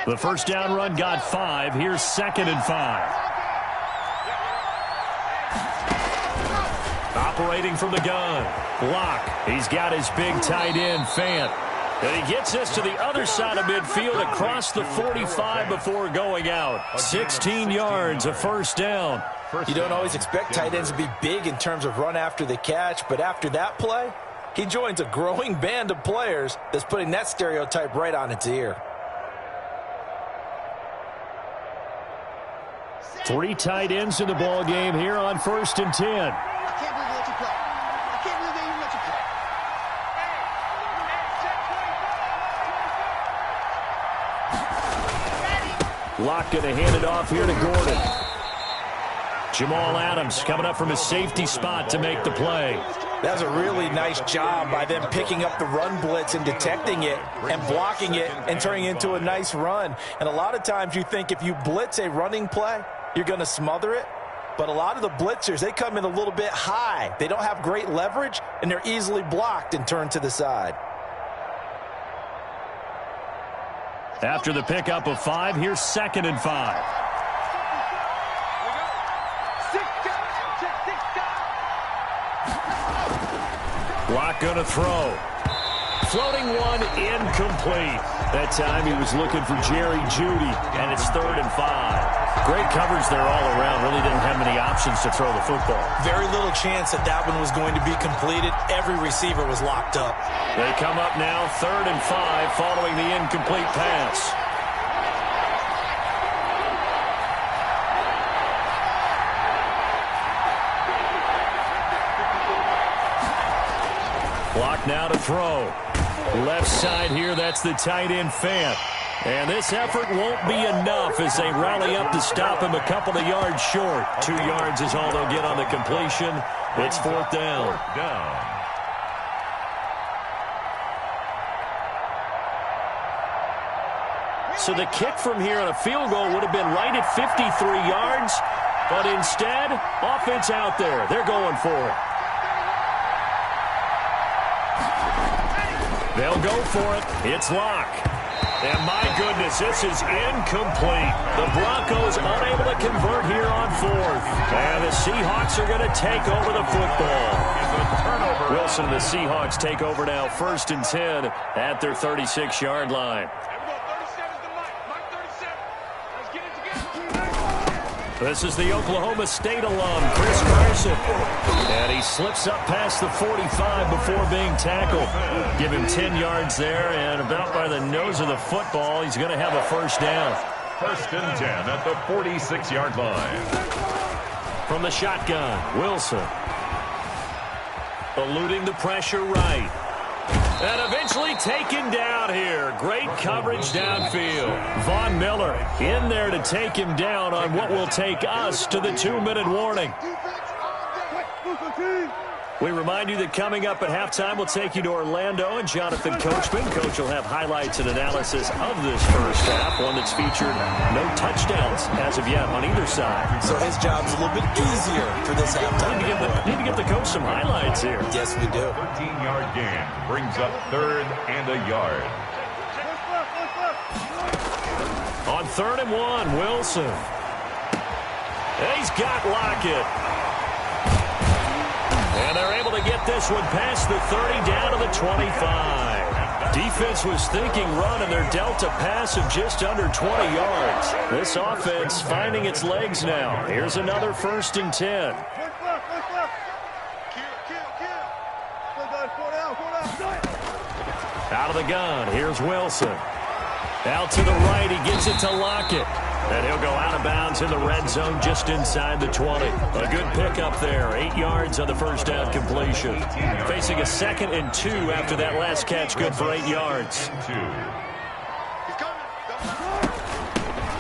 The first down run got 5. Here's 2nd and 5. Operating from the gun. Block. He's got his big tight end, Fant. And he gets this to the other side of midfield across the 45 before going out. 16 yards, a first down. You don't always expect tight ends to be big in terms of run after the catch, but after that play, he joins a growing band of players that's putting that stereotype right on its ear. 3 tight ends in the ball game here on 1st and 10. I can't believe they let you play. I can't believe they even let you play. Locke going to hand it off here to Gordon. Jamal Adams coming up from his safety spot to make the play. That was a really nice job by them picking up the run blitz and detecting it and blocking it and turning it into a nice run. And a lot of times you think if you blitz a running play, you're going to smother it. But a lot of the blitzers, they come in a little bit high. They don't have great leverage, and they're easily blocked and turned to the side. After the pickup of 5, here's 2nd and 5. Locke going to throw. Floating one, incomplete. That time he was looking for Jerry Jeudy, and it's 3rd and 5. Great coverage there all around. Really didn't have many options to throw the football. Very little chance that that one was going to be completed. Every receiver was locked up. They come up now 3rd and 5 following the incomplete pass. Clock now to throw. Left side here, that's the tight end, Fant. And this effort won't be enough as they rally up to stop him a couple of yards short. 2 yards is all they'll get on the completion. It's 4th down. So the kick from here on a field goal would have been right at 53 yards. But instead, offense out there. They're going for it. They'll go for it. It's Locke. And my goodness, this is incomplete. The Broncos unable to convert here on fourth. And the Seahawks are going to take over the football. Wilson and the Seahawks take over now, 1st and 10 at their 36-yard line. This is the Oklahoma State alum, Chris Carson. And he slips up past the 45 before being tackled. Give him 10 yards there, and about by the nose of the football, he's going to have a first down. 1st and 10 at the 46-yard line. From the shotgun, Wilson. Eluding the pressure right. And eventually taken down here. Great coverage downfield. Von Miller in there to take him down on what will take us to the 2-minute warning. We remind you that coming up at halftime, we'll take you to Orlando and Jonathan Coachman. Coach will have highlights and analysis of this first half, one that's featured no touchdowns as of yet on either side. So his job's a little bit easier for this halftime. Need to give the coach some highlights here. Yes, we do. 13-yard gain brings up 3rd and a yard. On 3rd and 1, Wilson. And he's got Lockett. And they're able to get this one past the 30 down to the 25. Defense was thinking run, and they're dealt a pass of just under 20 yards. This offense finding its legs now. Here's another 1st and 10. Out of the gun, here's Wilson. Out to the right, he gives it to Lockett. And he'll go out of bounds in the red zone just inside the 20. A good pickup there. 8 yards on the first down completion. Facing a 2nd and 2 after that last catch, good for 8 yards.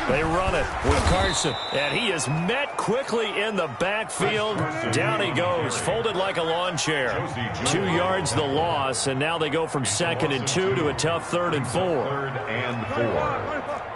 They run it with Carson. And he is met quickly in the backfield. Down he goes, folded like a lawn chair. 2 yards the loss, and now they go from 2nd and 2 to a tough 3rd and 4. 3rd and 4.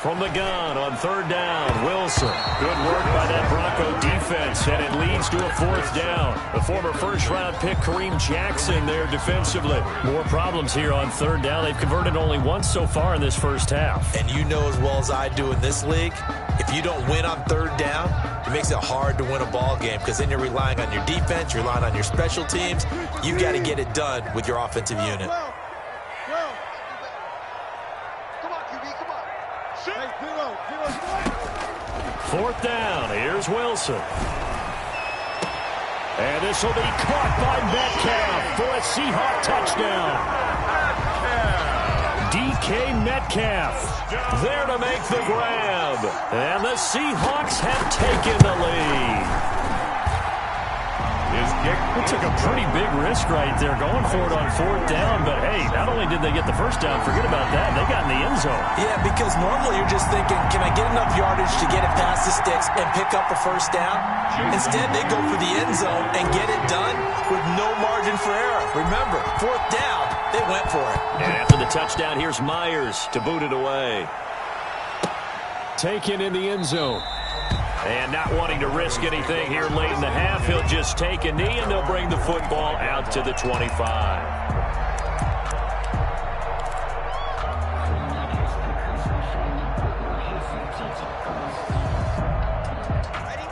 From the gun on 3rd down, Wilson. Good work by that Bronco defense, and it leads to a 4th down. The former first-round pick, Kareem Jackson, there defensively. More problems here on 3rd down. They've converted only once so far in this first half. And you know as well as I do in this league, if you don't win on 3rd down, it makes it hard to win a ball game because then you're relying on your defense, you're relying on your special teams. You've got to get it done with your offensive unit. 4th down. Here's Wilson. And this will be caught by Metcalf for a Seahawk touchdown. DK Metcalf there to make the grab. And the Seahawks have taken the lead. It took a pretty big risk right there going for it on 4th down. But, hey, not only did they get the first down, forget about that, they got in the end zone. Yeah, because normally you're just thinking, can I get enough yardage to get it past the sticks and pick up a first down? Instead, they go for the end zone and get it done with no margin for error. Remember, 4th down, they went for it. And after the touchdown, here's Myers to boot it away. Taken in the end zone. And not wanting to risk anything here late in the half, he'll just take a knee, and they'll bring the football out to the 25.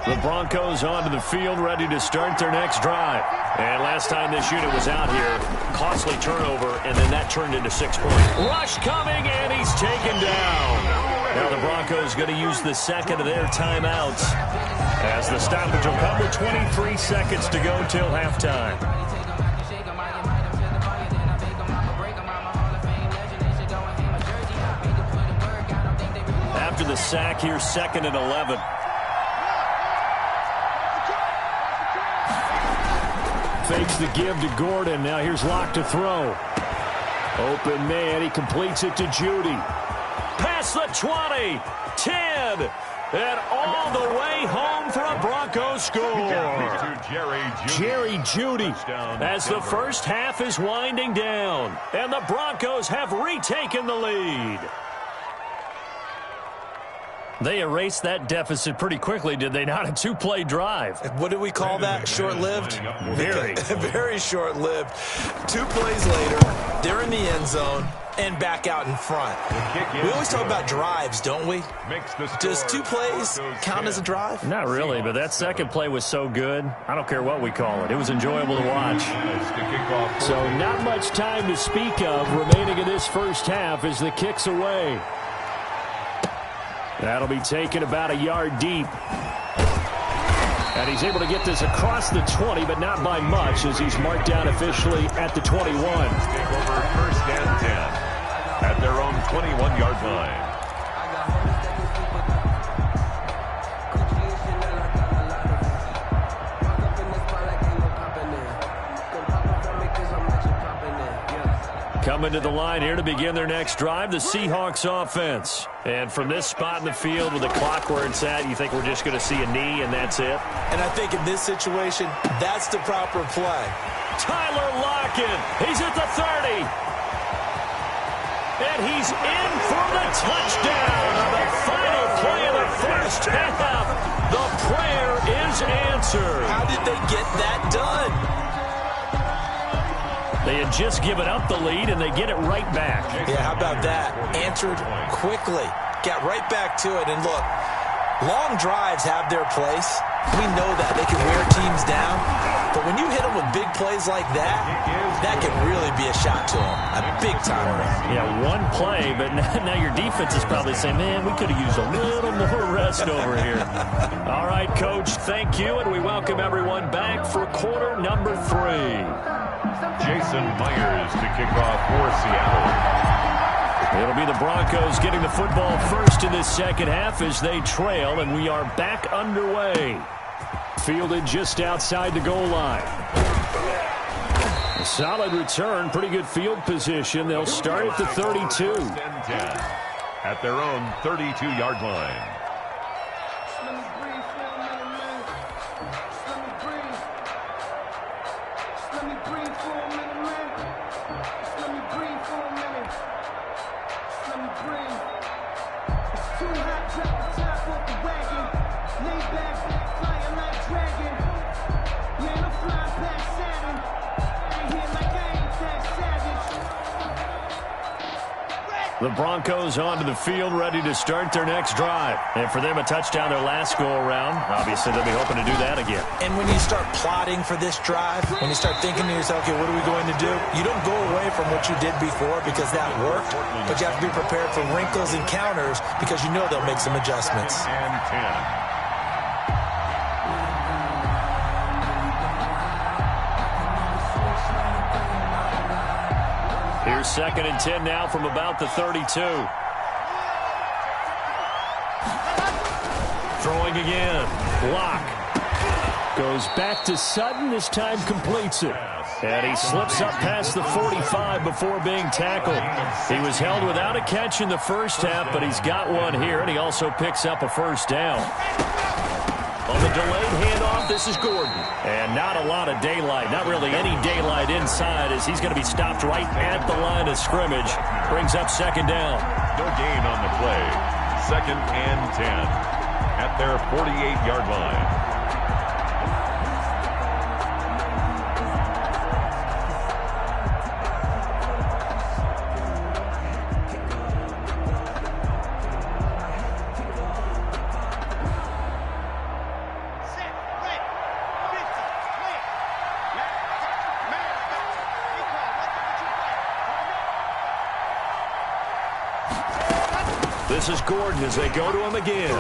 The Broncos onto the field, ready to start their next drive. And last time this unit was out here, costly turnover, and then that turned into 6-point. Rush coming, and he's taken down. Now the Broncos going to use the second of their timeouts as the stoppage will come with 23 seconds to go till halftime. After the sack, here's 2nd and 11. Fakes the give to Gordon. Now here's Locke to throw. Open man. He completes it to Judy. Past the 20, 10, and all the way home for a Broncos score. Jerry Judy as the first half is winding down, and the Broncos have retaken the lead. They erased that deficit pretty quickly, did they not? A two-play drive. What do we call that? Short-lived? Very. Very short-lived. 2 plays later, they're in the end zone and back out in front. We always talk about drives, don't we? Does 2 plays count as a drive? Not really, but that second play was so good. I don't care what we call it. It was enjoyable to watch. So not much time to speak of remaining in this first half as the kick's away. That'll be taken about a yard deep. And he's able to get this across the 20, but not by much as he's marked down officially at the 21. Take over first and 10 at their own 21-yard line. Coming to the line here to begin their next drive, the Seahawks offense. And from this spot in the field with the clock where it's at, you think we're just going to see a knee and that's it? And I think in this situation, that's the proper play. Tyler Lockett, he's at the 30. And he's in for the touchdown on the final play of the first half. The prayer is answered. How did they get that done? They had just given up the lead, and they get it right back. Yeah, how about that? Answered quickly. Got right back to it. And look, long drives have their place. We know that. They can wear teams down. But when you hit them with big plays like that, that can really be a shot to them. A big-time one. Yeah, one play, but now your defense is probably saying, man, we could have used a little more rest over here. All right, Coach, thank you, and we welcome everyone back for quarter number 3. Jason Myers to kick off for Seattle. It'll be the Broncos getting the football first in this second half as they trail, and we are back underway. Fielded just outside the goal line. A solid return, pretty good field position. They'll start at the 32. At their own 32-yard line. The Broncos onto the field, ready to start their next drive. And for them, a touchdown their last go-around. Obviously, they'll be hoping to do that again. And when you start plotting for this drive, when you start thinking to yourself, okay, what are we going to do? You don't go away from what you did before because that worked, but you have to be prepared for wrinkles and counters because you know they'll make some adjustments. And 10. Here's second and 10 now from about the 32. Throwing again. Lock. Goes back to Sutton. This time completes it. And he slips up past the 45 before being tackled. He was held without a catch in the first half, but he's got one here, and he also picks up a first down. On the delayed handoff, this is Gordon. And not a lot of daylight, not really any daylight inside as he's going to be stopped right at the line of scrimmage. Brings up second down. No gain on the play. Second and 10 at their 48-yard line. This is Gordon as they go to him again.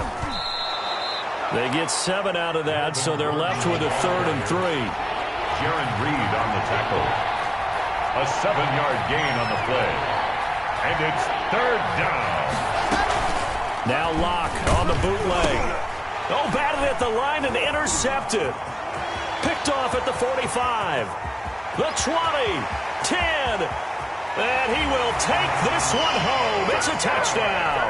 They get 7 out of that, so they're left with a 3rd and 3. Jaron Reed on the tackle. A 7-yard gain on the play. And it's 3rd down. Now Locke on the bootleg. Oh, batted at the line and intercepted. Picked off at the 45. The 20. 10. And he will take this one home. It's a touchdown.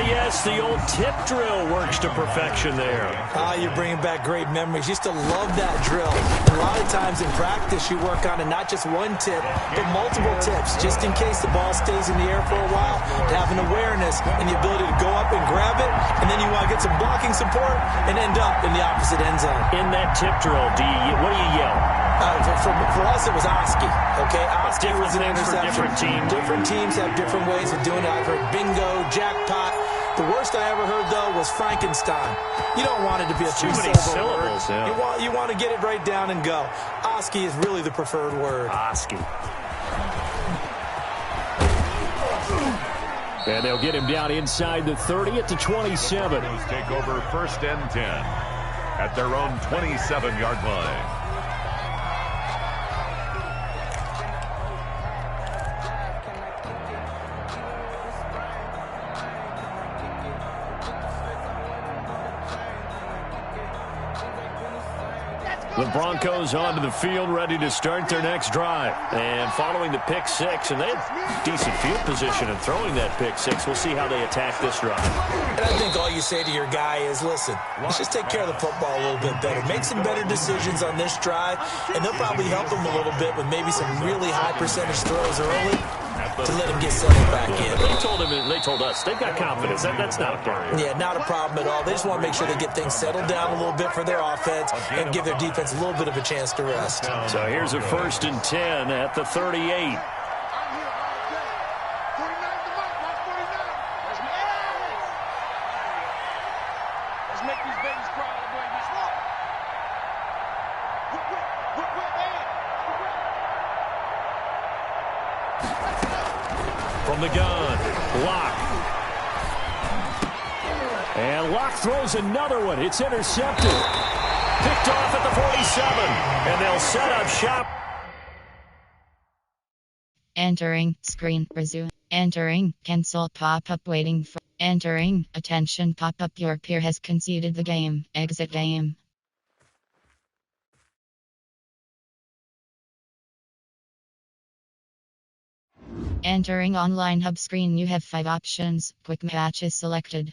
Yes, the old tip drill works to perfection there. You're bringing back great memories. Used to love that drill. And a lot of times times in practice you work on it, not just one tip, but multiple tips, just in case the ball stays in the air for a while, to have an awareness and the ability to go up and grab it, and then you want to get some blocking support and end up in the opposite end zone. In that tip drill, what do you yell? For us, it was Oski. Okay, Oski was an interception. Different teams. Different teams have different ways of doing it. I've heard bingo, jackpot. The worst I ever heard, though, was Frankenstein. You don't want it to be a three-syllable word. Yeah. You want to get it right down and go. Oski is really the preferred word. Oski. And they'll get him down inside the 30 at the 27. Take over 1st and 10 at their own 27-yard line. The Broncos onto the field, ready to start their next drive. And following the pick six, and they had decent field position in throwing that pick six. We'll see how they attack this drive. And I think all you say to your guy is, listen, let's just take care of the football a little bit better. Make some better decisions on this drive, and they'll probably help him a little bit with maybe some really high percentage throws early to let him get settled back in. They told us they've got confidence. That's not a problem. Yeah, not a problem at all. They just want to make sure they get things settled down a little bit for their offense and give their defense a little bit of a chance to rest. So here's a 1st and 10 at the 38. From the gun, Locke. And Locke throws another one. It's intercepted. Picked off at the 47. And they'll set up shop. Entering, screen, resume. Entering, cancel pop-up waiting for. Entering, attention pop-up, your peer has conceded the game. Exit game. Entering online hub screen, you have 5 options. Quick match is selected.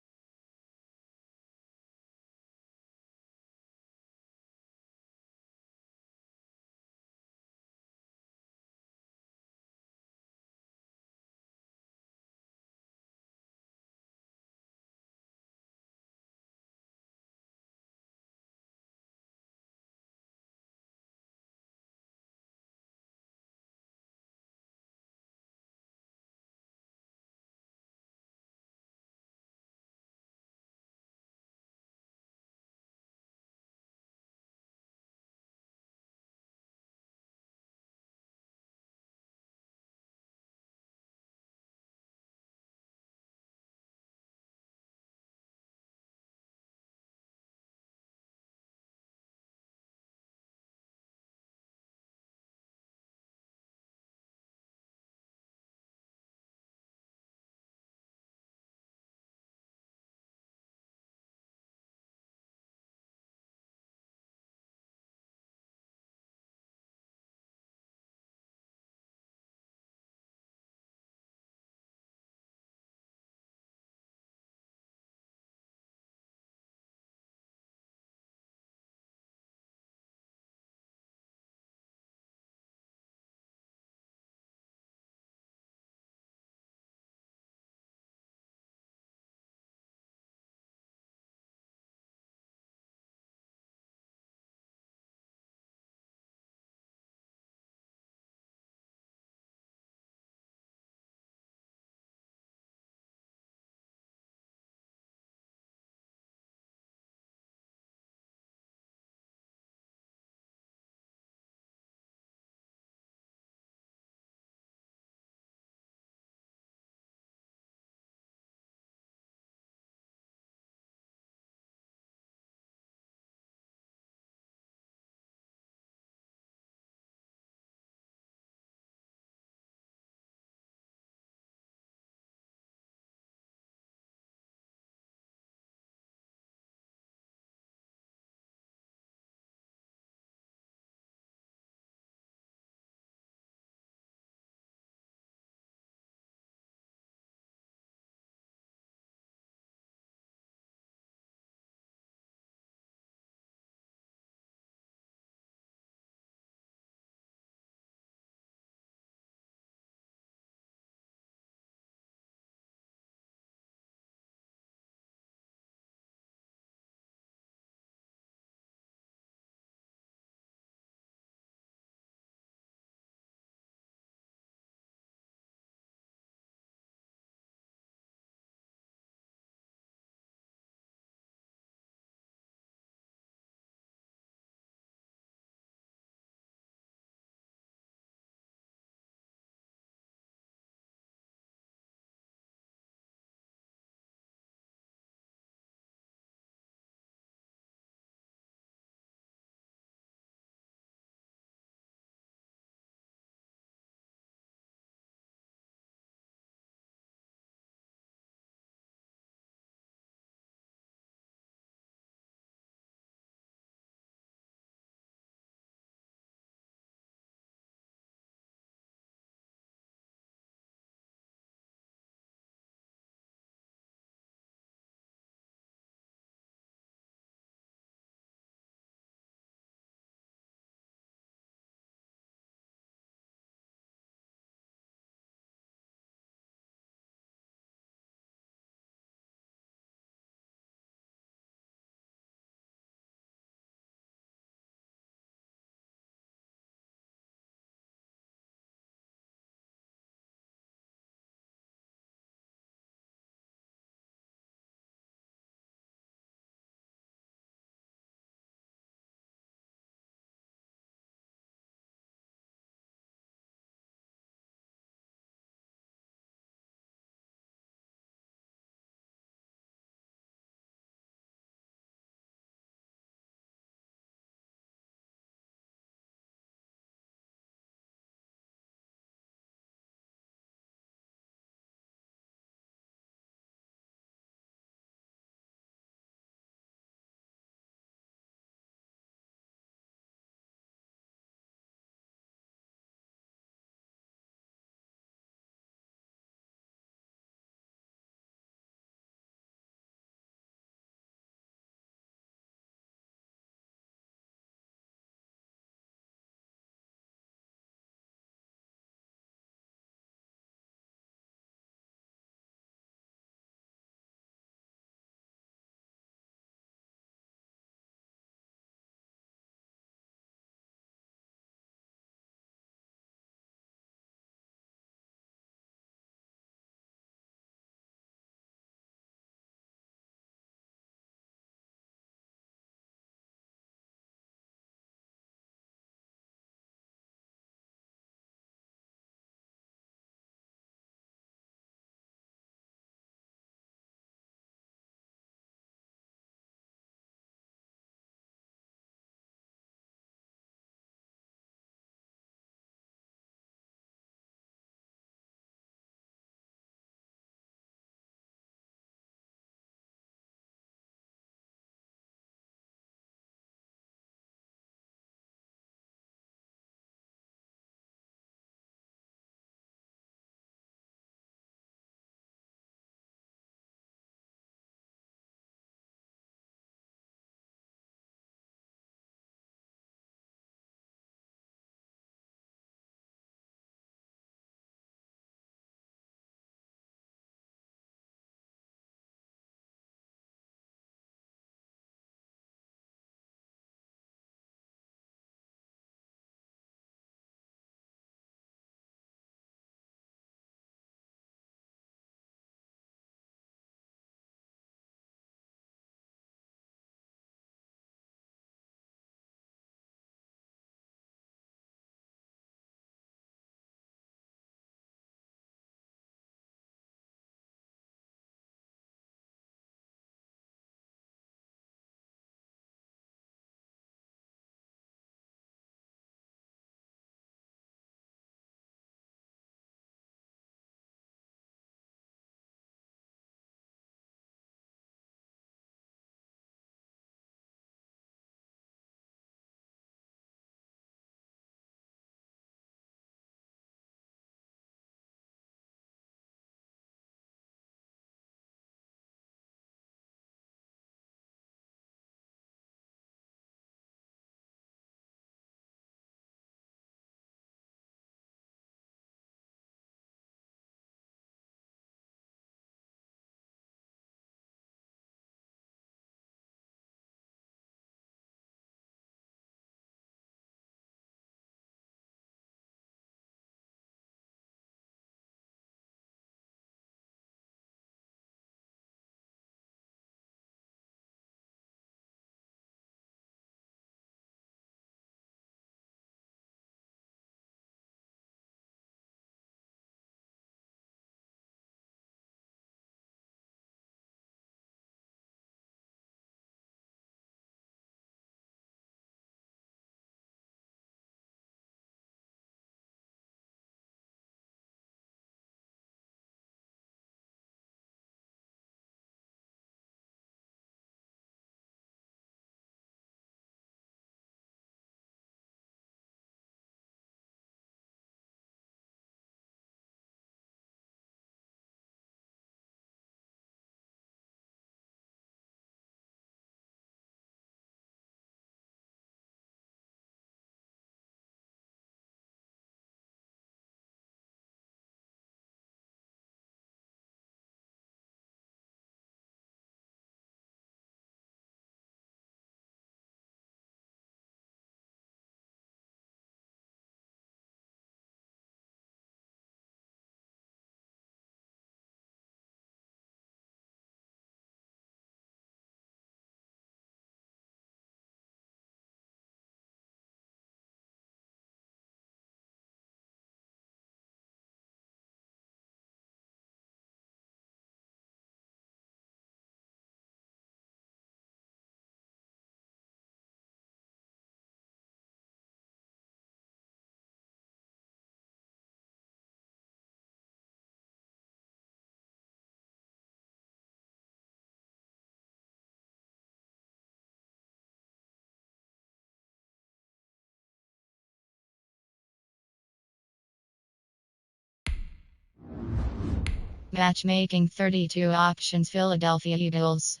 Matchmaking 32 options Philadelphia Eagles.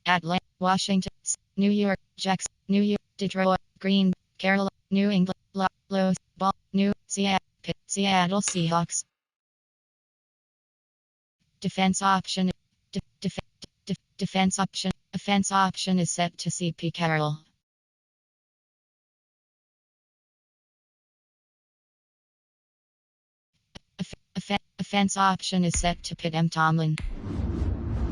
Atlanta, Washington, New York, Jackson, New York, Detroit, Green, Carolina, New England, Los, Ball, New, Seattle Seahawks. Defense option. Defense option. Offense option is set to CP Carroll. Offense option is set to Pitt M. Tomlin.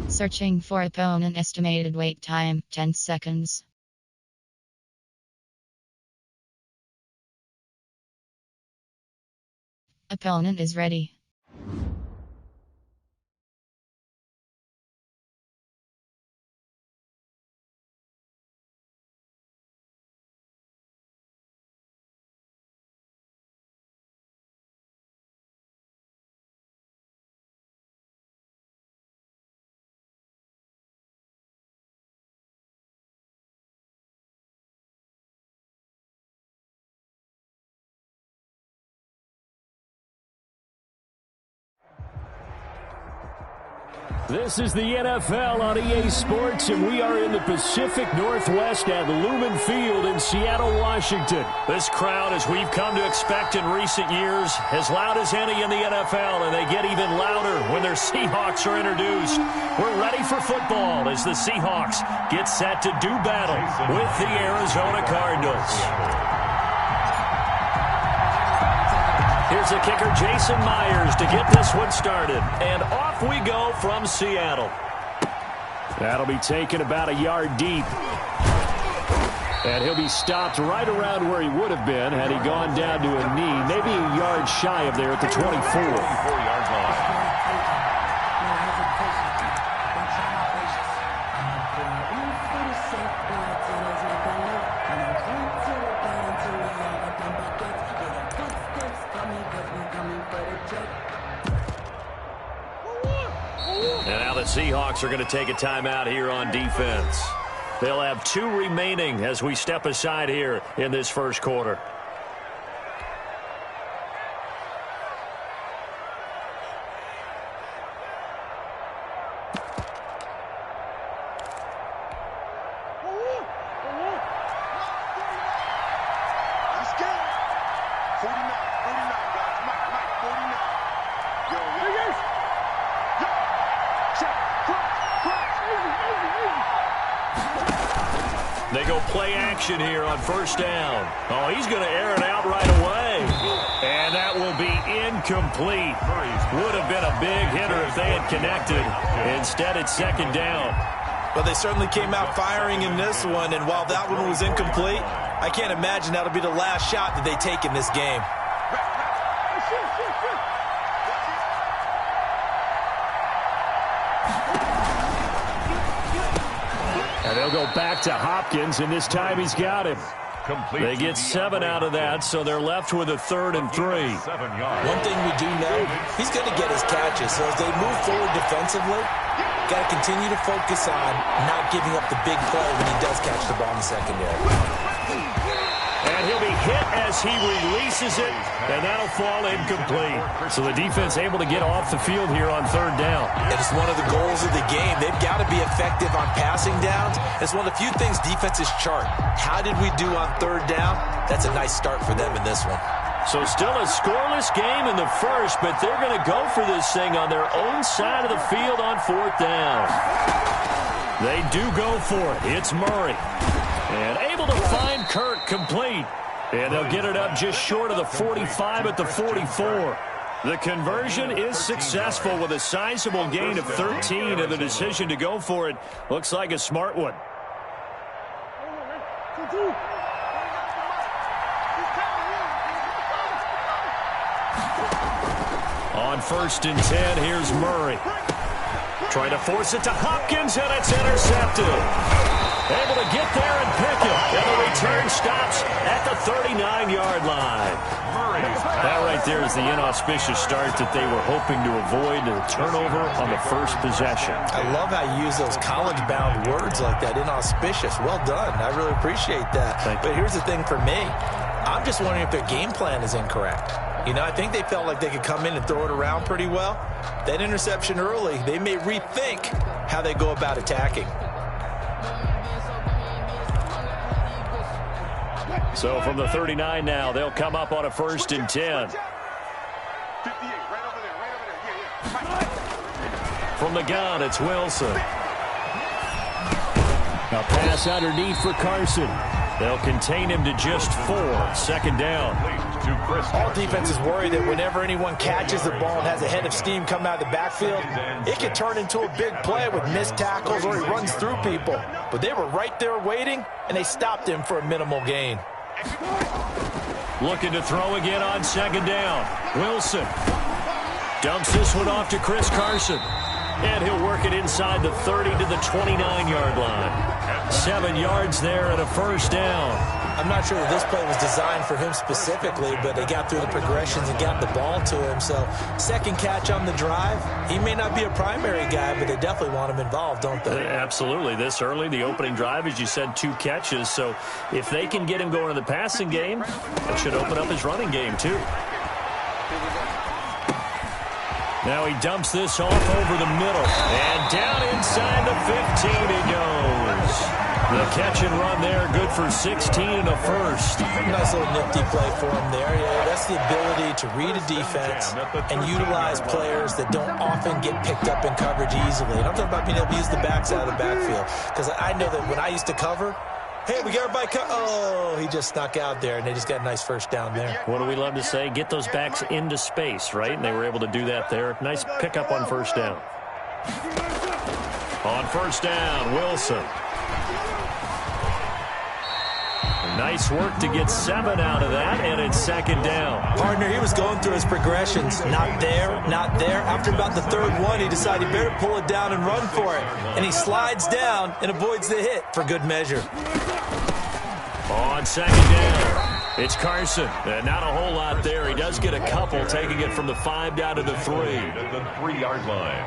Searching for opponent estimated wait time 10 seconds. Opponent is ready. This is the NFL on EA Sports, and we are in the Pacific Northwest at Lumen Field in Seattle, Washington. This crowd, as we've come to expect in recent years, as loud as any in the NFL, and they get even louder when their Seahawks are introduced. We're ready for football as the Seahawks get set to do battle with the Arizona Cardinals. Here's the kicker, Jason Myers, to get this one started. And off we go from Seattle. That'll be taken about a yard deep. And he'll be stopped right around where he would have been had he gone down to a knee, maybe a yard shy of there at the 24-yard line. Seahawks are going to take a timeout here on defense. They'll have 2 remaining as we step aside here in this first quarter. They go play action here on first down. Oh, he's going to air it out right away. And that will be incomplete. Would have been a big hitter if they had connected. Instead, it's second down. Well, they certainly came out firing in this one, and while that one was incomplete, I can't imagine that'll be the last shot that they take in this game. And they'll go back to Hopkins, and this time he's got him. They get 7 out of that, so they're left with a 3rd and 3. One thing we do know, he's going to get his catches. So as they move forward defensively, got to continue to focus on not giving up the big play when he does catch the ball in the secondary. And he'll be hit as he releases it, and that'll fall incomplete. So the defense able to get off the field here on 3rd down. And it's one of the goals of the game. They've got to be effective on passing downs. It's one of the few things defenses chart. How did we do on 3rd down? That's a nice start for them in this one. So still a scoreless game in the first, but they're going to go for this thing on their own side of the field on 4th down. They do go for it. It's Murray. And able to find Kirk complete. And they'll get it up just short of the 45 at the 44. The conversion is successful with a sizable gain of 13, and the decision to go for it looks like a smart one. On 1st and 10, here's Murray. Trying to force it to Hopkins, and it's intercepted. Able to get there and pick it. And the return stops at the 39-yard line. That right there is the inauspicious start that they were hoping to avoid, the turnover on the first possession. I love how you use those college-bound words like that, inauspicious. Well done. I really appreciate that. But here's the thing for me. I'm just wondering if their game plan is incorrect. You know, I think they felt like they could come in and throw it around pretty well. That interception early, they may rethink how they go about attacking. So from the 39 now, they'll come up on a 1st and 10. 58, right over there, yeah. From the gun, it's Wilson. A pass underneath for Carson. They'll contain him to just 4. 2nd down. All defenses worry that whenever anyone catches the ball and has a head of steam come out of the backfield, it can turn into a big play with missed tackles or he runs through people. But they were right there waiting, and they stopped him for a minimal gain. Looking to throw again on 2nd down. Wilson dumps this one off to Chris Carson. And he'll work it inside the 30 to the 29-yard line. 7 yards there and a 1st down. I'm not sure that this play was designed for him specifically, but they got through the progressions and got the ball to him. So 2nd catch on the drive. He may not be a primary guy, but they definitely want him involved, don't they? Absolutely. This early, the opening drive, as you said, 2 catches. So if they can get him going in the passing game, that should open up his running game too. Now he dumps this off over the middle. And down inside the 15 he goes. The catch and run there, good for 16 and a 1st. Nice little nifty play for him there. Yeah, that's the ability to read a defense and utilize players that don't often get picked up in coverage easily. And I'm talking about being able to use the backside of the backfield. Because I know that when I used to cover, hey, we got everybody oh, he just snuck out there, and they just got a nice 1st down there. What do we love to say? Get those backs into space, right? And they were able to do that there. Nice pickup on 1st down. On 1st down, Wilson. Nice work to get 7 out of that, and it's 2nd down. Partner, he was going through his progressions. Not there, not there. After about the 3rd one, he decided he better pull it down and run for it. And he slides down and avoids the hit for good measure. On 2nd down, it's Carson. And not a whole lot there. He does get a couple, taking it from the 5 down to the 3. At the 3-yard line.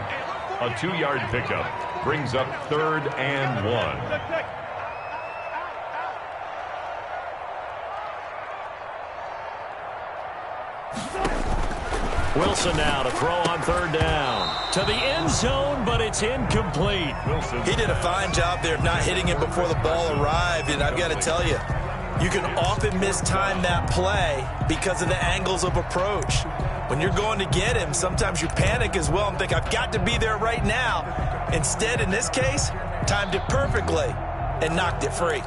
A 2-yard pickup brings up 3rd and 1. Wilson now to throw on 3rd down. To the end zone, but it's incomplete. He did a fine job there of not hitting it before the ball arrived, and I've got to tell you, you can often mistime that play because of the angles of approach. When you're going to get him, sometimes you panic as well and think, I've got to be there right now. Instead, in this case, timed it perfectly and knocked it free.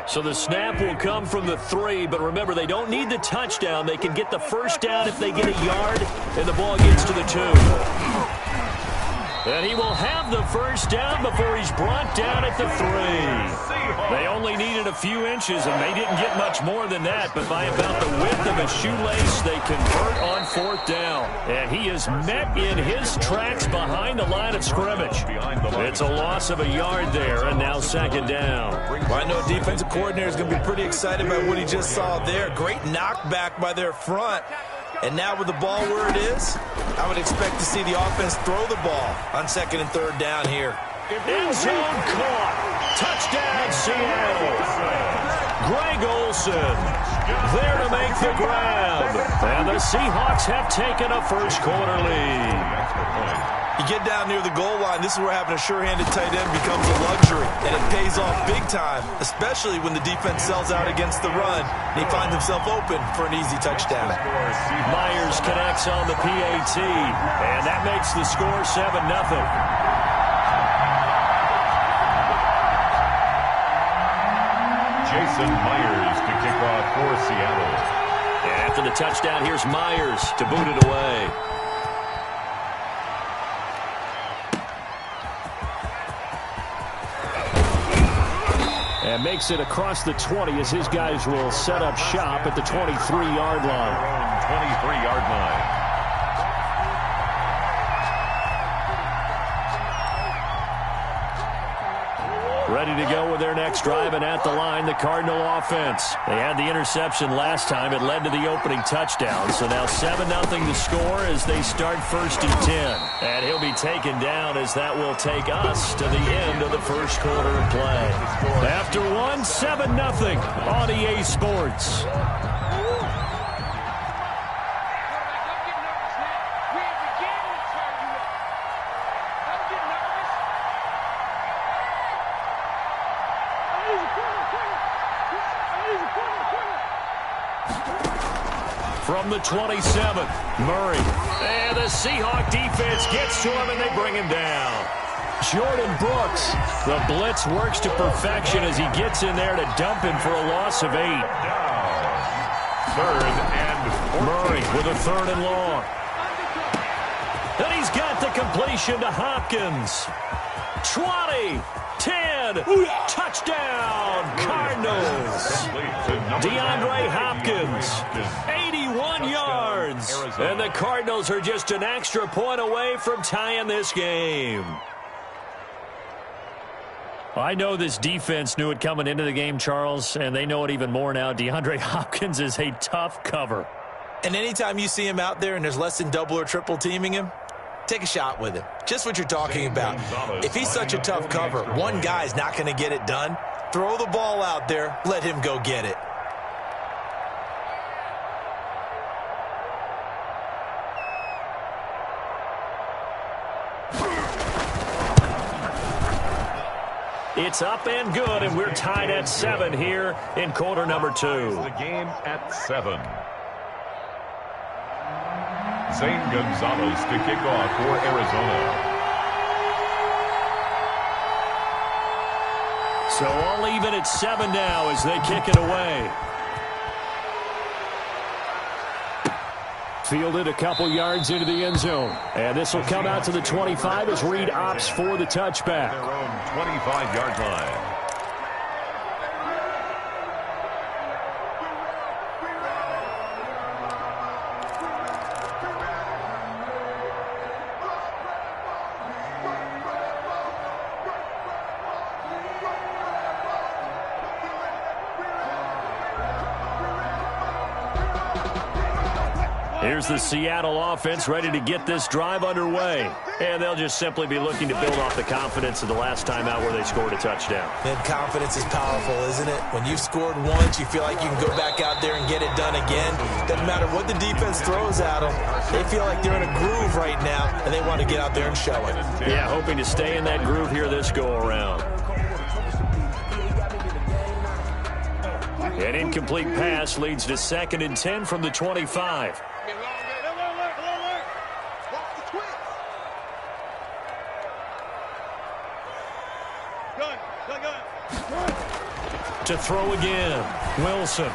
So the snap will come from the 3, but remember, they don't need the touchdown. They can get the 1st down if they get a yard, and the ball gets to the 2. And he will have the 1st down before he's brought down at the 3. They only needed a few inches, and they didn't get much more than that, but by about the width of a shoelace, they convert on 4th down. And he is met in his tracks behind the line of scrimmage. It's a loss of a yard there, and now 2nd down. Well, I know a defensive coordinator is going to be pretty excited about what he just saw there. Great knockback by their front. And now with the ball where it is, I would expect to see the offense throw the ball on 2nd and 3rd down here. End zone caught. Touchdown, Seattle. Greg Olsen there to make the grab. And the Seahawks have taken a 1st quarter lead. You get down near the goal line, this is where having a sure-handed tight end becomes a luxury. And it pays off big time, especially when the defense sells out against the run. And he finds himself open for an easy touchdown. Myers connects on the PAT. And that makes the score 7-0. Jason Myers to kick off for Seattle. And after the touchdown, here's Myers to boot it away. And makes it across the 20 as his guys will set up shop at the 23-yard line. 23-yard line. Ready to go with their next drive, and at the line, the Cardinal offense. They had the interception last time. It led to the opening touchdown. So now 7-0 to score as they start 1st and 10. And he'll be taken down as that will take us to the end of the first quarter of play. After one, 7-0 on EA Sports. From the 27, Murray. And the Seahawk defense gets to him, and they bring him down. Jordan Brooks. The blitz works to perfection as he gets in there to dump him for a loss of 8. Third and 14. Murray with a 3rd and long. And he's got the completion to Hopkins. 20, 10, touchdown, Cardinals. DeAndre Hopkins, 81 yards. And the Cardinals are just an extra point away from tying this game. I know this defense knew it coming into the game, Charles, and they know it even more now. DeAndre Hopkins is a tough cover. And anytime you see him out there and there's less than double or triple teaming him, take a shot with him. Just what you're talking about. If he's such a tough cover, one guy's not going to get it done. Throw the ball out there. Let him go get it. It's up and good, and we're tied at 7 here in quarter number 2. The game at 7. Zane Gonzalez to kick off for Arizona. So all even at 7 now as they kick it away. Fielded a couple yards into the end zone. And this will come out to the 25 as Reed opts for the touchback. Their own 25-yard line. Here's the Seattle offense ready to get this drive underway. And they'll just simply be looking to build off the confidence of the last time out where they scored a touchdown. And confidence is powerful, isn't it? When you've scored once, you feel like you can go back out there and get it done again. Doesn't matter what the defense throws at them. They feel like they're in a groove right now, and they want to get out there and show it. Yeah, hoping to stay in that groove here this go-around. An incomplete pass leads to 2nd and 10 from the 25. To throw again, Wilson.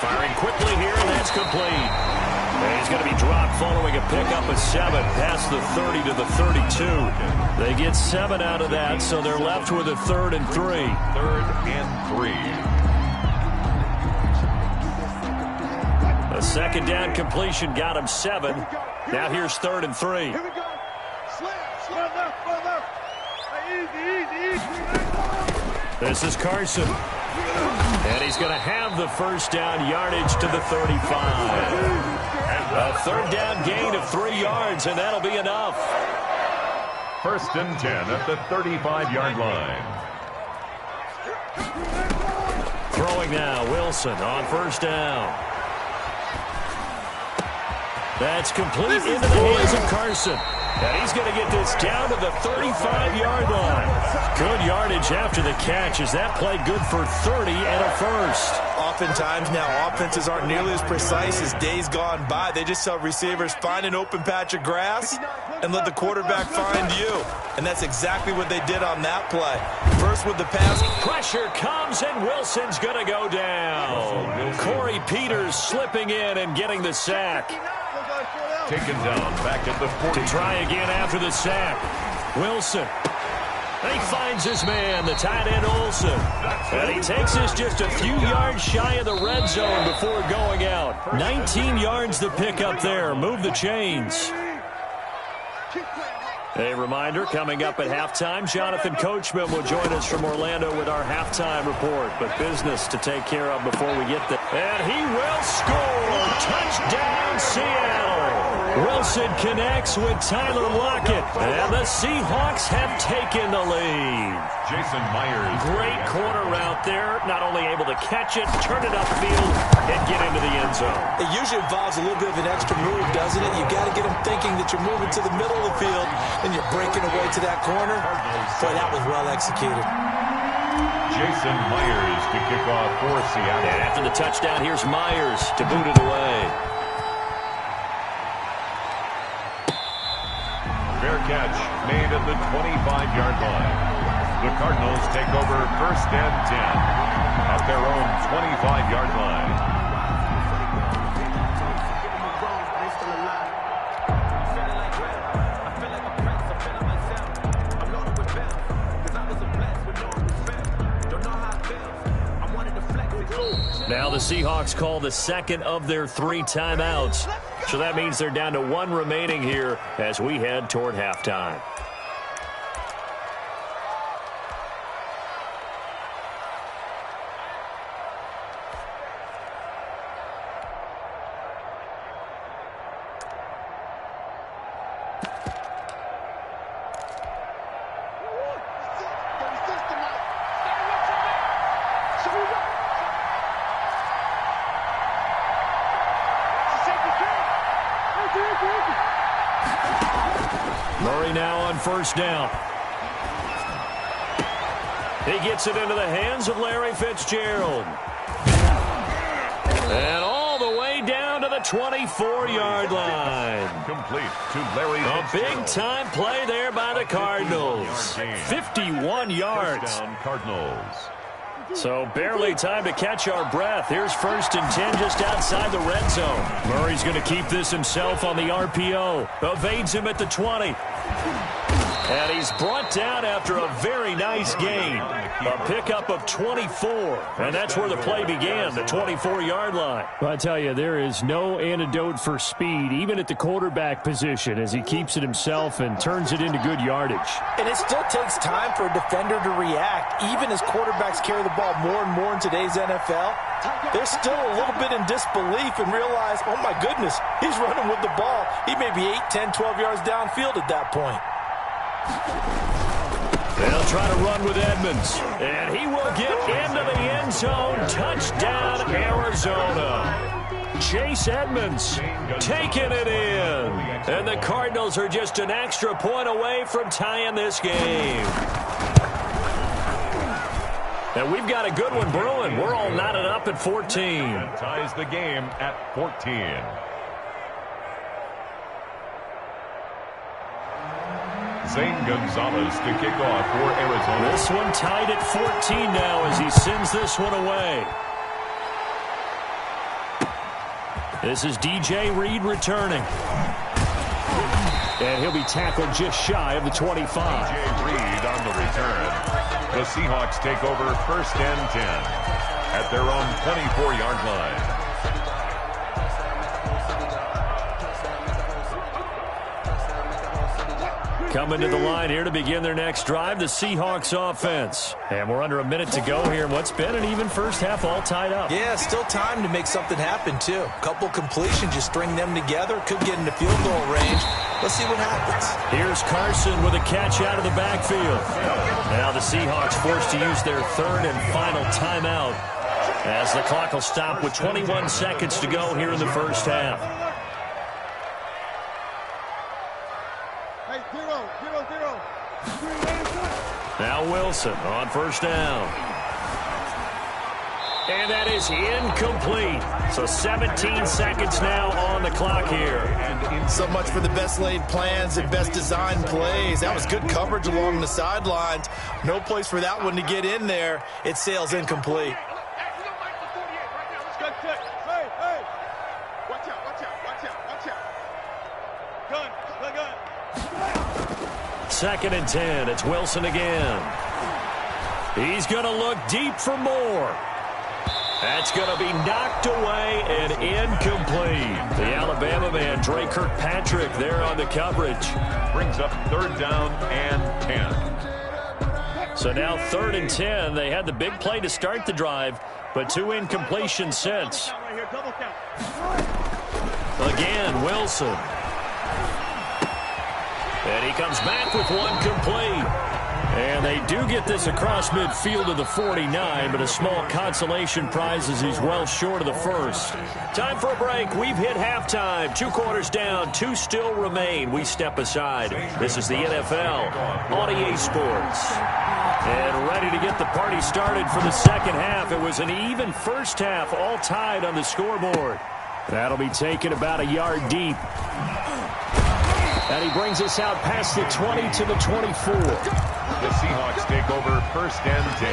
Firing quickly here, and that's complete. And he's going to be dropped following a pickup of 7 past the 30 to the 32. They get 7 out of that, so they're left with a 3rd and 3. 3rd and 3. A 2nd down completion got him 7. Now here's 3rd and 3. Here we go. Slam left. Easy. This is Carson. And he's going to have the 1st down yardage to the 35. A 3rd down gain of 3 yards, and that'll be enough. 1st and 10 at the 35-yard line. Throwing now, Wilson on 1st down. That's complete into the hands of Carson. And he's going to get this down to the 35-yard line. Good yardage after the catch as that played good for 30 and a 1st. Oftentimes now offenses aren't nearly as precise as days gone by. They just tell receivers, find an open patch of grass and let the quarterback find you. And that's exactly what they did on that play. First with the pass. Pressure comes, and Wilson's going to go down. Corey Peters slipping in and getting the sack. Taken down back at the 40. To try again after the sack. Wilson. And he finds his man, the tight end Olsen. And he takes us just a few yards shy of the red zone before going out. 19 yards to pick up there. Move the chains. A reminder, coming up at halftime, Jonathan Coachman will join us from Orlando with our halftime report. But business to take care of before we get there. And he will score! Touchdown, Seattle! Wilson connects with Tyler Lockett. And the Seahawks have taken the lead. Jason Myers. Great corner route there. Not only able to catch it, turn it upfield, and get into the end zone. It usually involves a little bit of an extra move, doesn't it? You've got to get them thinking that you're moving to the middle of the field and you're breaking away to that corner. Boy, that was well executed. Jason Myers to kick off for Seattle. And after the touchdown, here's Myers to boot it away. Fair catch made at the 25-yard line. The Cardinals take over first and 10 at their own 25-yard line. Now the Seahawks call the second of their 3 timeouts. So that means they're down to 1 remaining here as we head toward halftime. Murray now on first down. He gets it into the hands of Larry Fitzgerald. And all the way down to the 24-yard line. Complete to Larry A Fitzgerald. big-time play there by the Cardinals. 51 yards. Touchdown, Cardinals. So barely time to catch our breath. Here's first and 10 just outside the red zone. Murray's going to keep this himself on the RPO. Evades him at the 20. And he's brought down after a very nice gain. A pickup of 24. And that's where the play began, the 24-yard line. Well, I tell you, there is no antidote for speed, even at the quarterback position, as he keeps it himself and turns it into good yardage. And it still takes time for a defender to react. Even as quarterbacks carry the ball more and more in today's NFL, they're still a little bit in disbelief and realize, oh my goodness, he's running with the ball. He may be 8, 10, 12 yards downfield at that point. They'll try to run with Edmonds. And he will get into the end zone. Touchdown, Arizona. Chase Edmonds taking it in. And the Cardinals are just an extra point away from tying this game. And we've got a good one brewing. We're all knotted up at 14. Ties the game at 14. Zane Gonzalez to kick off for Arizona. This one tied at 14 now as he sends this one away. This is DJ Reed returning. And he'll be tackled just shy of the 25. DJ Reed on the return. The Seahawks take over first and 10 at their own 24-yard line. Coming to the line here to begin their next drive, the Seahawks offense. And we're under a minute to go here in what's been an even first half, all tied up. Yeah, still time to make something happen, too. A couple completions, you string them together, could get into field goal range. Let's see what happens. Here's Carson with a catch out of the backfield. Now the Seahawks forced to use their third and final timeout as the clock will stop with 21 seconds to go here in the first half. Now Wilson on first down. And that is incomplete. So 17 seconds now on the clock here. So much for the best laid plans and best designed plays. That was good coverage along the sidelines. No place for that one to get in there. It sails incomplete. Second and 10. It's Wilson again. He's going to look deep for more. That's going to be knocked away and incomplete. The Alabama man, Dre Kirkpatrick, there on the coverage. Brings up 3rd down and 10. So now 3rd and 10. They had the big play to start the drive, but 2 incompletions since. Again, Wilson. And he comes back with 1 complete. And they do get this across midfield to the 49, but a small consolation prize as he's well short of the first. Time for a break. We've hit halftime. 2 quarters down, 2 still remain. We step aside. This is the NFL on EA Sports. And ready to get the party started for the second half. It was an even first half, all tied on the scoreboard. That'll be taken about a yard deep. And he brings us out past the 20 to the 24. The Seahawks take over 1st and 10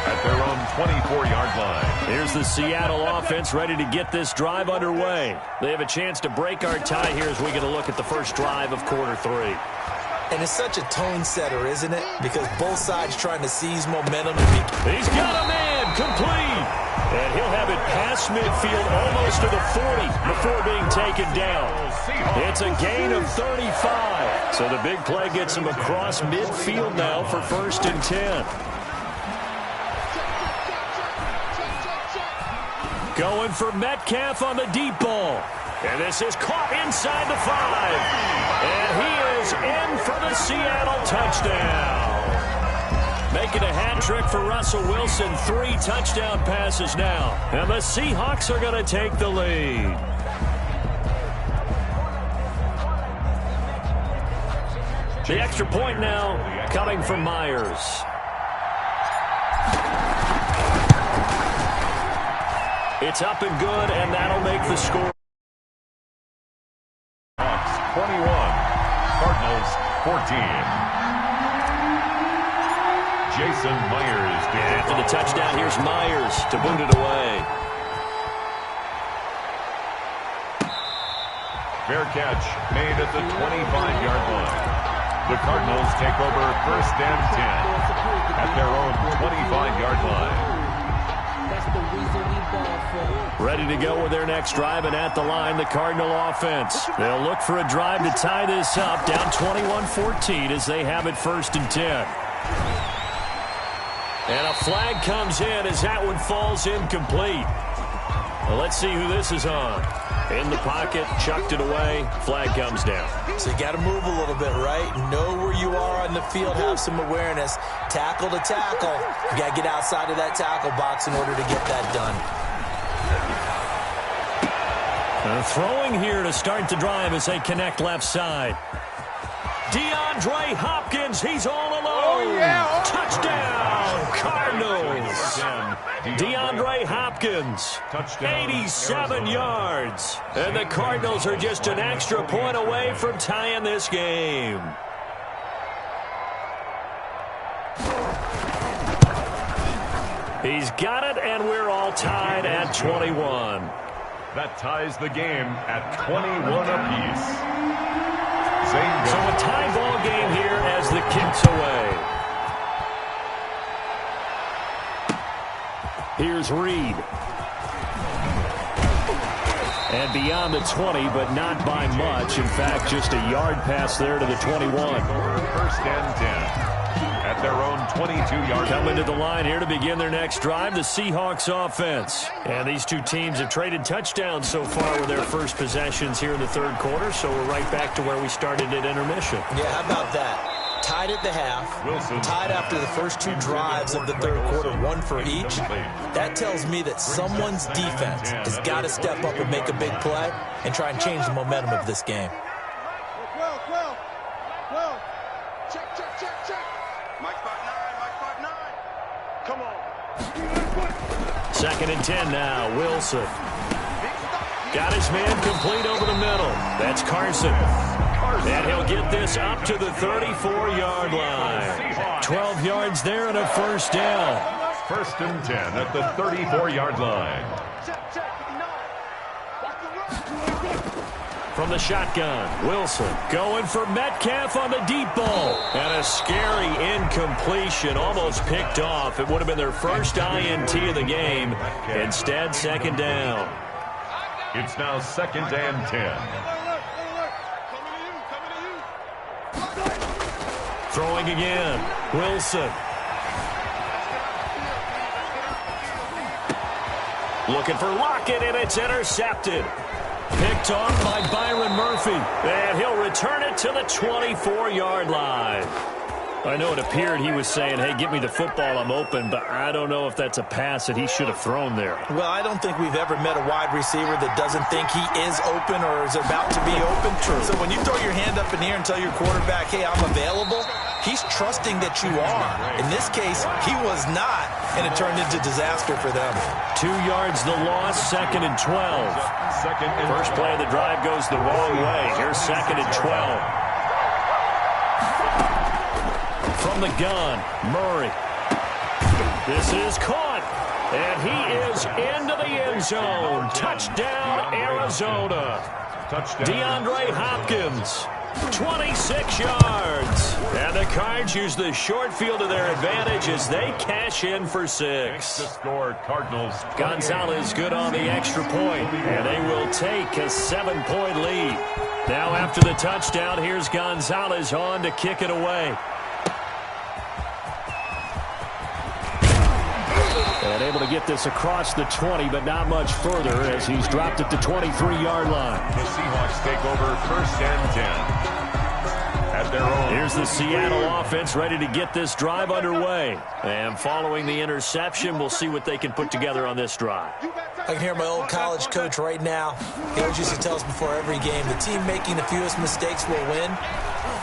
at their own 24-yard line. Here's the Seattle offense ready to get this drive underway. They have a chance to break our tie here as we get a look at the first drive of quarter 3. And it's such a tone setter, isn't it? Because both sides trying to seize momentum. He's got a man complete. And he'll have it past midfield almost to the 40 before being taken down. It's a gain of 35. So the big play gets him across midfield now for 1st and 10. Going for Metcalf on the deep ball. And this is caught inside the 5. And he is in for the Seattle touchdown. Making a hat trick for Russell Wilson. 3 touchdown passes now. And the Seahawks are going to take the lead. The extra point now coming from Myers. It's up and good, and that'll make the score. Hawks 21, Cardinals 14. Jason Myers. After the touchdown, here's Myers to boot it away. Fair catch made at the 25-yard line. The Cardinals take over 1st and 10 at their own 25-yard line. Ready to go with their next drive, and at the line, the Cardinal offense. They'll look for a drive to tie this up, down 21-14 as they have it 1st and 10. And a flag comes in as that one falls incomplete. Well, let's see who this is on. In the pocket, chucked it away, flag comes down. So you got to move a little bit, right? Know where you are on the field, have some awareness. Tackle to tackle. You got to get outside of that tackle box in order to get that done. Throwing here to start the drive as they connect left side. DeAndre Hopkins, he's all alone. Oh, yeah. Touchdown, Cardinals. DeAndre Hopkins, 87 yards. And the Cardinals are just an extra point away from tying this game. He's got it, and we're all tied at 21. That ties the game at 21 apiece. So a tie ball game here as the kick's away. Here's Reed. And beyond the 20, but not by much. In fact, just a yard pass there to the 21. 1st and 10 at their own 22-yard line. Coming to the line here to begin their next drive, the Seahawks offense. And these two teams have traded touchdowns so far with their first possessions here in the 3rd quarter, so we're right back to where we started at intermission. Yeah, how about that? Tied at the half, Wilson. Tied after the first 2 drives of the 3rd quarter, 1 for each. That tells me that someone's defense has got to step up and make a big play and try and change the momentum of this game. 12. Check. Mike 5-9. Come on. 2nd and 10 now, Wilson. Got his man complete over the middle. That's Carson. And he'll get this up to the 34-yard line. 12 yards there and a 1st down. 1st and 10 at the 34-yard line. From the shotgun, Wilson going for Metcalf on the deep ball. And a scary incompletion, almost picked off. It would have been their first INT of the game. Instead, second down. It's now 2nd and 10. Throwing again, Wilson. Looking for Lockett, and it's intercepted. Picked off by Byron Murphy. And he'll return it to the 24-yard line. I know it appeared he was saying, hey, give me the football, I'm open, but I don't know if that's a pass that he should have thrown there. Well, I don't think we've ever met a wide receiver that doesn't think he is open or is about to be open. True. So when you throw your hand up in the air and tell your quarterback, hey, I'm available, he's trusting that you are. In this case, he was not, and it turned into disaster for them. 2 yards the loss, 2nd and 12. First play of the drive goes the wrong way. Here's 2nd and 12. From the gun, Murray. This is caught, and he is into the end zone. Touchdown, Arizona. DeAndre Hopkins, 26 yards. And the Cards use the short field to their advantage as they cash in for 6. The score, Cardinals. Gonzalez good on the extra point, and they will take a 7-point lead. Now after the touchdown, here's Gonzalez on to kick it away. And able to get this across the 20, but not much further as he's dropped it to 23-yard line. The Seahawks take over 1st and 10. At their own. Here's the Seattle offense ready to get this drive underway. And following the interception, we'll see what they can put together on this drive. I can hear my old college coach right now. He always used to tell us before every game, the team making the fewest mistakes will win.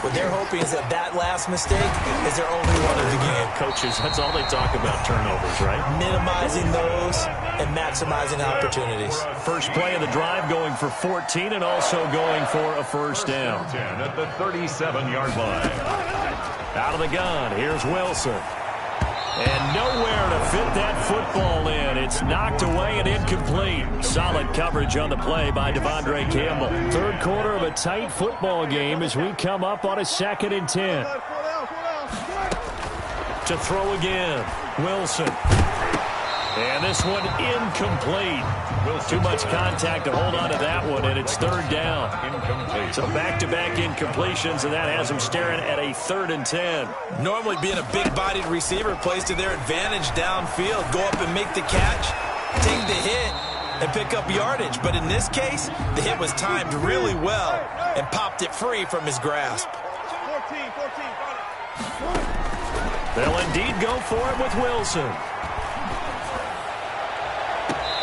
What they're hoping is that that last mistake is their only one of the game. Coaches, that's all they talk about, turnovers, right? Minimizing those and maximizing opportunities. First play of the drive going for 14 and also going for a first down. 10 at the 37-yard line. Out of the gun, here's Wilson. And nowhere to fit that football in. It's knocked away and incomplete. Solid coverage on the play by Devondre Campbell. Third quarter of a tight football game as we come up on a 2nd and 10. To throw again, Wilson. And this one incomplete. Too much contact to hold on to that one, and it's 3rd down. Incomplete. So back-to-back incompletions, and that has them staring at a 3rd and 10. Normally being a big-bodied receiver plays to their advantage downfield. Go up and make the catch, take the hit, and pick up yardage. But in this case, the hit was timed really well and popped it free from his grasp. 14. They'll indeed go for it with Wilson.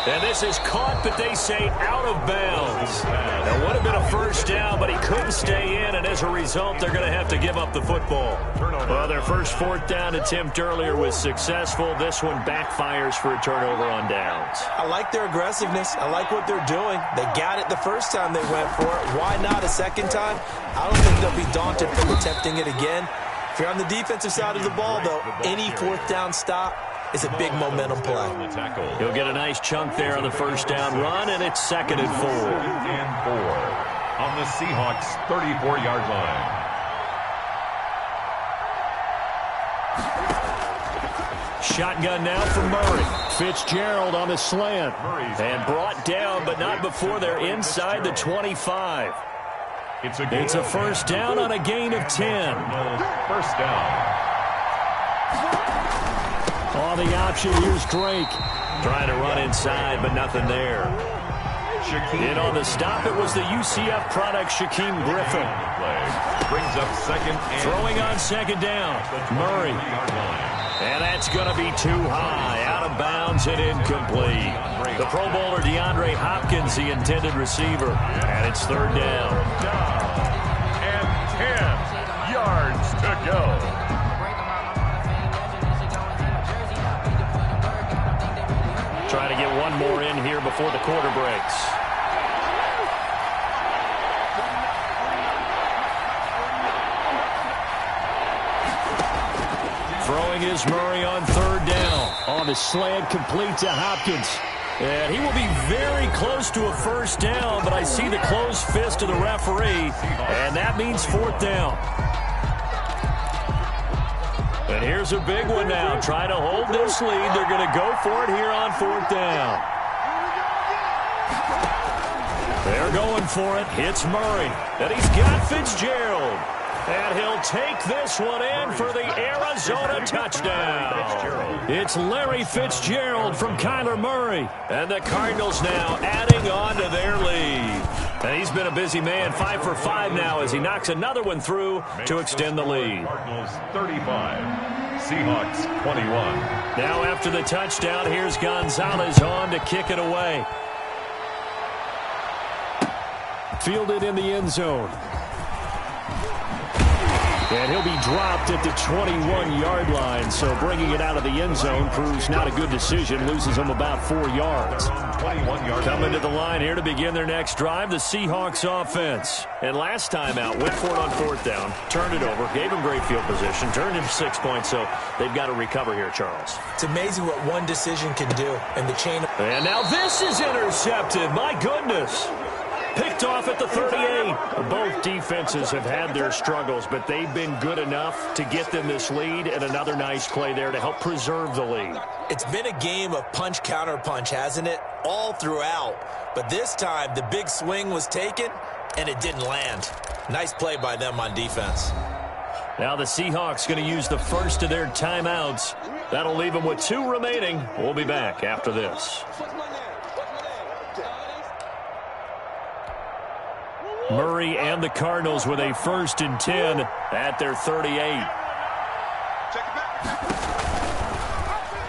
And this is caught, but they say out of bounds. That would have been a first down, but he couldn't stay in, and as a result, they're going to have to give up the football. Well, their first 4th down attempt earlier was successful. This one backfires for a turnover on downs. I like their aggressiveness. I like what they're doing. They got it the first time they went for it. Why not a second time? I don't think they'll be daunted from attempting it again. If you're on the defensive side of the ball, though, any 4th down stop is a big momentum play. He'll get a nice chunk there on the first down run, and it's 2nd and 4. 2nd and 4 on the Seahawks' 34-yard line. Shotgun now for Murray. Fitzgerald on the slant. And brought down, but not before they're inside the 25. It's a first down on a gain of 10. First down. On the option, here's Drake. Trying to run inside, but nothing there. In on the stop, it was the UCF product, Shaquem Griffin. Brings up 2nd and throwing on 2nd down. Murray. And that's going to be too high. Out of bounds and incomplete. The Pro Bowler DeAndre Hopkins, the intended receiver. And it's 3rd down. And 10 yards to go. Trying to get one more in here before the quarter breaks. Throwing is Murray on 3rd down. On the slant, complete to Hopkins. And he will be very close to a first down, but I see the closed fist of the referee, and that means fourth down. And here's a big one now. Trying to hold this lead. They're going to go for it here on fourth down. They're going for it. It's Murray. And he's got Fitzgerald. And he'll take this one in for the Arizona touchdown. It's Larry Fitzgerald from Kyler Murray. And the Cardinals now adding on to their lead. And he's been a busy man, 5 for 5 now as he knocks another one through to extend the lead. Cardinals 35, Seahawks 21. Now after the touchdown, here's Gonzalez on to kick it away. Fielded in the end zone. And he'll be dropped at the 21-yard line, so bringing it out of the end zone proves not a good decision, loses him about 4 yards. Coming to the line here to begin their next drive, the Seahawks offense. And last time out, went for it on fourth down, turned it over, gave him great field position, turned him 6 points, so they've got to recover here, Charles. It's amazing what one decision can do in the chain. And now this is intercepted. My goodness. Picked off at the 38. Both defenses have had their struggles, but they've been good enough to get them this lead, and another nice play there to help preserve the lead. It's been a game of punch-counter-punch, hasn't it? All throughout. But this time, the big swing was taken, and it didn't land. Nice play by them on defense. Now the Seahawks going to use the first of their timeouts. That'll leave them with 2 remaining. We'll be back after this. Murray and the Cardinals with a 1st and 10 at their 38.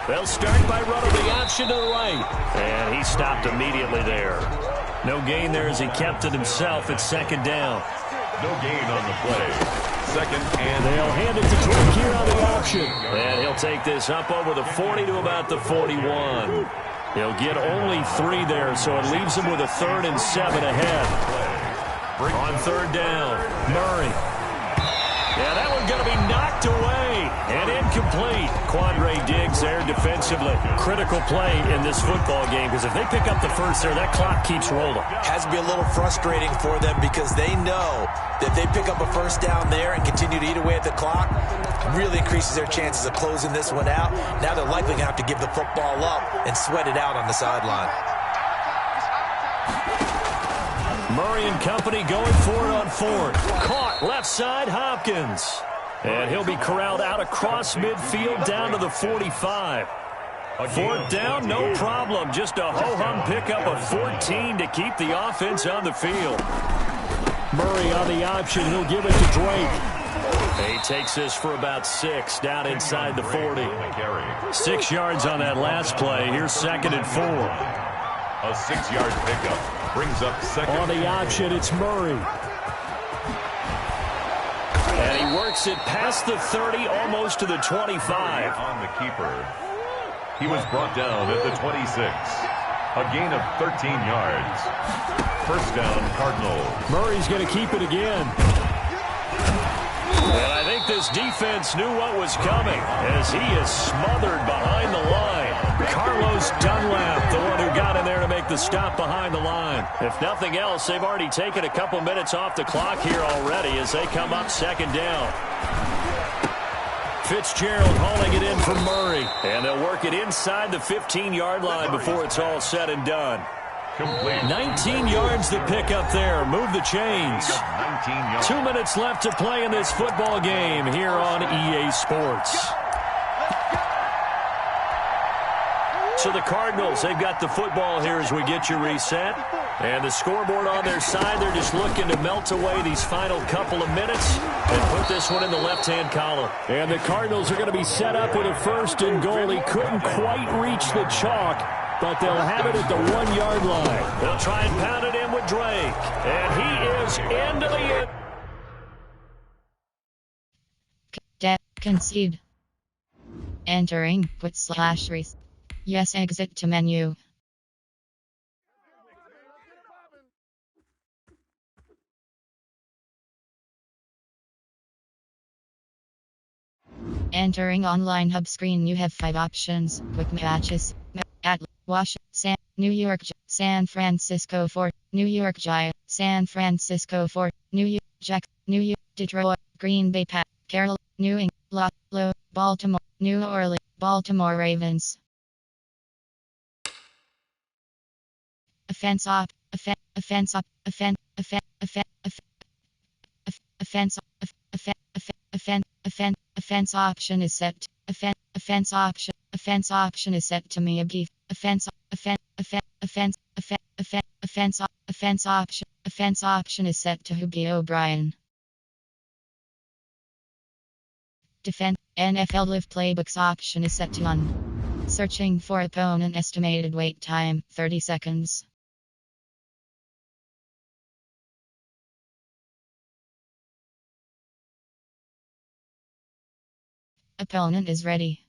They'll start by running the option to the right. And he stopped immediately there. No gain there as he kept it himself at 2nd down. No gain on the play. 2nd and they'll hand it to Drake here on the option. And he'll take this up over the 40 to about the 41. He'll get only 3 there, so it leaves him with a 3rd and 7 ahead. On 3rd down, Murray. Yeah, that one's going to be knocked away and incomplete. Quandre Diggs there defensively. Critical play in this football game because if they pick up the first there, that clock keeps rolling. Has to be a little frustrating for them because they know that if they pick up a first down there and continue to eat away at the clock, it really increases their chances of closing this one out. Now they're likely going to have to give the football up and sweat it out on the sideline. Murray and company going for it on 4th. Caught left side, Hopkins. And he'll be corralled out across midfield down to the 45. 4th down, no problem. Just a ho-hum pickup of 14 to keep the offense on the field. Murray on the option. He'll give it to Drake. He takes this for about 6 down inside the 40. 6 yards on that last play. Here's 2nd and 4. A 6-yard pickup. Brings up 2nd. On the option, it's Murray. And he works it past the 30, almost to the 25. On the keeper. He was brought down at the 26. A gain of 13 yards. 1st down, Cardinals. Murray's going to keep it again. And I think this defense knew what was coming as he is smothered behind the line. Carlos Dunlap, the one who got in there to make the stop behind the line. If nothing else, they've already taken a couple minutes off the clock here already as they come up 2nd down. Fitzgerald hauling it in for Murray. And they'll work it inside the 15-yard line before it's all said and done. Complete. 19 yards to pick up there. Move the chains. 19 yards. 2 minutes left to play in this football game here on EA Sports. So the Cardinals, they've got the football here as we get you reset. And the scoreboard on their side, they're just looking to melt away these final couple of minutes and put this one in the left-hand column. And the Cardinals are going to be set up with a 1st and goal. He couldn't quite reach the chalk, but they'll have it at the 1-yard line. They'll try and pound it in with Drake. And he is into the end. Concede. Entering, /. Yes, exit to menu. Entering online hub screen, you have 5 options: quick matches, wash, sand, New York, San Francisco 4, New York Giants, San Francisco 4, New York Jack, New York, Detroit, Green Bay Pack, Carol, New England, Baltimore, New Orleans, Baltimore Ravens. Offense op, offense op, offense option is set. Offense option is set to Miyagi. Offense option is set to Huggy O'Brien. Defense NFL Live Playbooks option is set to on. Searching for opponent estimated wait time 30 seconds. Opponent is ready.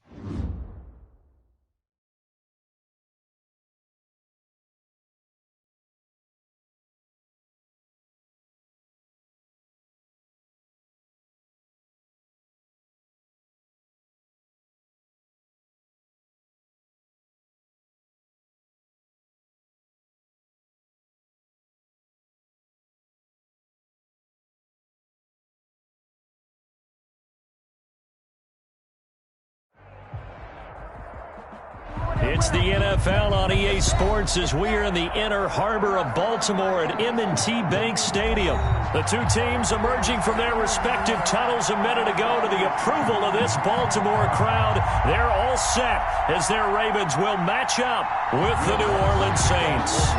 It's the NFL on EA Sports as we are in the inner harbor of Baltimore at M&T Bank Stadium. The two teams emerging from their respective tunnels a minute ago to the approval of this Baltimore crowd. They're all set as their Ravens will match up with the New Orleans Saints.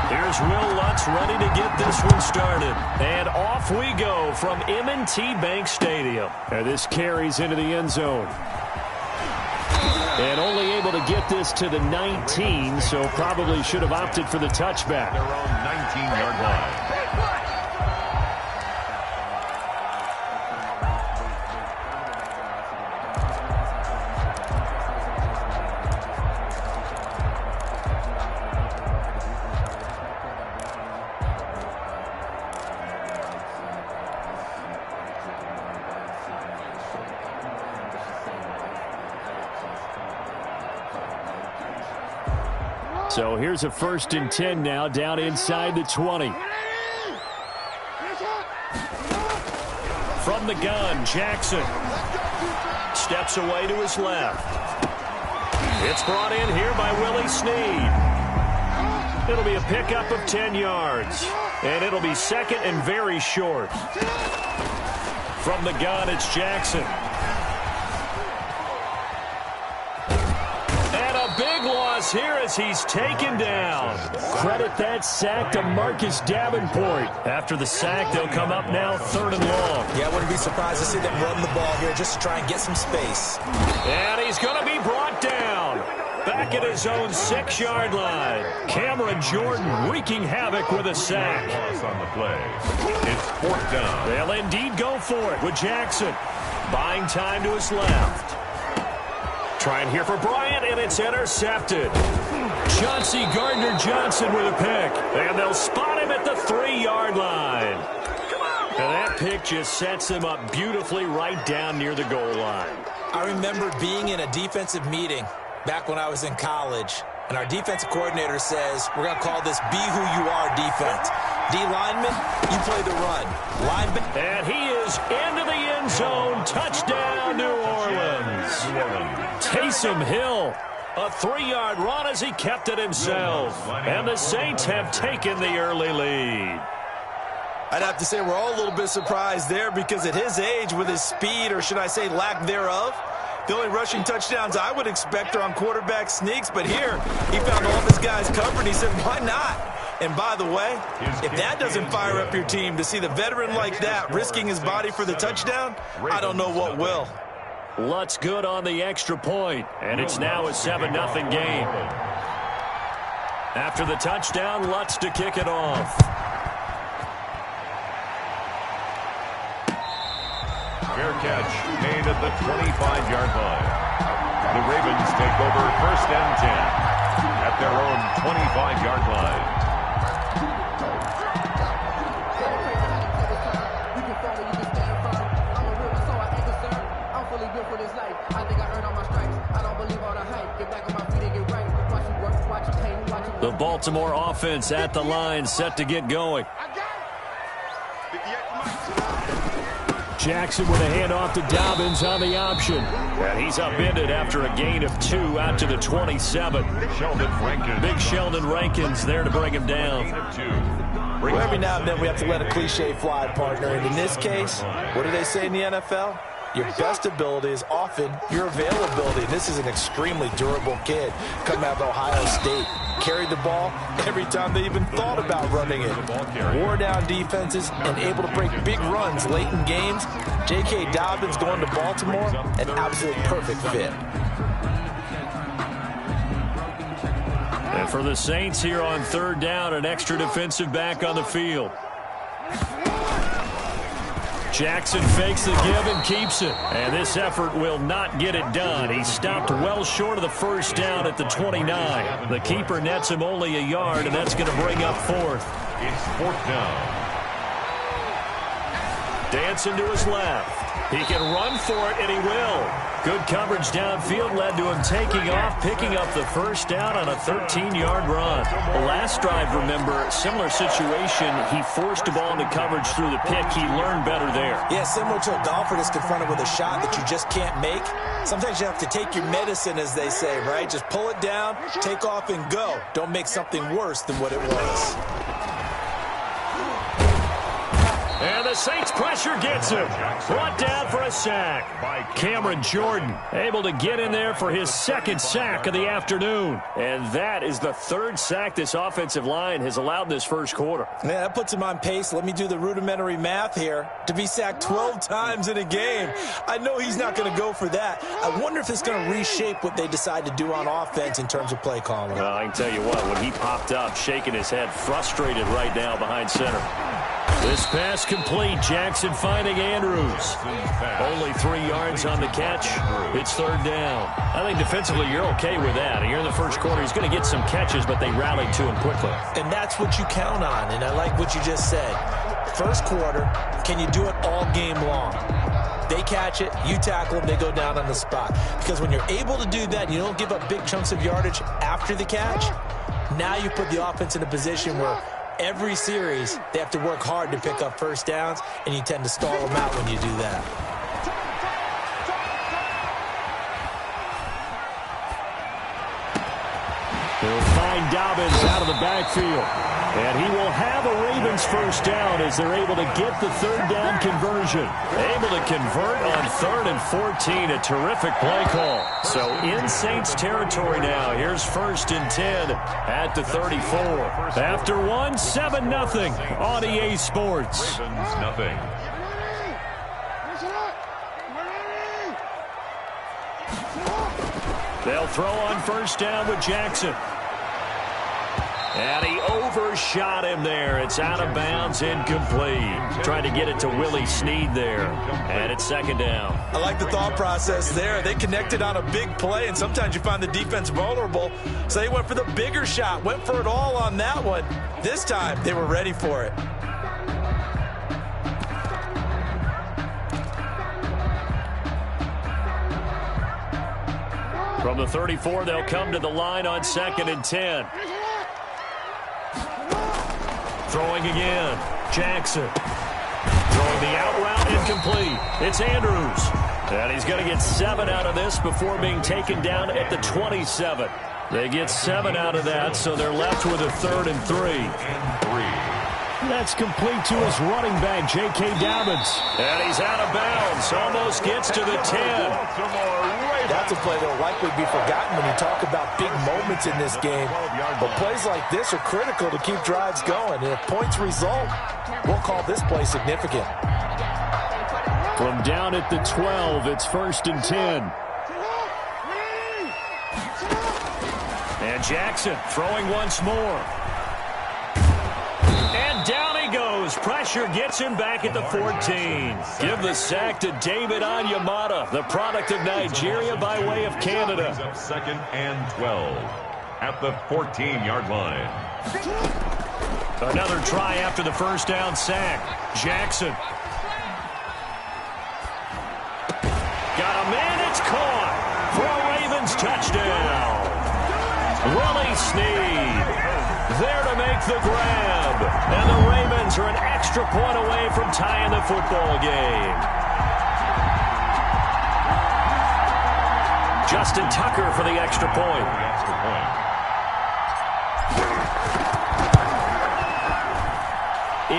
Here's Will Lutz ready to get this one started. And off we go from M&T Bank Stadium. And this carries into the end zone. And only able to get this to the 19, so probably should have opted for the touchback. Their own 19-yard line. So here's a 1st and 10 now, down inside the 20. From the gun, Jackson steps away to his left. It's brought in here by Willie Snead. It'll be a pickup of 10 yards, and it'll be 2nd and very short. From the gun, it's Jackson. Big loss here as he's taken down. Credit that sack to Marcus Davenport. After the sack, they'll come up now 3rd and long. Yeah, I wouldn't be surprised to see them run the ball here just to try and get some space. And he's going to be brought down. Back at his own 6-yard line. Cameron Jordan wreaking havoc with a sack. Loss on the play. It's 4th down. They'll indeed go for it with Jackson. Buying time to his left. Trying here for Bryant, and it's intercepted. Chauncey Gardner-Johnson with a pick. And they'll spot him at the 3-yard line. And that pick just sets him up beautifully right down near the goal line. I remember being in a defensive meeting back when I was in college, and our defensive coordinator says, we're going to call this be who you are defense. D lineman, you play the run. Lineman. And he is into the end zone. Touchdown, New Orleans. Taysom Hill, a 3-yard run as he kept it himself. And the Saints have taken the early lead. I'd have to say we're all a little bit surprised there because at his age, with his speed, or should I say lack thereof, the only rushing touchdowns I would expect are on quarterback sneaks. But here, he found all of his guys covered. He said, why not? And by the way, if that doesn't fire up your team to see the veteran like that risking his body for the touchdown, I don't know what will. Lutz good on the extra point, and it's now a 7-0 game. After the touchdown, Lutz to kick it off. Fair catch made at the 25-yard line. The Ravens take over 1st and 10 at their own 25-yard line. For this life, I think I earned all my stripes. I don't believe all the hype. Get back on my feet and get right. Watch you work, watch Baltimore offense at the line, set to get going. Jackson with a handoff to Dobbins on the option. And he's upended after a gain of 2 out to the 27. Big Sheldon Rankins there to bring him down. Well, every now and then we have to let a cliche fly, partner. And in this case, what do they say in the NFL? Your best ability is often your availability. This is an extremely durable kid coming out of Ohio State. Carried the ball every time they even thought about running it. Wore down defenses and able to break big runs late in games. J.K. Dobbins going to Baltimore, an absolute perfect fit. And for the Saints here on 3rd down, an extra defensive back on the field. Jackson fakes the give and keeps it. And this effort will not get it done. He stopped well short of the first down at the 29. The keeper nets him only a yard, and that's going to bring up 4th. It's 4th down. Dancing to his left. He can run for it, and he will. Good coverage downfield led to him taking off, picking up the first down on a 13-yard run. The last drive, remember, similar situation. He forced the ball into coverage through the pick. He learned better there. Yeah, similar to a golfer that's confronted with a shot that you just can't make. Sometimes you have to take your medicine, as they say, right? Just pull it down, take off, and go. Don't make something worse than what it was. And the Saints pressure gets him. Brought down for a sack by Cameron Jordan. Able to get in there for his 2nd sack of the afternoon. And that is the 3rd sack this offensive line has allowed in this first quarter. Yeah, that puts him on pace. Let me do the rudimentary math here. To be sacked 12 times in a game. I know he's not going to go for that. I wonder if it's going to reshape what they decide to do on offense in terms of play calling. Well, I can tell you what, when he popped up, shaking his head, frustrated right now behind center. This pass complete. Jackson finding Andrews. Only 3 yards on the catch. It's 3rd down. I think defensively you're okay with that. Here in the first quarter, he's going to get some catches, but they rallied to him quickly. And that's what you count on, and I like what you just said. First quarter, can you do it all game long? They catch it, you tackle them, they go down on the spot. Because when you're able to do that, you don't give up big chunks of yardage after the catch. Now you put the offense in a position where every series, they have to work hard to pick up first downs, and you tend to stall them out when you do that. They'll find Dobbins out of the backfield. And he will have a Ravens first down as they're able to get the 3rd down conversion. Able to convert on 3rd and 14. A terrific play call. So in Saints territory now. Here's 1st and 10 at the 34. After 1, 7-0 on EA Sports. Ravens nothing. They'll throw on first down with Jackson. And he overshot him there. It's out of bounds, incomplete. Trying to get it to Willie Snead there. And it's 2nd down. I like the thought process there. They connected on a big play, and sometimes you find the defense vulnerable. So they went for the bigger shot, went for it all on that one. This time, they were ready for it. From the 34, they'll come to the line on 2nd and 10. Throwing again. Jackson. Throwing the out route, incomplete. It's Andrews. And he's going to get 7 out of this before being taken down at the 27. They get 7 out of that, so they're left with a 3rd and 3. That's complete to his running back, J.K. Dobbins. And he's out of bounds. Almost gets to the 10. That's a play that will likely be forgotten when you talk about big moments in this game. But plays like this are critical to keep drives going. And if points result, we'll call this play significant. From down at the 12, it's 1st and 10. And Jackson throwing once more. And down he goes. Pressure gets him back at the 14. Give the sack to David Onyemata, the product of Nigeria by way of Canada. 2nd and 12 at the 14-yard line. Another try after the first down sack. Jackson. Got a man, it's caught for a Ravens touchdown. Willie Snead. there to make the grab. And the Ravens are an extra point away from tying the football game. Justin Tucker for the extra point.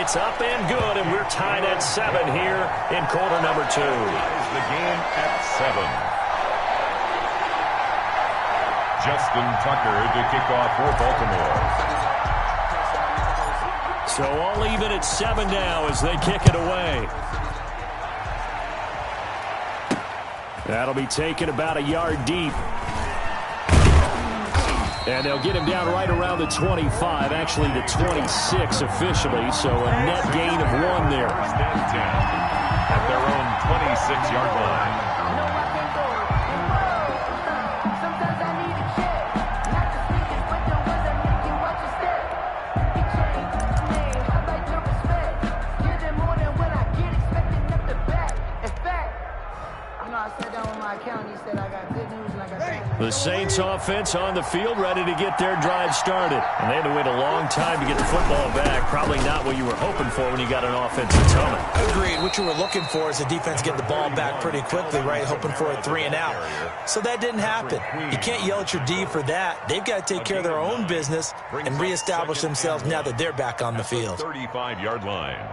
It's up and good, and we're tied at 7 here in quarter number 2. The game at 7. Justin Tucker to kick off for Baltimore. So all even at 7 now as they kick it away. That'll be taken about a yard deep. And they'll get him down right around the 25, actually the 26 officially, so a net gain of 1 there. First and 10 at their own 26-yard line. No, I can't go. Sometimes I need a check. Not the sneakers, but the ones that make you watch your step. He changed his name. I like your respect. Give them more than what I get, expecting nothing back. In fact, you know, I sat down with my accountant. He said I got good news and I got bad news. The Saints offense on the field ready to get their drive started. And they had to wait a long time to get the football back. Probably not what you were hoping for when you got an offense that's humming. Agreed. What you were looking for is the defense getting the ball back pretty quickly, right? Hoping for a 3 and out. So that didn't happen. You can't yell at your D for that. They've got to take care of their own business and reestablish themselves now that they're back on the field. 35-yard line.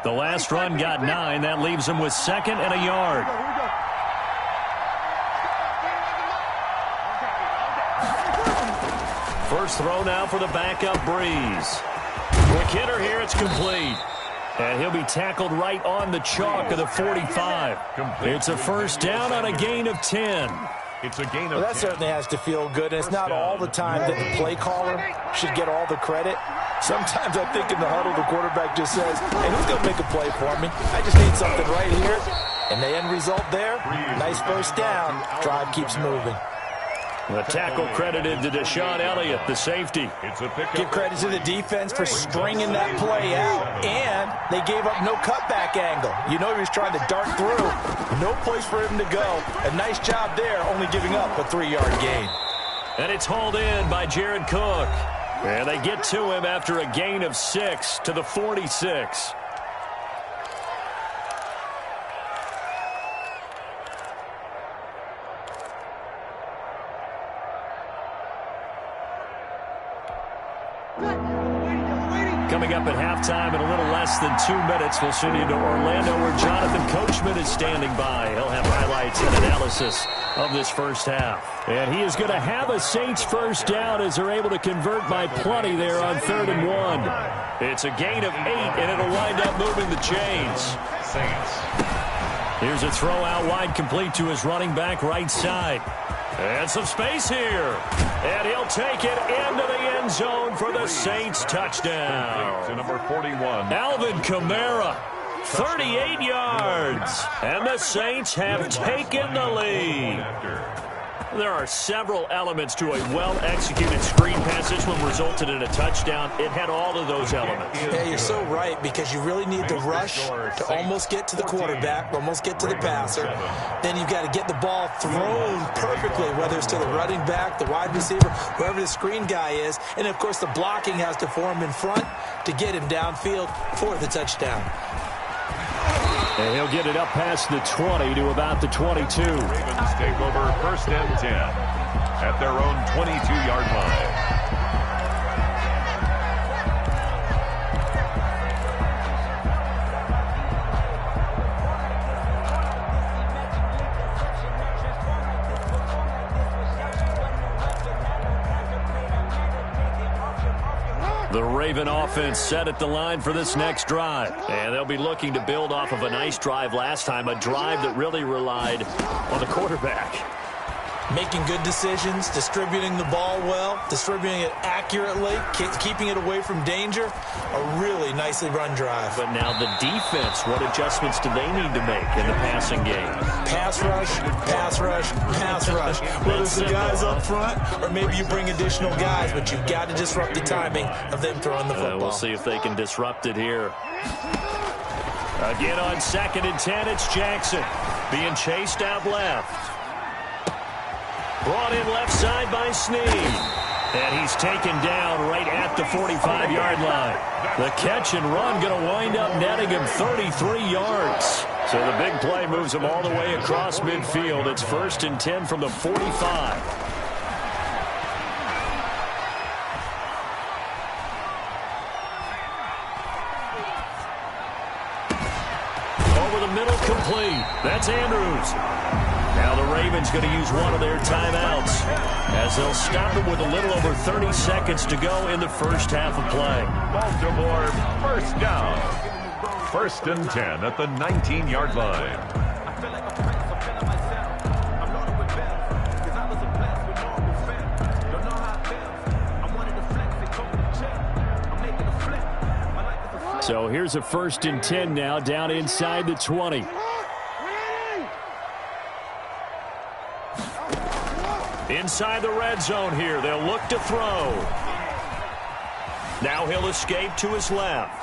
The last run got 9. That leaves them with 2nd and a yard. First throw now for the backup Breeze. Quick hitter here. It's complete. And he'll be tackled right on the chalk of the 45. It's a first down on a gain of 10. It's a gain of Well, that 10. certainly has to feel good. And it's not all the time that the play caller should get all the credit. Sometimes I think in the huddle, the quarterback just says, hey, who's going to make a play for me? I just need something right here. And the end result there, nice first down. Drive keeps moving. The tackle credited to Deshaun Elliott, the safety. It's a pickup. Give credit to the defense for stringing that play out. And they gave up no cutback angle. You know he was trying to dart through. No place for him to go. A nice job there, only giving up a 3-yard gain. And it's hauled in by Jared Cook. And they get to him after a gain of 6 to the 46. Coming up at halftime in a little less than 2 minutes, we'll send you to Orlando where Jonathan Coachman is standing by. He'll have highlights and analysis of this first half. And he is going to have a Saints first down as they're able to convert by plenty there on 3rd and 1. It's a gain of 8, and it'll wind up moving the chains. Saints. Here's a throw out wide complete to his running back right side. And some space here. And he'll take it into the end zone for the Saints touchdown. To number 41. Alvin Kamara, 38 yards. And the Saints have taken the lead. There are several elements to a well-executed screen pass. This one resulted in a touchdown. It had all of those elements. Yeah, you're so right, because you really need to rush to almost get to the quarterback, almost get to the passer. Then you've got to get the ball thrown perfectly, whether it's to the running back, the wide receiver, whoever the screen guy is. And, of course, the blocking has to form in front to get him downfield for the touchdown. And he'll get it up past the 20 to about the 22. Ravens take over 1st and 10 at their own 22-yard line. The Raven offense set at the line for this next drive. And they'll be looking to build off of a nice drive last time, a drive that really relied on the quarterback. Making good decisions, distributing the ball well, distributing it accurately, keeping it away from danger. A really nicely run drive. But now the defense, what adjustments do they need to make in the passing game? Pass rush, pass rush, pass rush. Whether it's the guys up front or maybe you bring additional guys, but you've got to disrupt the timing of them throwing the football. We'll see if they can disrupt it here. Again on 2nd and 10, it's Jackson. Being chased out left. Brought in left side by Snead. And he's taken down right at the 45-yard line. The catch and run going to wind up netting him 33 yards. So the big play moves him all the way across midfield. It's 1st and 10 from the 45. Middle complete. That's Andrews. Now the Ravens going to use one of their timeouts as they'll stop it with a little over 30 seconds to go in the first half of play. Baltimore first down. 1st and 10 at the 19-yard line. So here's a 1st and 10 now down inside the 20. Inside the red zone here. They'll look to throw. Now he'll escape to his left.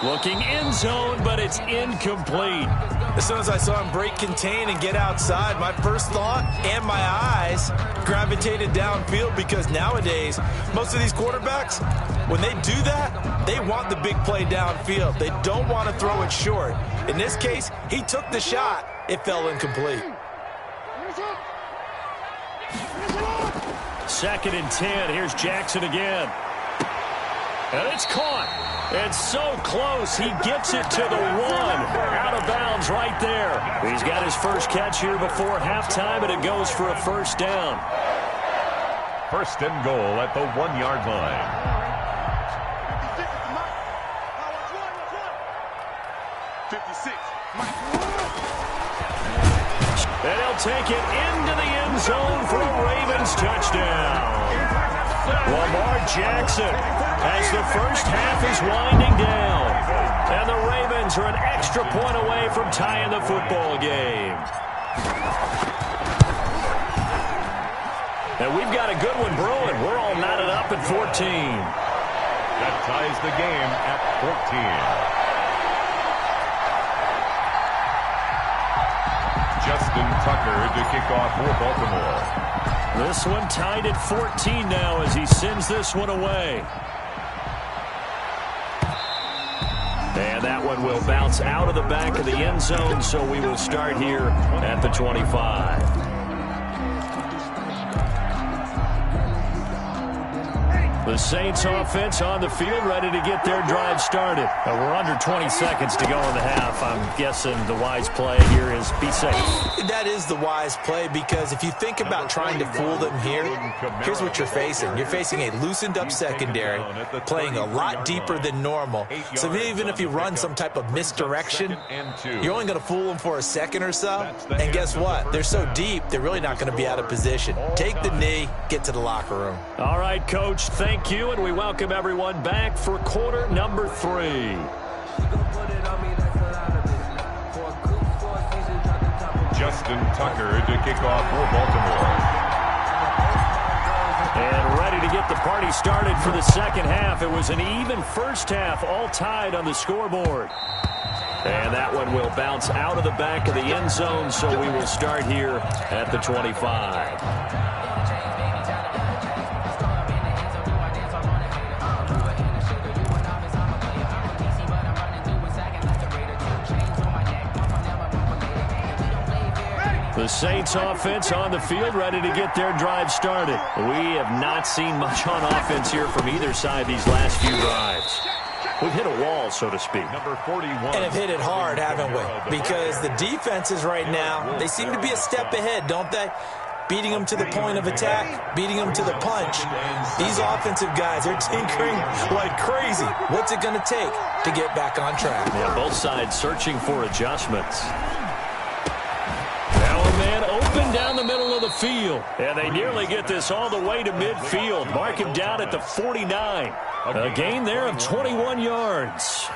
Looking end zone, but it's incomplete. As soon as I saw him break contain and get outside, my first thought and my eyes gravitated downfield because nowadays, most of these quarterbacks, when they do that, they want the big play downfield. They don't want to throw it short. In this case, he took the shot. It fell incomplete. 2nd and 10. Here's Jackson again. And it's caught. It's so close. He gets it to the 1. Out of bounds right there. He's got his first catch here before halftime, and it goes for a 1st down. 1st and goal at the 1-yard line. 56. And he'll take it into the end zone for a Ravens touchdown. Lamar Jackson as the first half is winding down. And the Ravens are an extra point away from tying the football game. And we've got a good one brewing. We're all knotted up at 14. That ties the game at 14. Justin Tucker to kick off for Baltimore. This one tied at 14 now as he sends this one away. And that one will bounce out of the back of the end zone, so we will start here at the 25. The Saints offense on the field ready to get their drive started. We're under 20 seconds to go in the half. I'm guessing the wise play here is be safe. That is the wise play because if you think about trying to fool them here, here's what you're facing. You're facing a loosened up secondary, playing a lot deeper than normal. So even if you run some type of misdirection, you're only going to fool them for a second or so. And guess what? They're so deep, they're really not going to be out of position. Take the knee, get to the locker room. All right, Coach, thank you, and we welcome everyone back for quarter number 3. Justin Tucker to kick off for Baltimore. And ready to get the party started for the second half. It was an even first half, all tied on the scoreboard. And that one will bounce out of the back of the end zone, so we will start here at the 25. The Saints offense on the field ready to get their drive started. We have not seen much on offense here from either side these last few drives. We've hit a wall, so to speak. Number 41. And have hit it hard, haven't we? Because the defenses right now, they seem to be a step ahead, don't they? Beating them to the point of attack, beating them to the punch. These offensive guys, they're tinkering like crazy. What's it going to take to get back on track? Yeah, both sides searching for adjustments. Now a man open down the middle of the field. And they nearly get this all the way to midfield. Mark him down at the 49. A gain there of 21 yards.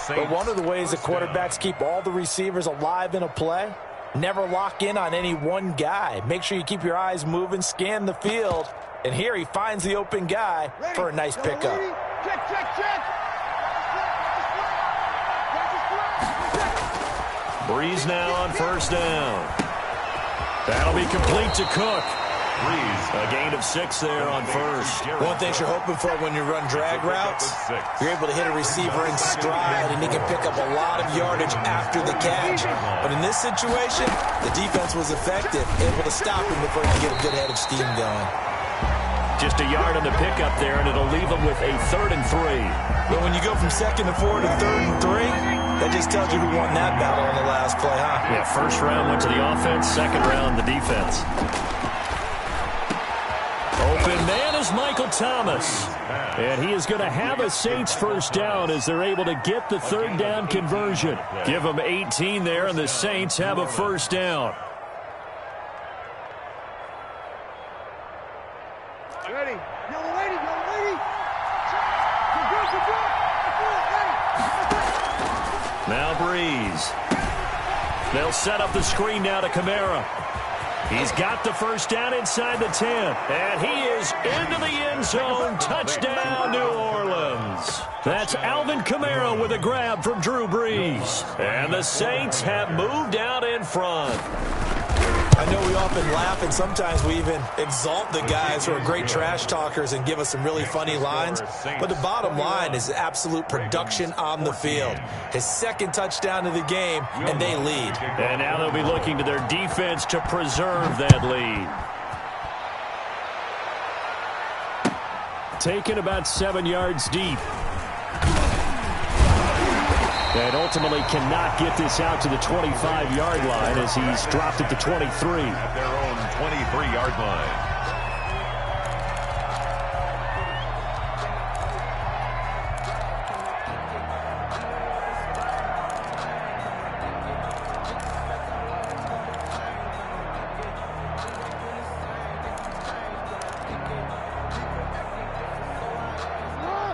But one of the ways the quarterbacks keep all the receivers alive in a play, never lock in on any one guy. Make sure you keep your eyes moving, scan the field. And here he finds the open guy for a nice pickup. Breeze now on first down. That'll be complete to Cook. A gain of 6 there on first. One thing you're hoping for when you run drag routes, you're able to hit a receiver in stride, and he can pick up a lot of yardage after the catch. But in this situation, the defense was effective, able to stop him before he could get a good head of steam going. Just a yard on the pickup there, and it'll leave him with a 3rd and 3. But when you go from 2nd and 4 to 3rd and 3, that just tells you who won that battle on the last play, huh? Yeah, first round went to the offense, second round the defense. Open man is Michael Thomas. And he is going to have a Saints first down as they're able to get the 3rd down conversion. Give them 18 there, and the Saints have a first down. Ready. Yellow lady, yellow lady. Now Breeze. They'll set up the screen now to Kamara. He's got the first down inside the 10. And he is into the end zone. Touchdown, New Orleans. That's Alvin Kamara with a grab from Drew Brees. And the Saints have moved out in front. I know we often laugh, and sometimes we even exalt the guys who are great trash talkers and give us some really funny lines. But the bottom line is absolute production on the field. His 2nd touchdown of the game, and they lead. And now they'll be looking to their defense to preserve that lead. Taken about 7 yards deep. And ultimately cannot get this out to the 25-yard line as he's dropped at the 23. At their own 23-yard line.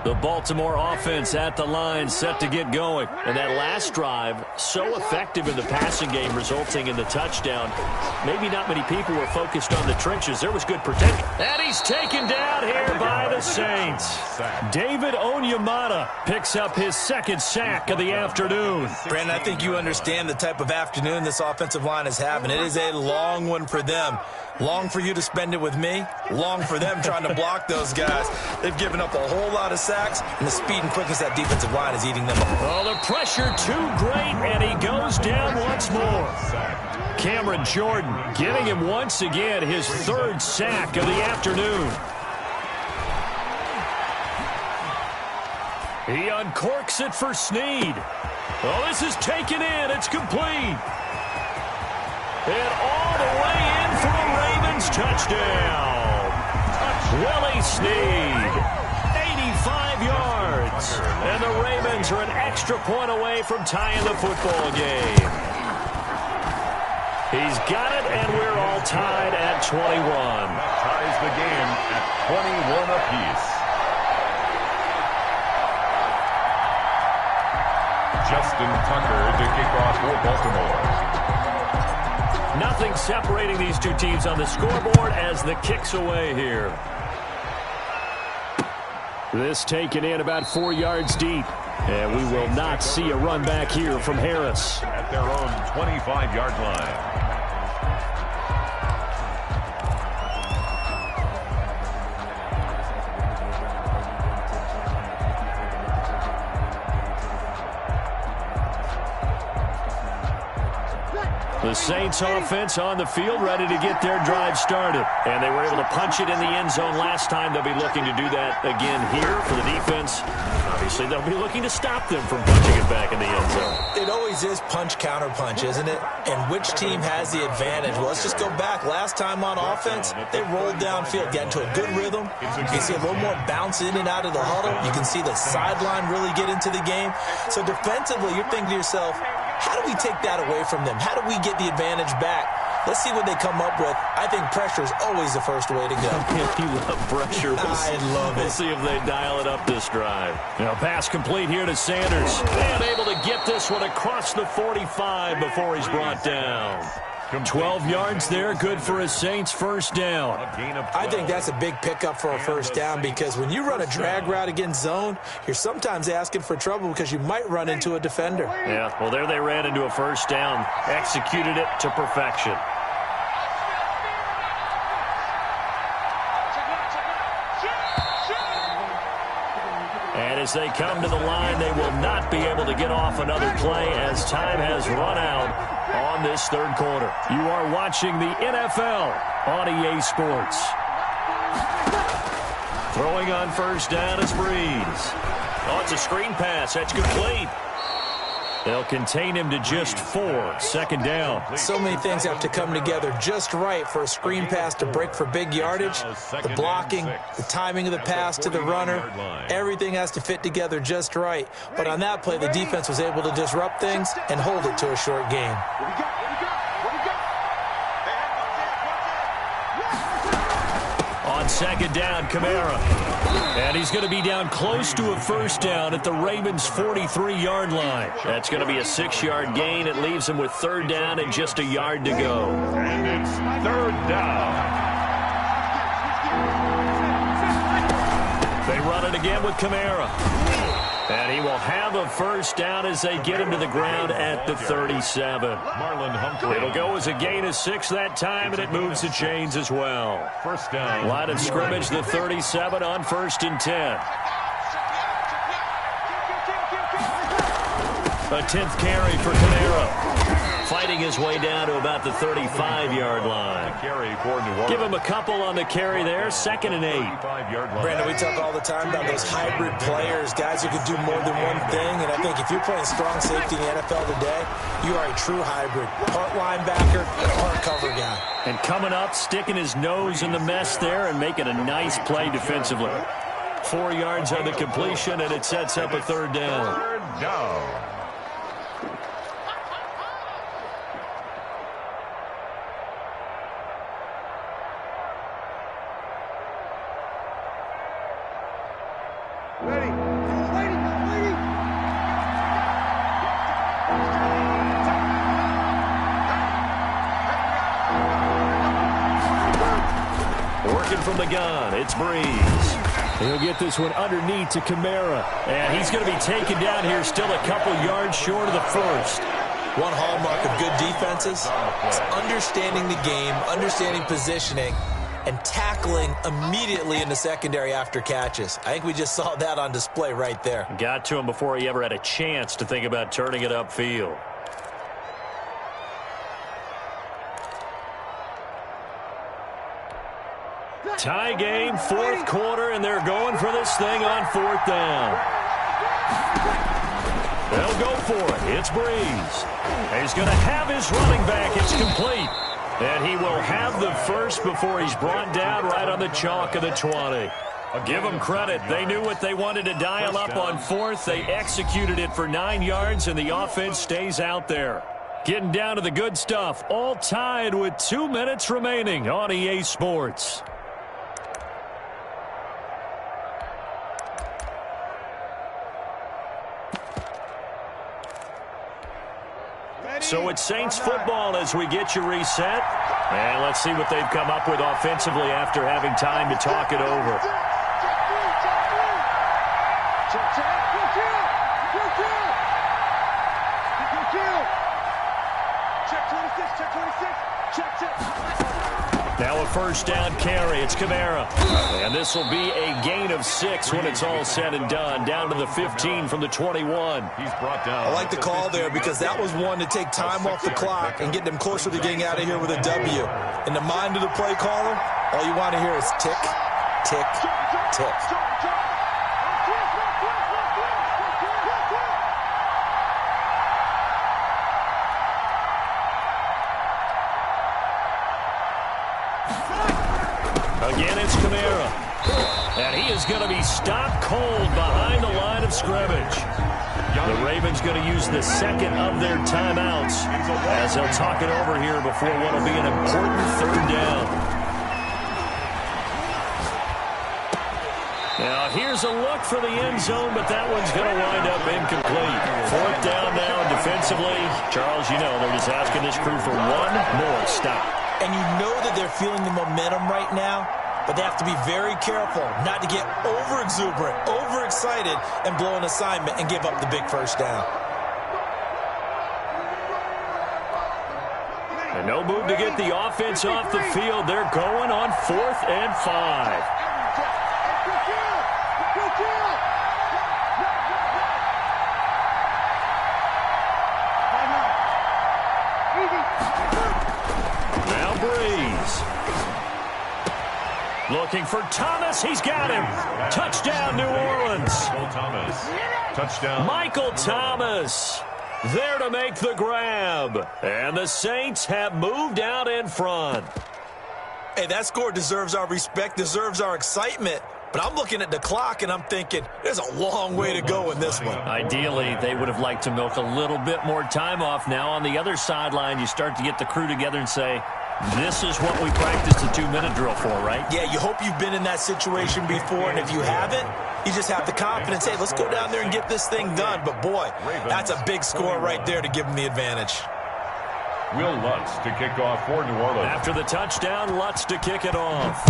The Baltimore offense at the line, set to get going. And that last drive, so effective in the passing game, resulting in the touchdown. Maybe not many people were focused on the trenches. There was good protection. And he's taken down here by the Saints. David Onyemata picks up his 2nd sack of the afternoon. Brandon, I think you understand the type of afternoon this offensive line is having. It is a long one for them. Long for you to spend it with me. Long for them trying to block those guys. They've given up a whole lot of sacks, and the speed and quickness of that defensive line is eating them up. Oh, the pressure too great, and he goes down once more. Cameron Jordan getting him once again his 3rd sack of the afternoon. He uncorks it for Snead. Oh, this is taken in. It's complete. And all the way in for a Ravens touchdown. Willie Snead, 85 yards. And the Ravens are an extra point away from tying the football game. He's got it, and we're all tied at 21. That ties the game at 21 apiece. Justin Tucker to kick off for Baltimore. Nothing separating these two teams on the scoreboard as the kick's away here. This taken in about 4 yards deep. And we will not see a run back here from Harris. At their own 25-yard line. The Saints offense on the field, ready to get their drive started. And they were able to punch it in the end zone last time. They'll be looking to do that again here for the defense. Obviously, they'll be looking to stop them from punching it back in the end zone. It always is punch, counter punch, isn't it? And which team has the advantage? Well, let's just go back. Last time on offense, they rolled downfield, got into a good rhythm. You can see a little more bounce in and out of the huddle. You can see the sideline really get into the game. So defensively, you're thinking to yourself, how do we take that away from them? How do we get the advantage back? Let's see what they come up with. I think pressure is always the first way to go. You love pressure. I love it. We'll see if they dial it up this drive. Now, pass complete here to Sanders. And able to get this one across the 45 before he's brought down. 12 yards there, good for a Saints first down. I think that's a big pickup for a first down because when you run a drag route against zone, you're sometimes asking for trouble because you might run into a defender. Yeah, well, there they ran into a first down, executed it to perfection. And as they come to the line, they will not be able to get off another play as time has run out on this third quarter. You are watching the NFL on EA Sports. Throwing on first down is Breeze. Oh, it's a screen pass. That's complete. They'll contain him to just 4. Second down. So many things have to come together just right for a screen pass to break for big yardage. The blocking, the timing of the pass to the runner, everything has to fit together just right. But on that play, the defense was able to disrupt things and hold it to a short game. On second down, Kamara. And he's going to be down close to a first down at the Ravens' 43-yard line. That's going to be a 6-yard gain. It leaves him with third down and just a yard to go. And it's third down. They run it again with Kamara. And he will have a first down as they get him to the ground at the 37. Marlon Humphrey. It'll go as a gain of 6 that time, and it moves the chains as well. First down. Line of scrimmage, the 37 on 1st and 10. A 10th carry for Kamara. Fighting his way down to about the 35-yard line. Give him a couple on the carry there. 2nd and 8. Brandon, we talk all the time about those hybrid players, guys who can do more than one thing. And I think if you're playing strong safety in the NFL today, you are a true hybrid. Part linebacker, part cover guy. And coming up, sticking his nose in the mess there and making a nice play defensively. 4 yards on the completion, and it sets up a third down. Third down. From the gun, it's Breeze. He'll get this one underneath to Kamara. And he's going to be taken down here still a couple yards short of the first. One hallmark of good defenses is understanding the game, understanding positioning, and tackling immediately in the secondary after catches. I think we just saw that on display right there. Got to him before he ever had a chance to think about turning it upfield. Tie game, 4th quarter, and they're going for this thing on 4th down. They'll go for it. It's Breeze. He's going to have his running back. It's complete. And he will have the first before he's brought down right on the chalk of the 20. Give them credit. They knew what they wanted to dial up on 4th. They executed it for 9 yards, and the offense stays out there. Getting down to the good stuff. All tied with 2 minutes remaining on EA Sports. So it's Saints football as we get you reset. And let's see what they've come up with offensively after having time to talk it over. Now a first down carry. It's Kamara. And this will be a gain of 6 when it's all said and done. Down to the 15 from the 21. He's brought down. I like the call there because that was one to take time off the clock and get them closer to getting out of here with a W. In the mind of the play caller, all you want to hear is tick, tick, tick. Again, it's Kamara. And he is going to be stopped cold behind the line of scrimmage. The Ravens going to use the second of their timeouts as they'll talk it over here before what will be an important third down. Now here's a look for the end zone, but that one's going to wind up incomplete. Fourth down now defensively. Charles, you know, they're just asking this crew for one more stop. And you know that they're feeling the momentum right now, but they have to be very careful not to get over-exuberant, overexcited, and blow an assignment and give up the big first down. And no move to get the offense off the field. They're going on 4th and 5. Now Breeze. Looking for Thomas. He's got him. Touchdown, New Orleans. Touchdown. Michael Thomas there to make the grab. And the Saints have moved out in front. Hey, that score deserves our respect, deserves our excitement. But I'm looking at the clock, and I'm thinking there's a long way to go in this one. Ideally, they would have liked to milk a little bit more time off. Now on the other sideline, you start to get the crew together and say, this is what we practiced a 2-minute drill for, right? Yeah, you hope you've been in that situation before, and if you haven't, you just have the confidence, hey, let's go down there and get this thing done. But, boy, that's a big score right there to give them the advantage. Will Lutz to kick off for New Orleans. After the touchdown, Lutz to kick it off.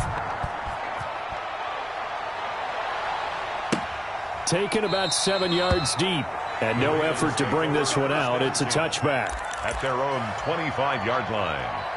Taken about 7 yards deep, and no effort to bring this one out. It's a touchback. At their own 25-yard line.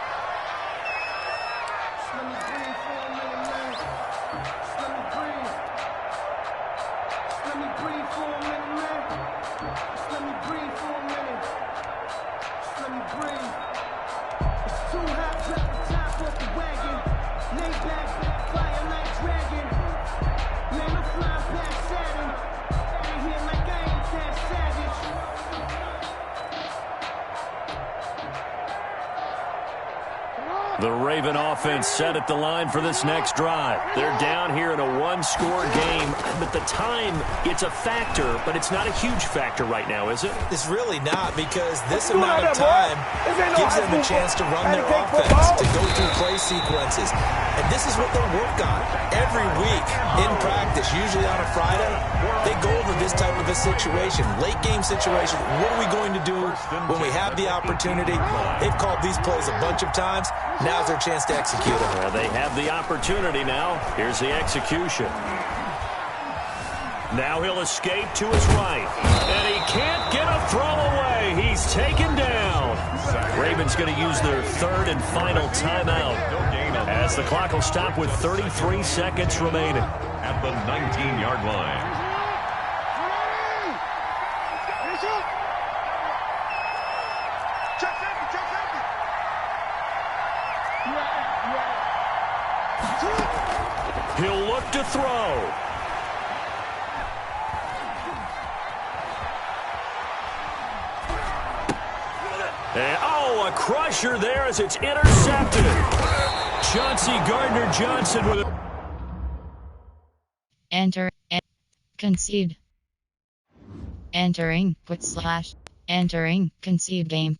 The Raven offense set at the line for this next drive. They're down here in a one-score game, but the time, it's a factor, but it's not a huge factor right now, is it? It's really not, because this amount of time gives them a chance to run their offense, to go through play sequences. And this is what they'll work on every week in practice, usually on a Friday. They go over this type of a situation, late-game situation. What are we going to do when we have the opportunity? They've called these plays a bunch of times. Now's their chance to execute it. Well, they have the opportunity now. Here's the execution. Now he'll escape to his right. And he can't get a throw away. He's taken down. Ravens going to use their third and final timeout as the clock will stop with 33 seconds remaining. At the 19-yard line. He'll look to throw. And, a crusher there as it's intercepted. Chauncey Gardner-Johnson with it. Enter. Concede. Entering. Entering. Concede game.